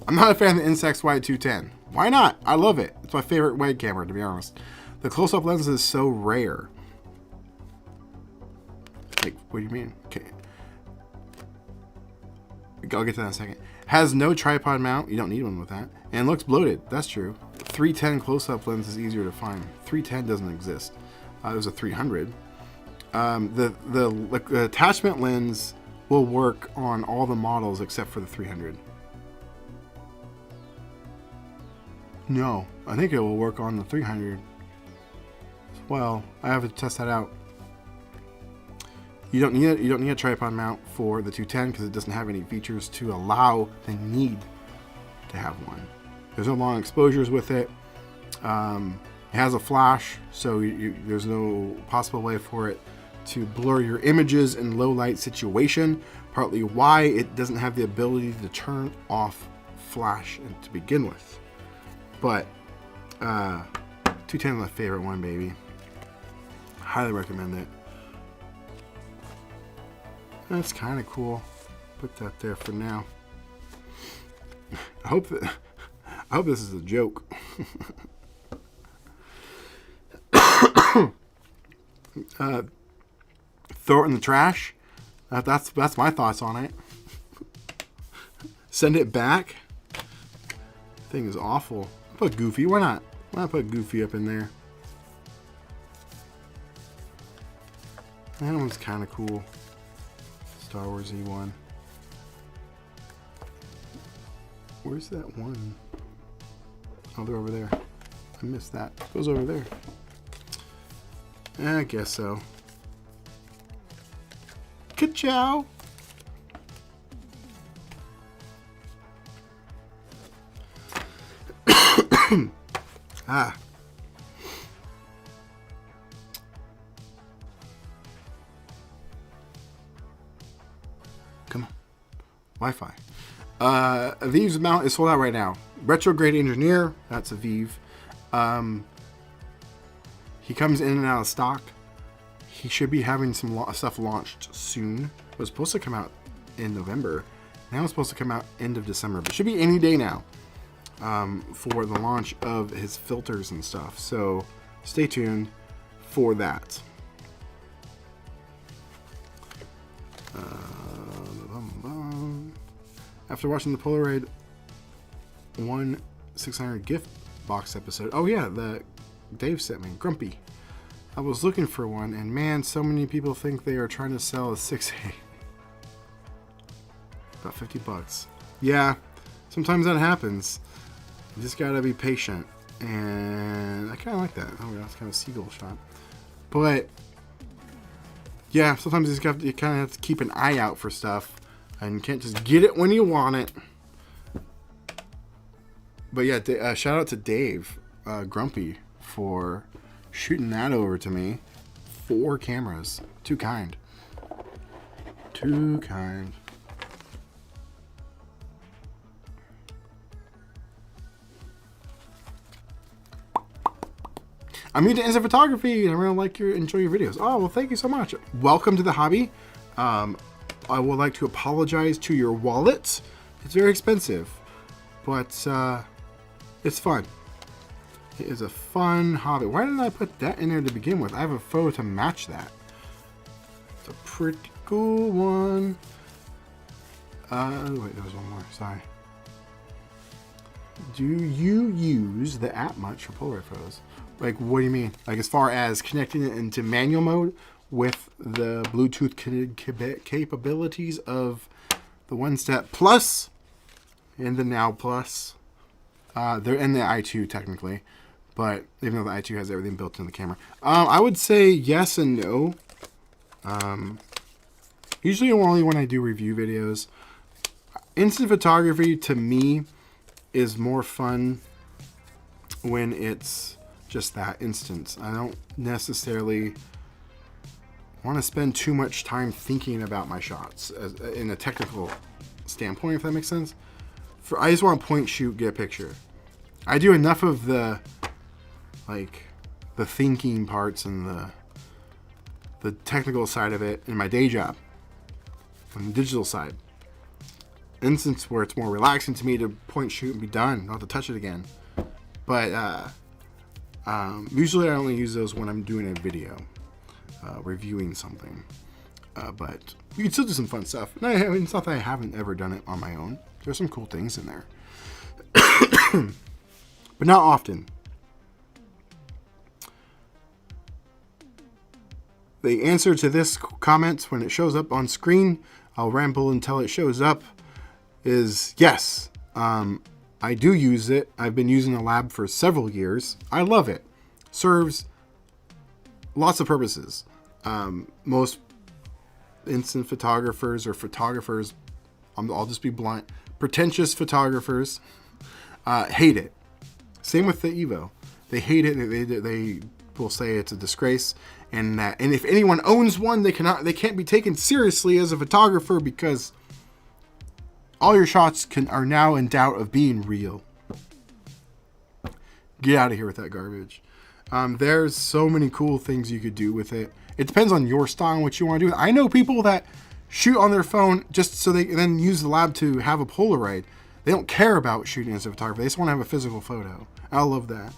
I'm not a fan of the Instax Y210. Why not? I love it. It's my favorite wide camera, to be honest. The close-up lens is so rare. Like, what do you mean? Okay. I'll get to that in a second. Has no tripod mount. You don't need one with that. And looks bloated. That's true. 310 close-up lens is easier to find. 310 doesn't exist. It was a 300. The attachment lens will work on all the models except for the 300. No, I think it will work on the 300 as well. I have to test that out. You don't need a tripod mount for the 210 because it doesn't have any features to allow the need to have one. There's no long exposures with it. It has a flash, so there's no possible way for it to blur your images in low light situation. Partly why it doesn't have the ability to turn off flash to begin with. But 210 is my favorite one, baby. Highly recommend it. That's kind of cool. Put that there for now. I hope this is a joke. Throw it in the trash. That's my thoughts on it. Send it back. Thing is awful. Put Goofy. Why not? Why not put Goofy up in there? That one's kind of cool. Star Wars E1. Where's that one? Oh, they're over there. I missed that. It goes over there. I guess so. Ka-chow! come on. Wi-Fi. Aviv's mount is sold out right now. Retrograde Engineer, that's Aviv. He comes in and out of stock. He should be having some stuff launched soon. It was supposed to come out in November. Now it's supposed to come out end of December, but should be any day now for the launch of his filters and stuff. So stay tuned for that. After watching the Polaroid 1/600 gift box episode, oh yeah, that Dave sent me, Grumpy. I was looking for one, and man, so many people think they are trying to sell a 6A. About $50. Yeah, sometimes that happens. You just gotta be patient, and I kind of like that. Oh, that's kind of a seagull shot. But yeah, sometimes you kind of have to keep an eye out for stuff, and you can't just get it when you want it. But yeah, shout out to Dave, Grumpy, for shooting that over to me. 4 cameras. Too kind. Too kind. I'm into instant photography and I really enjoy your videos. Oh, well, thank you so much. Welcome to the hobby. I would like to apologize to your wallet. It's very expensive, but it's fun. It is a fun hobby. Why didn't I put that in there to begin with? I have a photo to match that. It's a pretty cool one. Wait, there was one more. Sorry. Do you use the app much for Polaroid photos? Like, what do you mean? Like, as far as connecting it into manual mode with the Bluetooth capabilities of the One Step Plus and the Now Plus. They're in the i2 technically, but even though the i2 has everything built in the camera, I would say yes and no. Usually only when I do review videos. Instant photography to me is more fun when it's just that instance. I don't necessarily want to spend too much time thinking about my shots in a technical standpoint, if that makes sense. I just want to point, shoot, get a picture. I do enough of the thinking parts and the technical side of it in my day job, on the digital side. Instance where it's more relaxing to me to point, shoot, and be done. Not to touch it again. But usually I only use those when I'm doing a video, reviewing something. But you can still do some fun stuff. No, it's not that I haven't ever done it on my own. There's some cool things in there. But not often. The answer to this comment, when it shows up on screen, I'll ramble until it shows up, is yes. I do use it. I've been using the lab for several years. I love it. Serves lots of purposes. Most instant photographers or photographers, I'll just be blunt, pretentious photographers hate it. Same with the Evo. They hate it. They will say it's a disgrace, and if anyone owns one, they can't be taken seriously as a photographer because all your shots are now in doubt of being real. Get out of here with that garbage. There's so many cool things you could do with it. It depends on your style and what you want to do. I know people that shoot on their phone just so they can then use the lab to have a Polaroid. They don't care about shooting as a photographer. They just want to have a physical photo. I love that.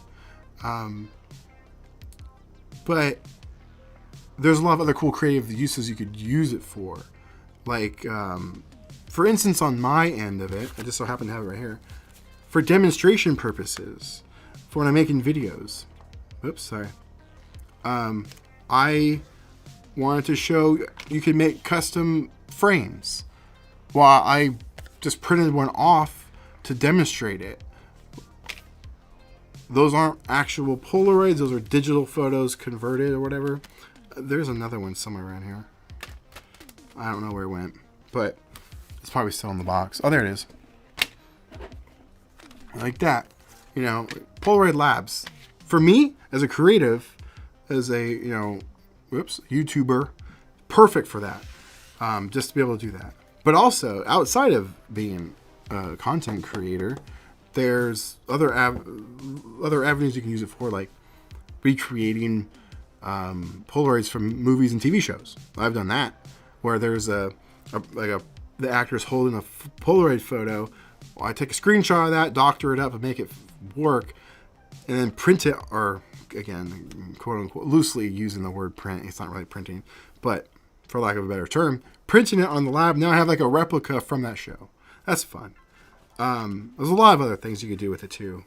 But there's a lot of other cool creative uses you could use it for. Like, for instance, on my end of it, I just so happen to have it right here, for demonstration purposes, for when I'm making videos. Oops, sorry. I wanted to show you can make custom frames. Well, I just printed one off to demonstrate it. Those aren't actual Polaroids. Those are digital photos converted or whatever. There's another one somewhere around here. I don't know where it went, but it's probably still in the box. Oh, there it is. Like that. You know, Polaroid Labs. For me, as a creative, as a, YouTuber, perfect for that. Just to be able to do that. But also, outside of being a content creator, there's other avenues you can use it for, like recreating Polaroids from movies and TV shows. I've done that, where there's the actor's holding a Polaroid photo. I take a screenshot of that, doctor it up, and make it work, and then print it, or again, quote unquote, loosely using the word print. It's not really printing, but for lack of a better term, printing it on the lab. Now I have like a replica from that show. That's fun. There's a lot of other things you could do with it too.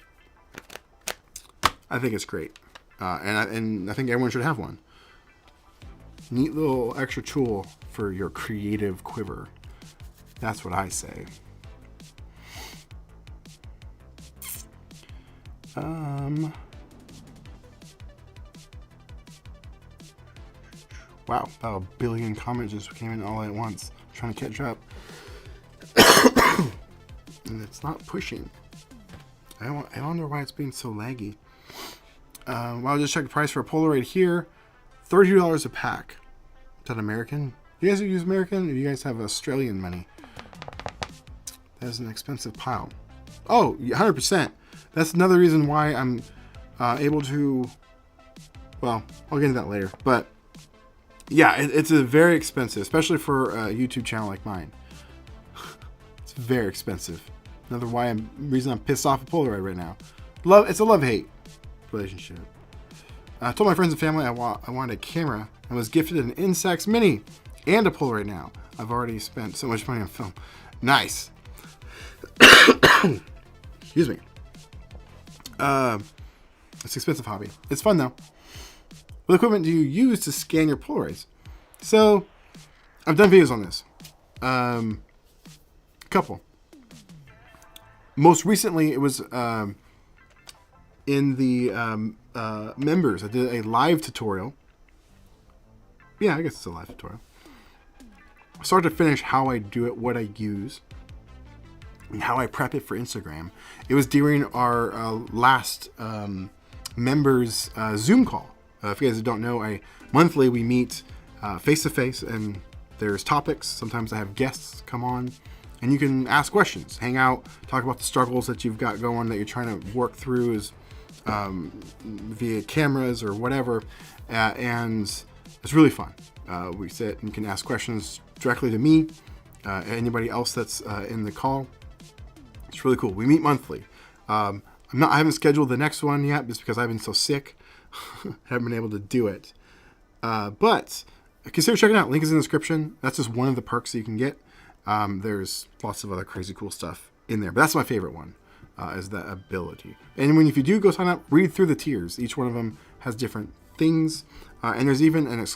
I think it's great, and I think everyone should have one. Neat little extra tool for your creative quiver. That's what I say. Wow, about 1 billion comments just came in all at once. I'm trying to catch up. And it's not pushing. I wonder why it's being so laggy. Well, I'll just check the price for a Polaroid here. $32 a pack. Is that American? You guys use American? Or you guys have Australian money? That is an expensive pile. Oh, 100%. That's another reason why I'm able to... Well, I'll get into that later. But, yeah, it's a very expensive, especially for a YouTube channel like mine. It's very expensive. Another reason I'm pissed off at Polaroid right now. It's a love-hate relationship. I told my friends and family I wanted a camera and was gifted an Instax Mini and a Polaroid now. I've already spent so much money on film. Nice. Excuse me. It's an expensive hobby. It's fun though. What equipment do you use to scan your Polaroids? So, I've done videos on this. A couple. Most recently, it was in the members. I did a live tutorial. Yeah, I guess it's a live tutorial. Start to finish, how I do it, what I use, and how I prep it for Instagram. It was during our last members Zoom call. If you guys don't know, monthly we meet face to face, and there's topics. Sometimes I have guests come on, and you can ask questions, hang out, talk about the struggles that you've got going that you're trying to work through as via cameras or whatever, and it's really fun. We sit and you can ask questions directly to me, anybody else that's in the call. It's really cool. We meet monthly. I haven't scheduled the next one yet just because I've been so sick. Haven't been able to do it. But consider checking it out. Link is in the description. That's just one of the perks that you can get. There's lots of other crazy cool stuff in there, but that's my favorite one, is that ability. And if you do go sign up, read through the tiers. Each one of them has different things. And there's even a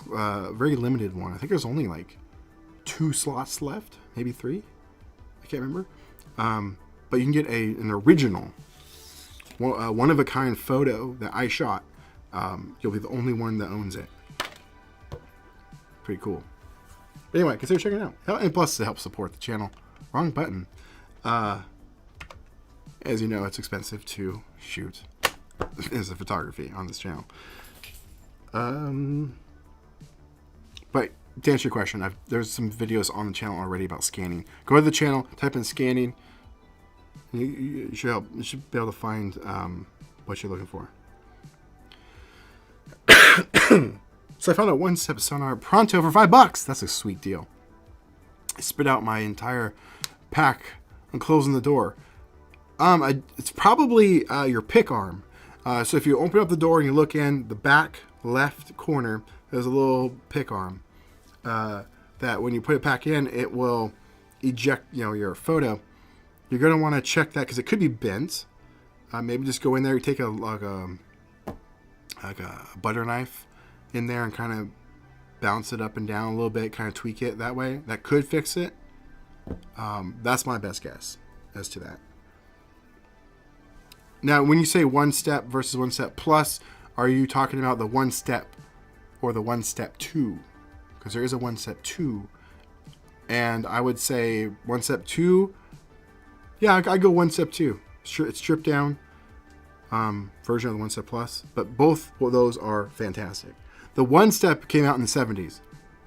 very limited one. I think there's only like 2 slots left, maybe 3. I can't remember. But you can get an original, one-of-a-kind photo that I shot. You'll be the only one that owns it. Pretty cool. But anyway, consider checking it out. And plus, it helps support the channel. Wrong button. As you know, it's expensive to shoot as a photography on this channel. But to answer your question, there's some videos on the channel already about scanning. Go to the channel, type in scanning. You should be able to find what you're looking for. So I found a one-step sonar pronto for $5. That's a sweet deal. I spit out my entire pack and closing the door. It's probably your pick arm. So if you open up the door and you look in the back left corner, there's a little pick arm that when you put it back in, it will eject your photo. You're going to want to check that because it could be bent. Maybe just go in there, you take a butter knife in there and kind of bounce it up and down a little bit, kind of tweak it that way. That could fix it. That's my best guess as to that. Now, when you say one step versus one step plus, are you talking about the one step or the one step two? Because there is a one step two. And I would say one step two. Yeah, I go one step two. It's stripped down version of the one step plus. But both of those are fantastic. The one step came out in the 70s.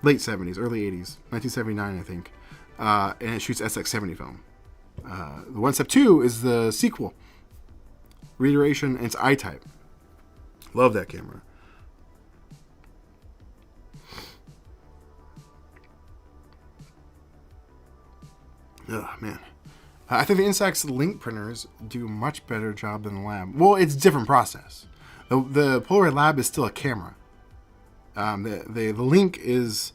Late 70s, early 80s. 1979, I think. and it shoots SX70 film. The 1 Step 2 is the sequel. Reiteration, and it's I-type. Love that camera. Oh, man. I think the Instax link printers do a much better job than the lab. Well, it's a different process. The Polaroid lab is still a camera. The link is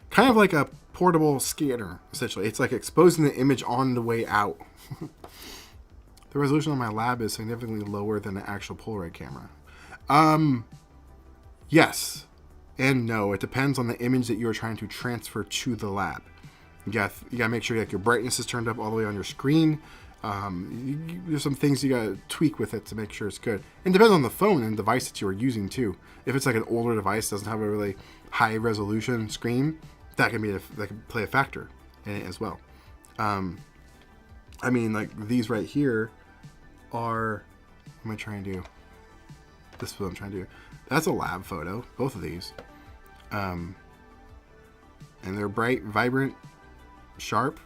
kind of like a portable scanner, essentially. It's like exposing the image on the way out. The resolution on my lab is significantly lower than the actual Polaroid camera. Yes and no. It depends on the image that you are trying to transfer to the lab. You gotta make sure like your brightness is turned up all the way on your screen. There's some things you gotta tweak with it to make sure it's good. And it depends on the phone and device that you are using too. If it's like an older device, doesn't have a really high resolution screen, that can play a factor in it as well. I mean, like these right here are. What am I trying to do? This is what I'm trying to do. That's a lab photo. Both of these, and they're bright, vibrant, sharp.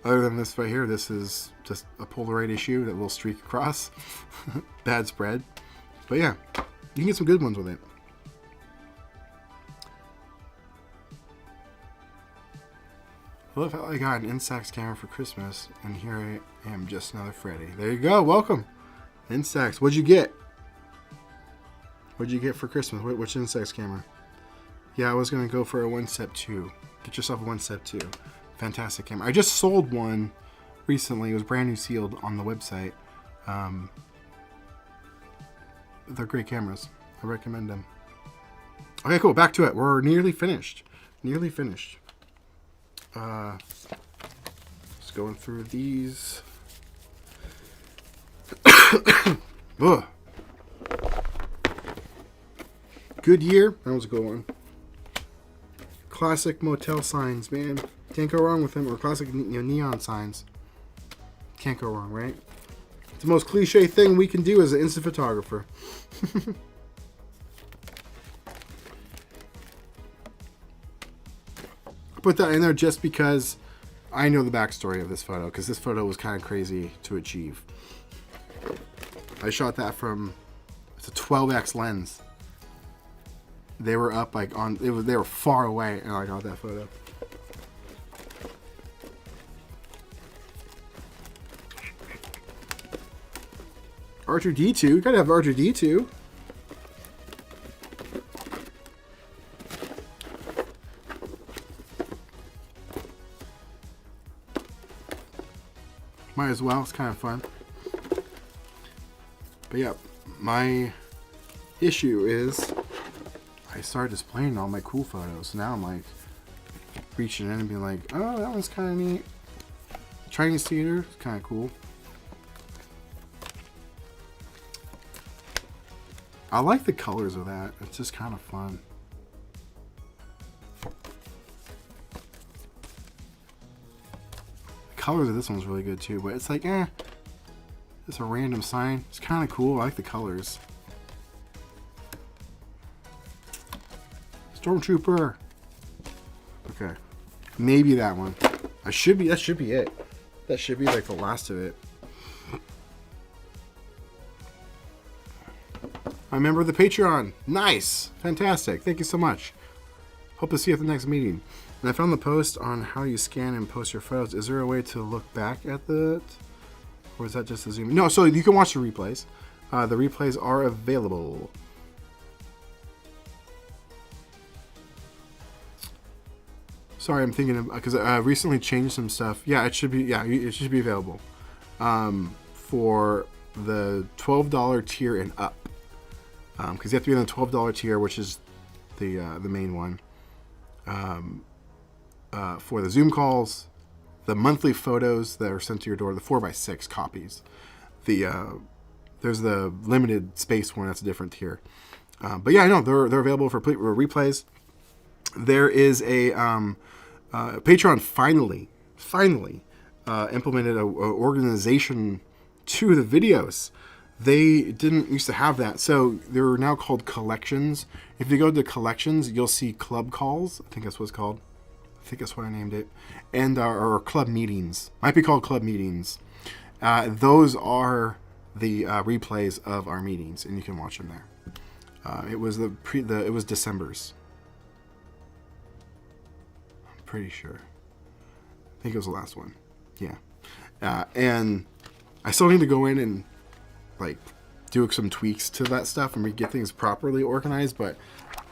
Other than this right here, this is just a Polaroid issue, that little streak across. Bad spread. But yeah, you can get some good ones with it. I love how I got an Instax camera for Christmas, and here I am, just another Freddy. There you go, welcome. Instax, what'd you get? What'd you get for Christmas? Which Instax camera? Yeah, I was going to go for a 1 Step 2. Get yourself a 1 Step 2. Fantastic camera. I just sold one recently. It was brand new sealed on the website. They're great cameras. I recommend them. Okay, cool. Back to it. We're nearly finished. Nearly finished. Just going through these. Ugh. Goodyear. That was a good one. Classic motel signs, man. Can't go wrong with them. Or classic neon signs. Can't go wrong, right? It's the most cliche thing we can do as an instant photographer. Put that in there just because I know the backstory of this photo, because this photo was kind of crazy to achieve. I shot that from, it's a 12x lens. They were up like on, they were far away, and I got that photo. R2-D2, you gotta have R2-D2. Might as well, it's kind of fun. But yeah, my issue is I started displaying all my cool photos. Now I'm like reaching in and being like, oh, that one's kind of neat. Chinese theater is kind of cool. I like the colors of that. It's just kind of fun. The colors of this one's really good too, but it's like, it's a random sign. It's kind of cool. I like the colors. Stormtrooper. Okay. Maybe that one. That should be it. That should be like the last of it. I'm a member of the Patreon. Nice. Fantastic. Thank you so much. Hope to see you at the next meeting. And I found the post on how you scan and post your photos. Is there a way to look back at that? Or is that just a zoom in? No, so you can watch the replays. The replays are available. Sorry, I'm thinking of, because I recently changed some stuff. Yeah, it should be. Yeah, it should be available for the $12 tier and up. Because you have to be on the $12 tier, which is the main one. For the Zoom calls, the monthly photos that are sent to your door, the 4x6 copies. There's the limited space one, that's a different tier. But yeah, I know they're available for replays. There is a Patreon finally implemented a organization to the videos. They didn't used to have that, so they're now called collections. If you go to collections, you'll see club calls. I think that's what it's called. I think that's what I named it. And our club meetings. Might be called club meetings. Those are the replays of our meetings, and you can watch them there. It was it was December's. I'm pretty sure. I think it was the last one. Yeah. And I still need to go in and like do some tweaks to that stuff and get things properly organized, but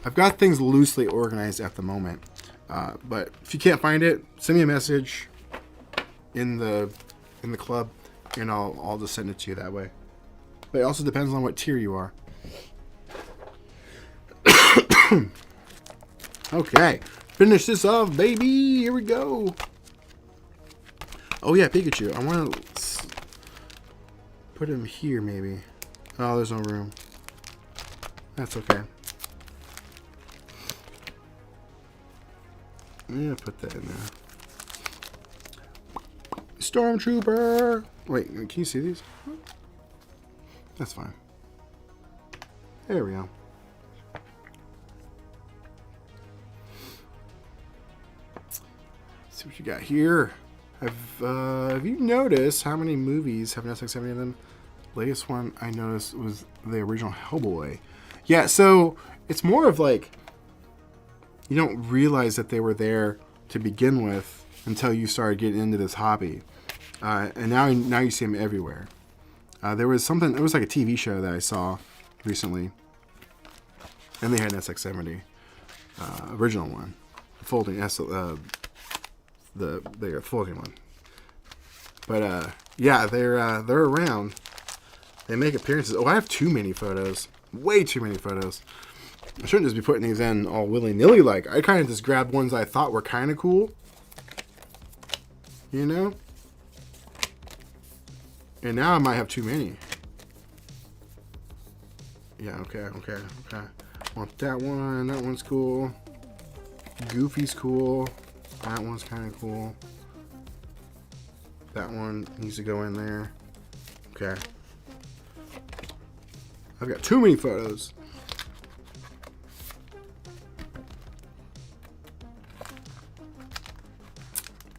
I've got things loosely organized at the moment. But if you can't find it, send me a message in the club, and I'll just send it to you that way. But it also depends on what tier you are. Okay, finish this off, baby. Here we go. Oh yeah, Pikachu. I want to put him here, maybe. Oh, there's no room. That's okay. Yeah, put that in there. Stormtrooper. Wait, can you see these? That's fine. There we go. Let's see what you got here. Have you noticed how many movies have Netflix have any of them? Latest one I noticed was the original Hellboy. Yeah, so it's more of like you don't realize that they were there to begin with until you started getting into this hobby, and now you see them everywhere. There was something. It was like a TV show that I saw recently, and they had an SX70 original one, folding the folding one. But yeah, they're around. They make appearances. Oh, I have too many photos. Way too many photos. I shouldn't just be putting these in all willy-nilly. Like, I kind of just grabbed ones I thought were kind of cool. You know? And now I might have too many. Yeah, okay. Want that one. That one's cool. Goofy's cool. That one's kind of cool. That one needs to go in there. Okay. I've got too many photos.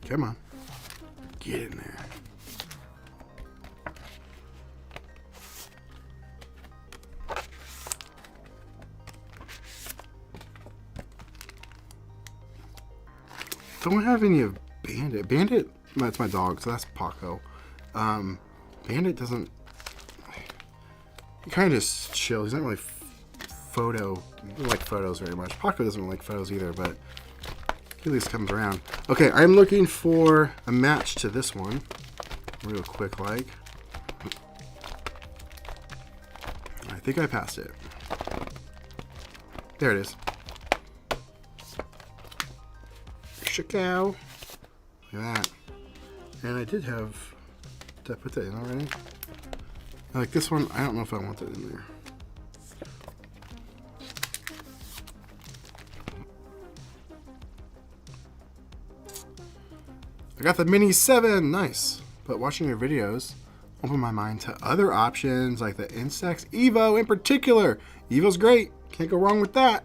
Come on. Get in there. Don't have any of Bandit. Bandit, that's my dog, so that's Paco. Bandit doesn't... He kind of just chills. He's not really doesn't like photos very much. Paco doesn't really like photos either, but he at least comes around. Okay, I'm looking for a match to this one. Real quick, like. I think I passed it. There it is. Cow. Look at that. And I did have... Did I put that in already? Like this one, I don't know if I want that in there. I got the Mini 7, nice. But watching your videos opened my mind to other options like the Instax Evo in particular. Evo's great, can't go wrong with that.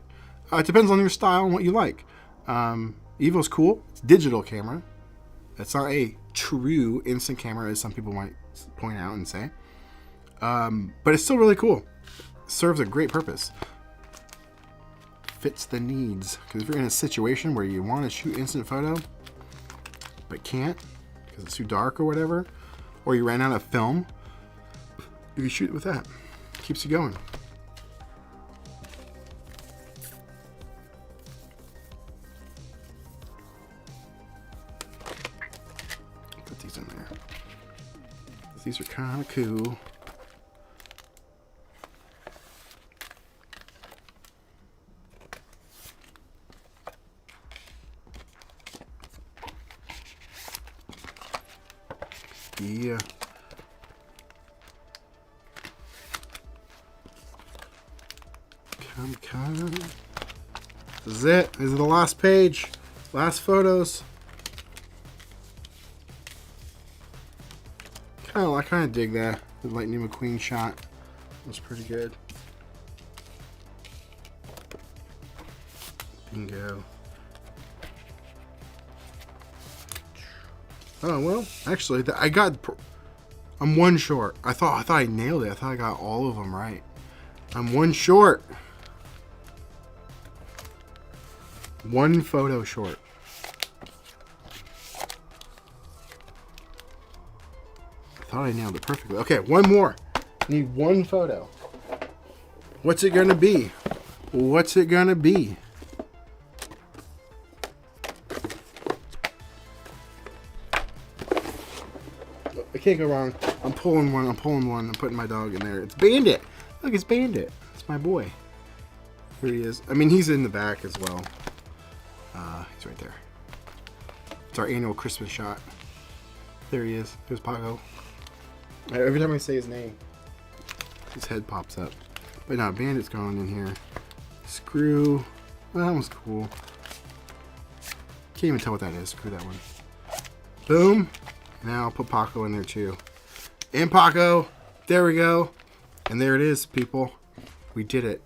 It depends on your style and what you like. Evo's cool, it's a digital camera. It's not a true instant camera as some people might point out and say. But it's still really cool. Serves a great purpose. Fits the needs. Because if you're in a situation where you want to shoot instant photo, but can't because it's too dark or whatever, or you ran out of film, you can shoot it with that. Keeps you going. Put these in there. These are kind of cool. Yeah. Come. This is it. This is the last page. Last photos. I kind of dig that. The Lightning McQueen shot was pretty good. Bingo. Oh, well, actually, I'm one short. I thought I nailed it. I thought I got all of them right. I'm one short. One photo short. I thought I nailed it perfectly. Okay, one more. Need one photo. What's it gonna be? What's it gonna be? I can't go wrong. I'm pulling one. I'm putting my dog in there. It's Bandit. Look, it's Bandit. It's my boy. Here he is. I mean, he's in the back as well. He's right there. It's our annual Christmas shot. There he is. There's Paco. Every time I say his name, his head pops up. But now Bandit's going in here. Screw. Well, that one's cool. Can't even tell what that is. Screw that one. Boom. Now I'll put Paco in there too. And Paco. There we go. And there it is, people. We did it.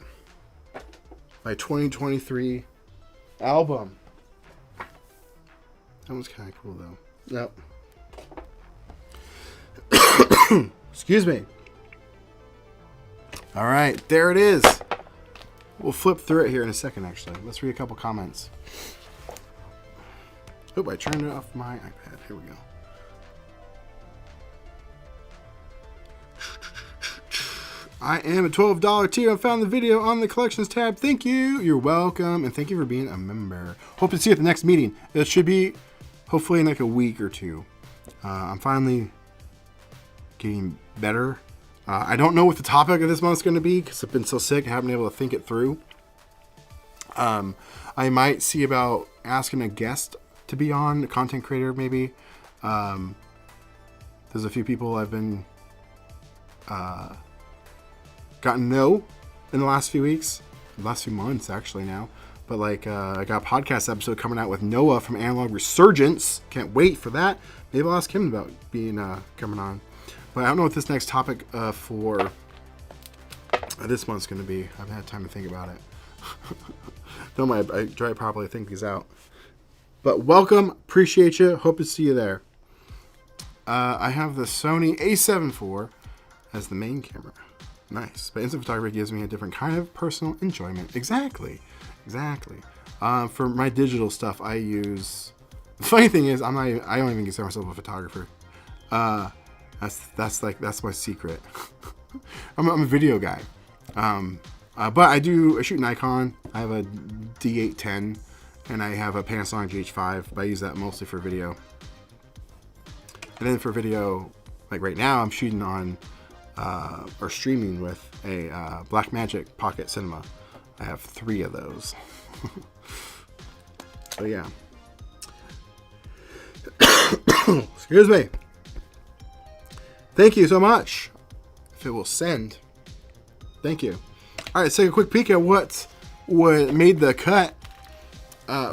My 2023 album. That one's kind of cool though. Nope. Excuse me. All right, there it is. We'll flip through it here in a second, actually. Let's read a couple comments. Oh, I turned it off my iPad. Here we go. I am a $12 tier. I found the video on the collections tab. Thank you. You're welcome. And thank you for being a member. Hope to see you at the next meeting. It should be hopefully in like a week or two. I'm finally getting better. I don't know what the topic of this month is going to be because I've been so sick. I haven't been able to think it through. I might see about asking a guest to be on, a content creator maybe. There's a few people I've been gotten to know in the last few weeks, the last few months actually now. But like I got a podcast episode coming out with Noah from Analog Resurgence. Can't wait for that. Maybe I'll ask him about being coming on. But I don't know what this next topic for this month's going to be. I haven't had time to think about it. Don't mind, I try to properly think these out. But welcome, appreciate you, hope to see you there. I have the Sony a7 IV as the main camera. Nice, but instant photography gives me a different kind of personal enjoyment. Exactly. For my digital stuff, I use. The funny thing is, I don't even consider myself a photographer. That's my secret. I'm a video guy. But I shoot Nikon. I have a D810 and I have a Panasonic GH5, but I use that mostly for video. And then for video, like right now, I'm shooting on or streaming with a Blackmagic Pocket Cinema. I have 3 of those. So yeah. Excuse me. Thank you so much. If it will send. Thank you. All right, let's take a quick peek at what made the cut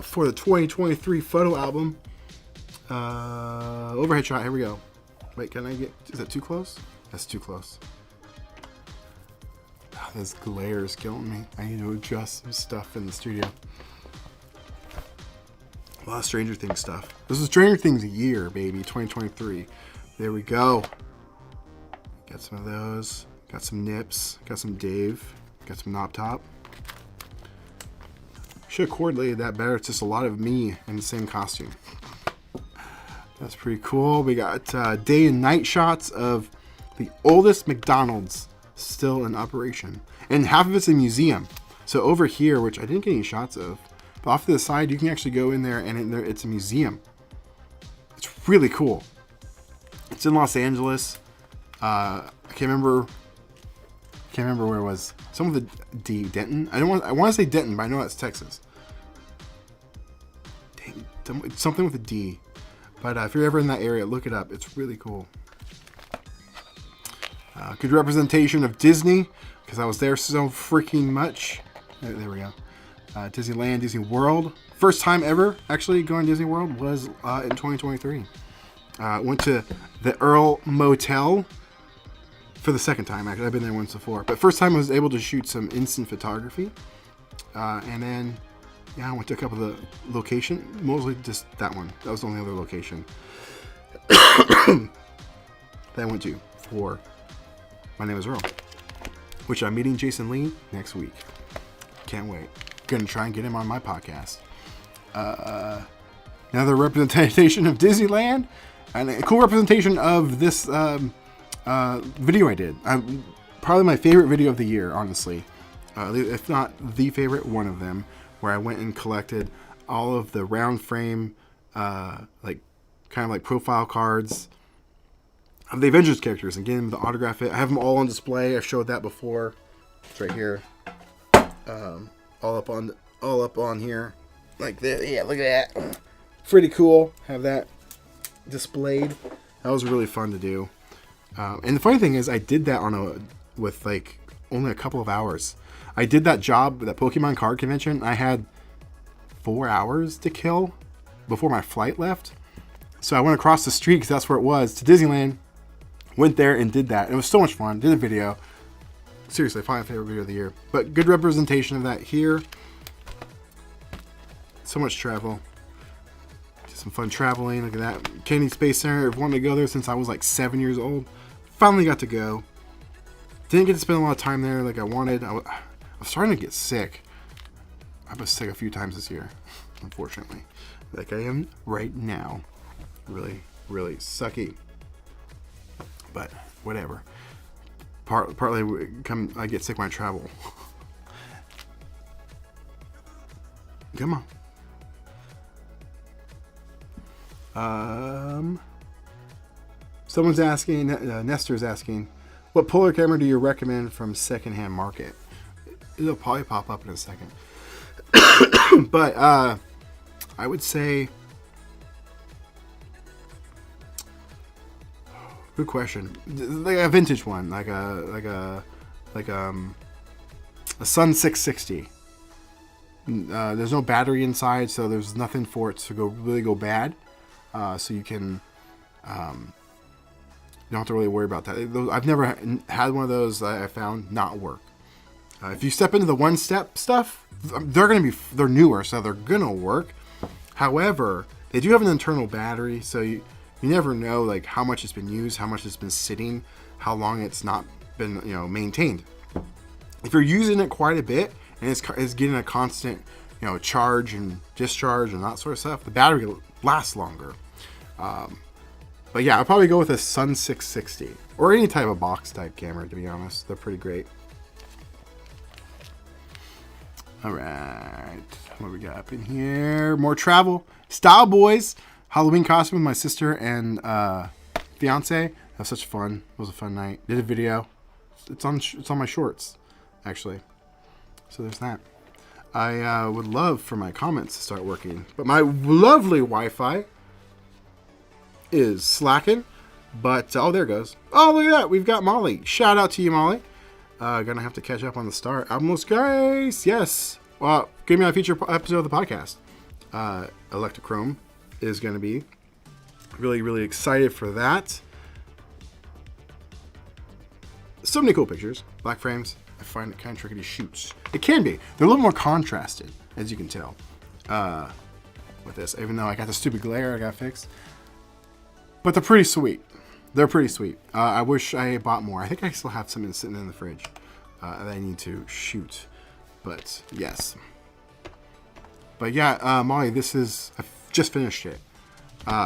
for the 2023 photo album. Overhead shot. Here we go. Wait, is that too close? That's too close. Oh, this glare is killing me. I need to adjust some stuff in the studio. A lot of Stranger Things stuff. This is Stranger Things year, baby. 2023. There we go. Got some of those. Got some Nips. Got some Dave. Got some Knob Top. Should have coordinated that better. It's just a lot of me in the same costume. That's pretty cool. We got day and night shots of the oldest McDonald's still in operation. And half of it's a museum. So over here, which I didn't get any shots of, but off to the side, you can actually go in there and it's a museum. It's really cool. It's in Los Angeles. I can't remember where it was. Some of the D, Denton. I want to say Denton, but I know that's Texas. Dang, it's something with a D. But if you're ever in that area, look it up. It's really cool. Good representation of Disney, because I was there so freaking much. There we go. Disneyland, Disney World. First time ever actually going to Disney World was in 2023. Went to the Earl Motel for the second time. Actually, I've been there once before, but first time I was able to shoot some instant photography. And then, yeah, I went to a couple of the locations, mostly just that one. That was the only other location. that I went to for My Name is Earl, which I'm meeting Jason Lee next week. Can't wait. Gonna try and get him on my podcast. Another representation of Disneyland, and a cool representation of this video I did. Probably my favorite video of the year, honestly. If not the favorite, one of them, where I went and collected all of the round frame, like kind of like profile cards of the Avengers characters and getting them to autograph it. I have them all on display. I showed that before. It's right here. All up on here, like this. Yeah, look at that. Pretty cool. Have that displayed. That was really fun to do. And the funny thing is, I did that with like only a couple of hours. I did that job, that Pokemon card convention. I had 4 hours to kill before my flight left. So I went across the street, because that's where it was, to Disneyland. Went there and did that. It was so much fun. Did a video. Seriously, probably my favorite video of the year. But good representation of that here. So much travel. Just some fun traveling. Look at that. Kennedy Space Center. I've wanted to go there since I was like 7 years old. Finally got to go. Didn't get to spend a lot of time there like I wanted. I was starting to get sick. I was sick a few times this year, unfortunately. Like I am right now. Really, really sucky. But whatever. Partly I get sick when I travel. Come on. Someone's asking, Nestor's asking, what Polar camera do you recommend from secondhand market? It'll probably pop up in a second. But I would say, good question. Like a vintage one, like a Sun 660. There's no battery inside, so there's nothing for it to really go bad. So you can, you don't have to really worry about that. I've never had one of those that I found not work. If you step into the one-step stuff, they're newer, so they're gonna work. However, they do have an internal battery, so you never know like how much it's been used, how much it's been sitting, how long it's not been maintained. If you're using it quite a bit and it's getting a constant charge and discharge and that sort of stuff, the battery lasts longer. But yeah, I'll probably go with a Sun 660 or any type of box type camera, to be honest. They're pretty great. All right, what we got up in here? More travel. Style Boys Halloween costume with my sister and fiance. That was such fun. It was a fun night. Did a video. It's on my shorts, actually. So there's that. I would love for my comments to start working, but my lovely Wi-Fi is slacking. But oh, there it goes. Oh, look at that. We've got Molly. Shout out to you, Molly. Gonna have to catch up on the Star Almost guys. Yes. Well, give me a future episode of the podcast. Electrochrome is gonna be really, really excited for that. So many cool pictures. Black frames. I find it kind of tricky to shoot. It can be. They're a little more contrasted, as you can tell, with this. Even though I got the stupid glare I got fixed. But they're pretty sweet. They're pretty sweet. I wish I bought more. I think I still have some sitting in the fridge that I need to shoot. But yes. But yeah, Molly, I've just finished it.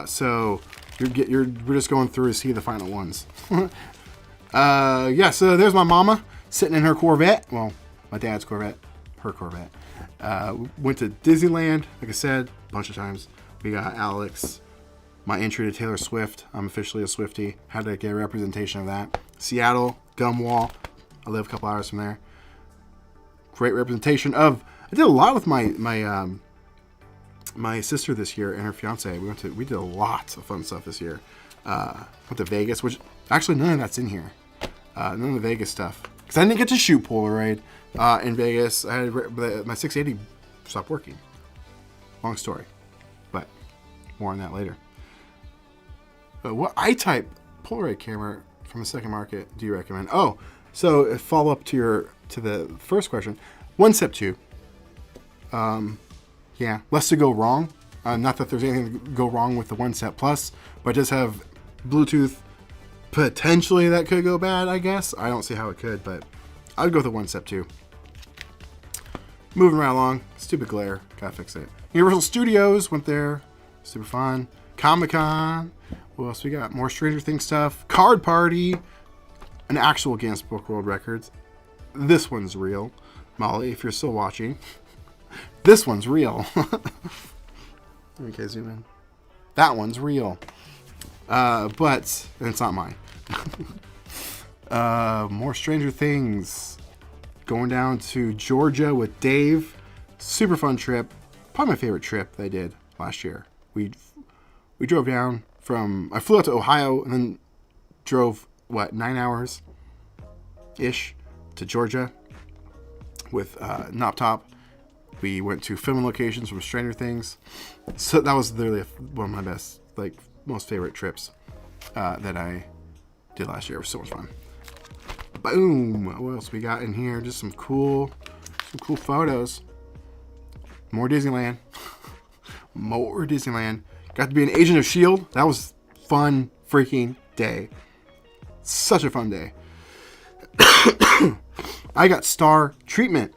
So we're just going through to see the final ones. Yeah. So there's my mama sitting in her Corvette. Well, my dad's Corvette, her Corvette. Went to Disneyland, like I said, a bunch of times. We got Alex. My entry to Taylor Swift. I'm officially a Swiftie. Had to get a representation of that. Seattle, Gum Wall. I live a couple hours from there. Great representation of. I did a lot with my sister this year and her fiance. We did a lot of fun stuff this year. Went to Vegas, which actually none of that's in here. None of the Vegas stuff because I didn't get to shoot Polaroid in Vegas. I had my 680 stopped working. Long story, but more on that later. What I-type Polaroid camera from the second market do you recommend? Oh, so a follow up to the first question. 1 Step 2. Yeah, less to go wrong. Not that there's anything to go wrong with the 1 Step Plus, but it does have Bluetooth, potentially that could go bad, I guess. I don't see how it could, but I'd go with the one step too. Moving right along. Stupid glare. Gotta fix it. Universal Studios went there. Super fun. Comic-Con. What else we got? More Stranger Things stuff. Card Party. An actual Guinness Book World Records. This one's real. Molly, if you're still watching. This one's real. Okay, zoom in. That one's real. But it's not mine. More Stranger Things. Going down to Georgia with Dave. Super fun trip. Probably my favorite trip they did last year. We drove down from... I flew out to Ohio and then drove, 9 hours-ish to Georgia with Nop Top. We went to filming locations from Stranger Things. So that was literally one of my best, most favorite trips that I did last year. It was so much fun. Boom! What else we got in here? Just some cool photos. More Disneyland. More Disneyland. Got to be an agent of S.H.I.E.L.D. That was fun freaking day. Such a fun day. I got star treatment.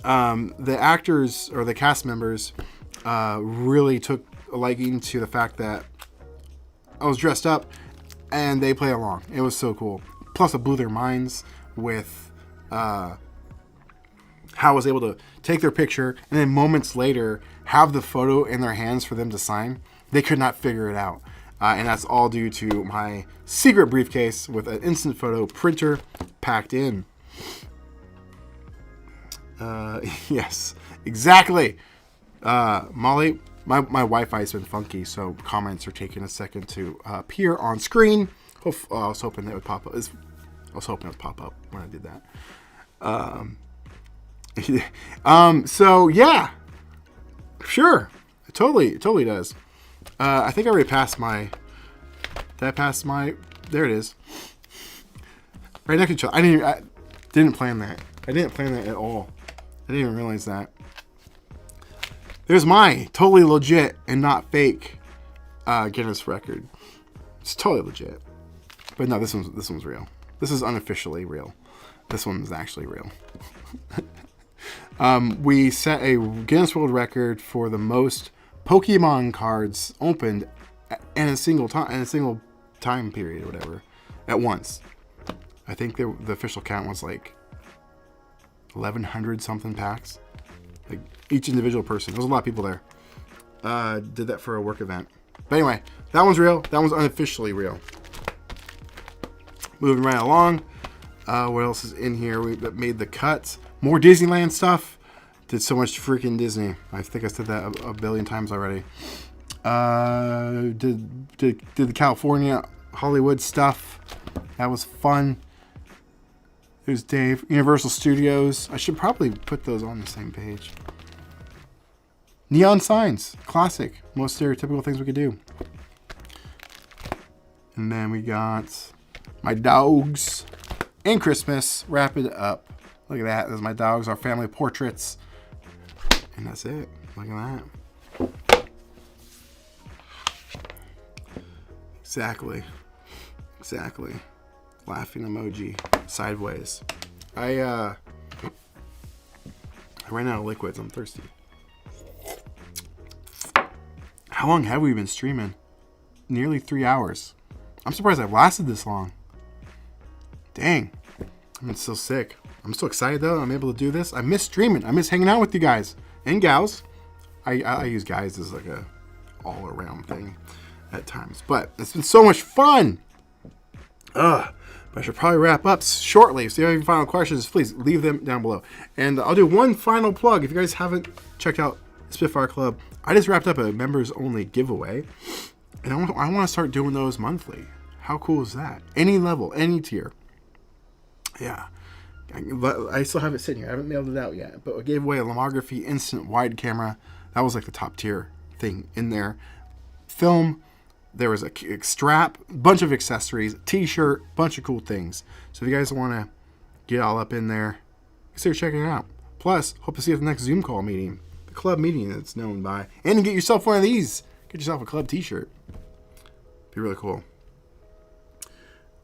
The actors or the cast members really took a liking to the fact that I was dressed up and they played along. It was so cool. Plus, it blew their minds with how I was able to take their picture and then moments later have the photo in their hands for them to sign. They could not figure it out. And that's all due to my secret briefcase with an instant photo printer packed in. Yes, exactly. Molly, my Wi-Fi has been funky, so comments are taking a second to appear on screen. I was hoping it would pop up. I was hoping it would pop up when I did that. So yeah, sure, it totally does. I think I already passed my. Did I pass my? There it is. Right next to each other. I didn't plan that. I didn't plan that at all. I didn't even realize that. There's my totally legit and not fake Guinness record. It's totally legit. But no, this one's real. This is unofficially real. This one's actually real. We set a Guinness World Record for the most Pokemon cards opened in a single time period or whatever at once. I think the official count was 1,100 something packs. Each individual person. There was a lot of people there. Did that for a work event. But anyway, that one's real. That one's unofficially real. Moving right along. What else is in here? We made the cut. More Disneyland stuff. Did so much freaking Disney. I think I said that a billion times already. Did the California Hollywood stuff. That was fun. There's Dave. Universal Studios. I should probably put those on the same page. Neon signs. Classic. Most stereotypical things we could do. And then we got my dogs. And Christmas. Wrap it up. Look at that. There's my dogs. Our family portraits. And that's it. Look at that. Exactly. Laughing emoji. Sideways. I ran out of liquids. I'm thirsty. How long have we been streaming? Nearly 3 hours. I'm surprised I've lasted this long. Dang. I'm so sick. I'm so excited though. I'm able to do this. I miss streaming. I miss hanging out with you guys and gals. I use guys as a all around thing at times, but it's been so much fun. But I should probably wrap up shortly. So if you have any final questions, please leave them down below. And I'll do one final plug. If you guys haven't checked out Spitfire Club, I just wrapped up a members only giveaway, and I want to start doing those monthly. How cool is that? Any level, any tier. Yeah. I still have it sitting here. I haven't mailed it out yet, but I gave away a Lomography instant wide camera. That was the top tier thing in there. Film. There was a strap, bunch of accessories, t-shirt, bunch of cool things. So if you guys want to get all up in there, consider checking it out. Plus, hope to see you at the next Zoom call meeting, the club meeting that's known by, and get yourself one of these. Get yourself a club t-shirt. Be really cool.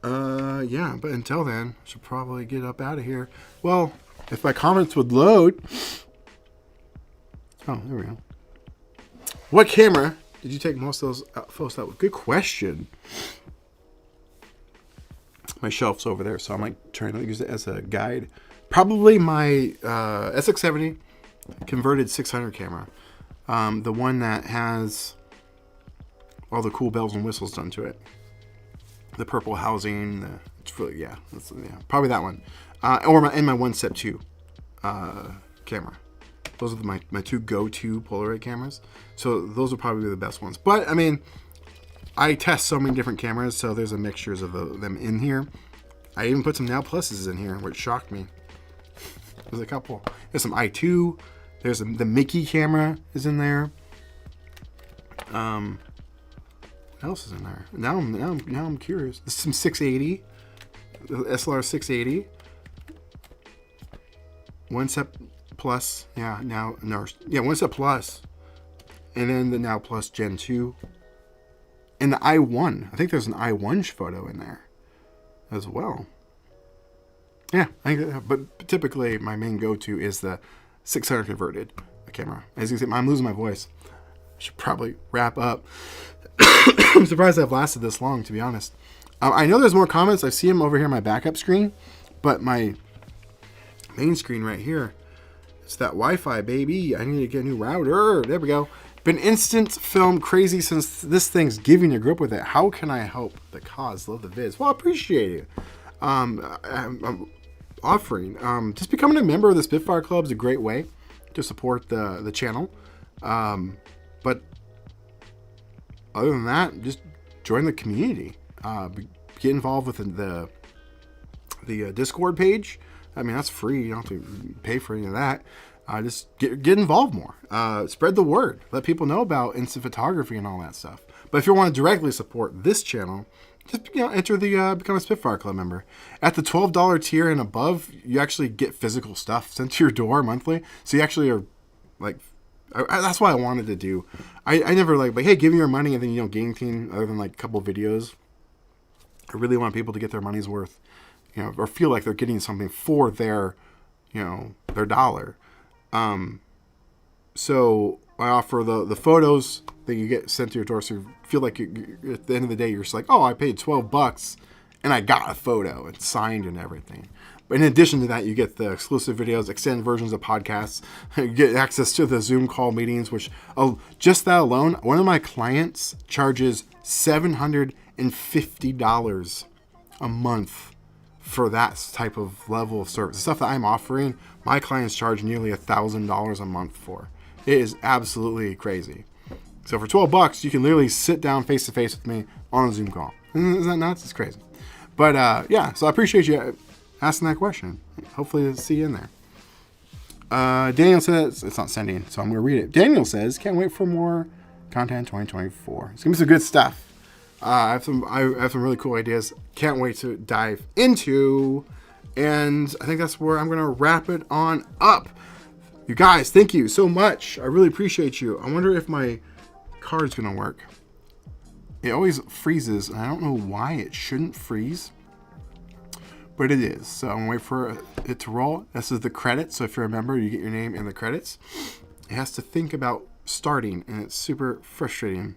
Yeah, but until then, I should probably get up out of here. Well, if my comments would load. Oh, there we go. What camera did you take most of those photos out with? Good question. My shelf's over there, so I'm like trying to use it as a guide. Probably my SX70 converted 600 camera. The one that has all the cool bells and whistles done to it. The purple housing, it's really, yeah, probably that one. Or my 1 Step 2 camera. Those are my two go-to Polaroid cameras. So those are probably the best ones. But, I mean, I test so many different cameras, so there's a mixtures of them in here. I even put some Now Pluses in here, which shocked me. There's a couple. There's some i2. There's the Mickey camera is in there. What else is in there? Now I'm curious. There's some 680. The SLR 680. 1 Step Plus. Yeah, 1 Step Plus. And then the Now Plus Gen 2. And the i1. I think there's an i1 photo in there as well. Yeah, but typically my main go-to is the 600 converted camera. As you can see, I'm losing my voice. I should probably wrap up. I'm surprised I've lasted this long, to be honest. I know there's more comments. I see them over here on my backup screen, but my main screen right here, it's that Wi-Fi, baby. I need to get a new router. There we go. Been instant film crazy since this thing's giving a grip with it. How can I help the cause? Love the vids. Well, I appreciate it. I'm offering. Just becoming a member of the Spitfire Club is a great way to support the channel. But other than that, just join the community. Get involved with the Discord page. I mean, that's free. You don't have to pay for any of that. Just get involved more. Spread the word. Let people know about instant photography and all that stuff. But if you want to directly support this channel, just enter the become a Spitfire Club member. At the $12 tier and above, you actually get physical stuff sent to your door monthly. So you actually are like, that's what I wanted to do. I never like, hey, give me your money and then you don't get anything other than like a couple videos. I really want people to get their money's worth, or feel like they're getting something for their, their dollar. So I offer the photos that you get sent to your door, so you feel like at the end of the day you're just like, oh, I paid $12 and I got a photo and signed and everything. But in addition to that, you get the exclusive videos, extended versions of podcasts, you get access to the Zoom call meetings, which just that alone, one of my clients charges $750 a month for that type of level of service. The stuff that I'm offering, my clients charge nearly $1,000 a month for. It is absolutely crazy. So for $12, you can literally sit down face to face with me on a Zoom call. Isn't that nuts? It's crazy. But yeah, so I appreciate you asking that question. Hopefully I'll see you in there. Daniel says, it's not sending, so I'm going to read it. Daniel says, can't wait for more content 2024. It's going to be some good stuff. I have some really cool ideas. Can't wait to dive into. And I think that's where I'm going to wrap it on up. You guys, thank you so much. I really appreciate you. I wonder if my card's going to work. It always freezes. And I don't know why it shouldn't freeze, but it is. So I'm going to wait for it to roll. This is the credits. So if you're a member, you get your name in the credits. It has to think about starting, and it's super frustrating.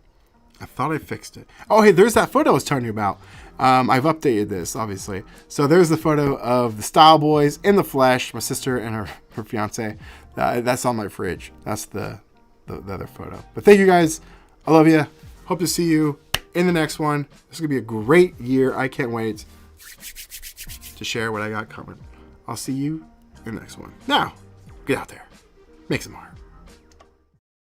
I thought I fixed it. Oh, hey, there's that photo I was telling you about. I've updated this, obviously. So there's the photo of the Style Boys in the flesh, my sister and her fiance. That's on my fridge. That's the other photo. But thank you guys. I love you. Hope to see you in the next one. This is going to be a great year. I can't wait to share what I got coming. I'll see you in the next one. Now, get out there. Make some art.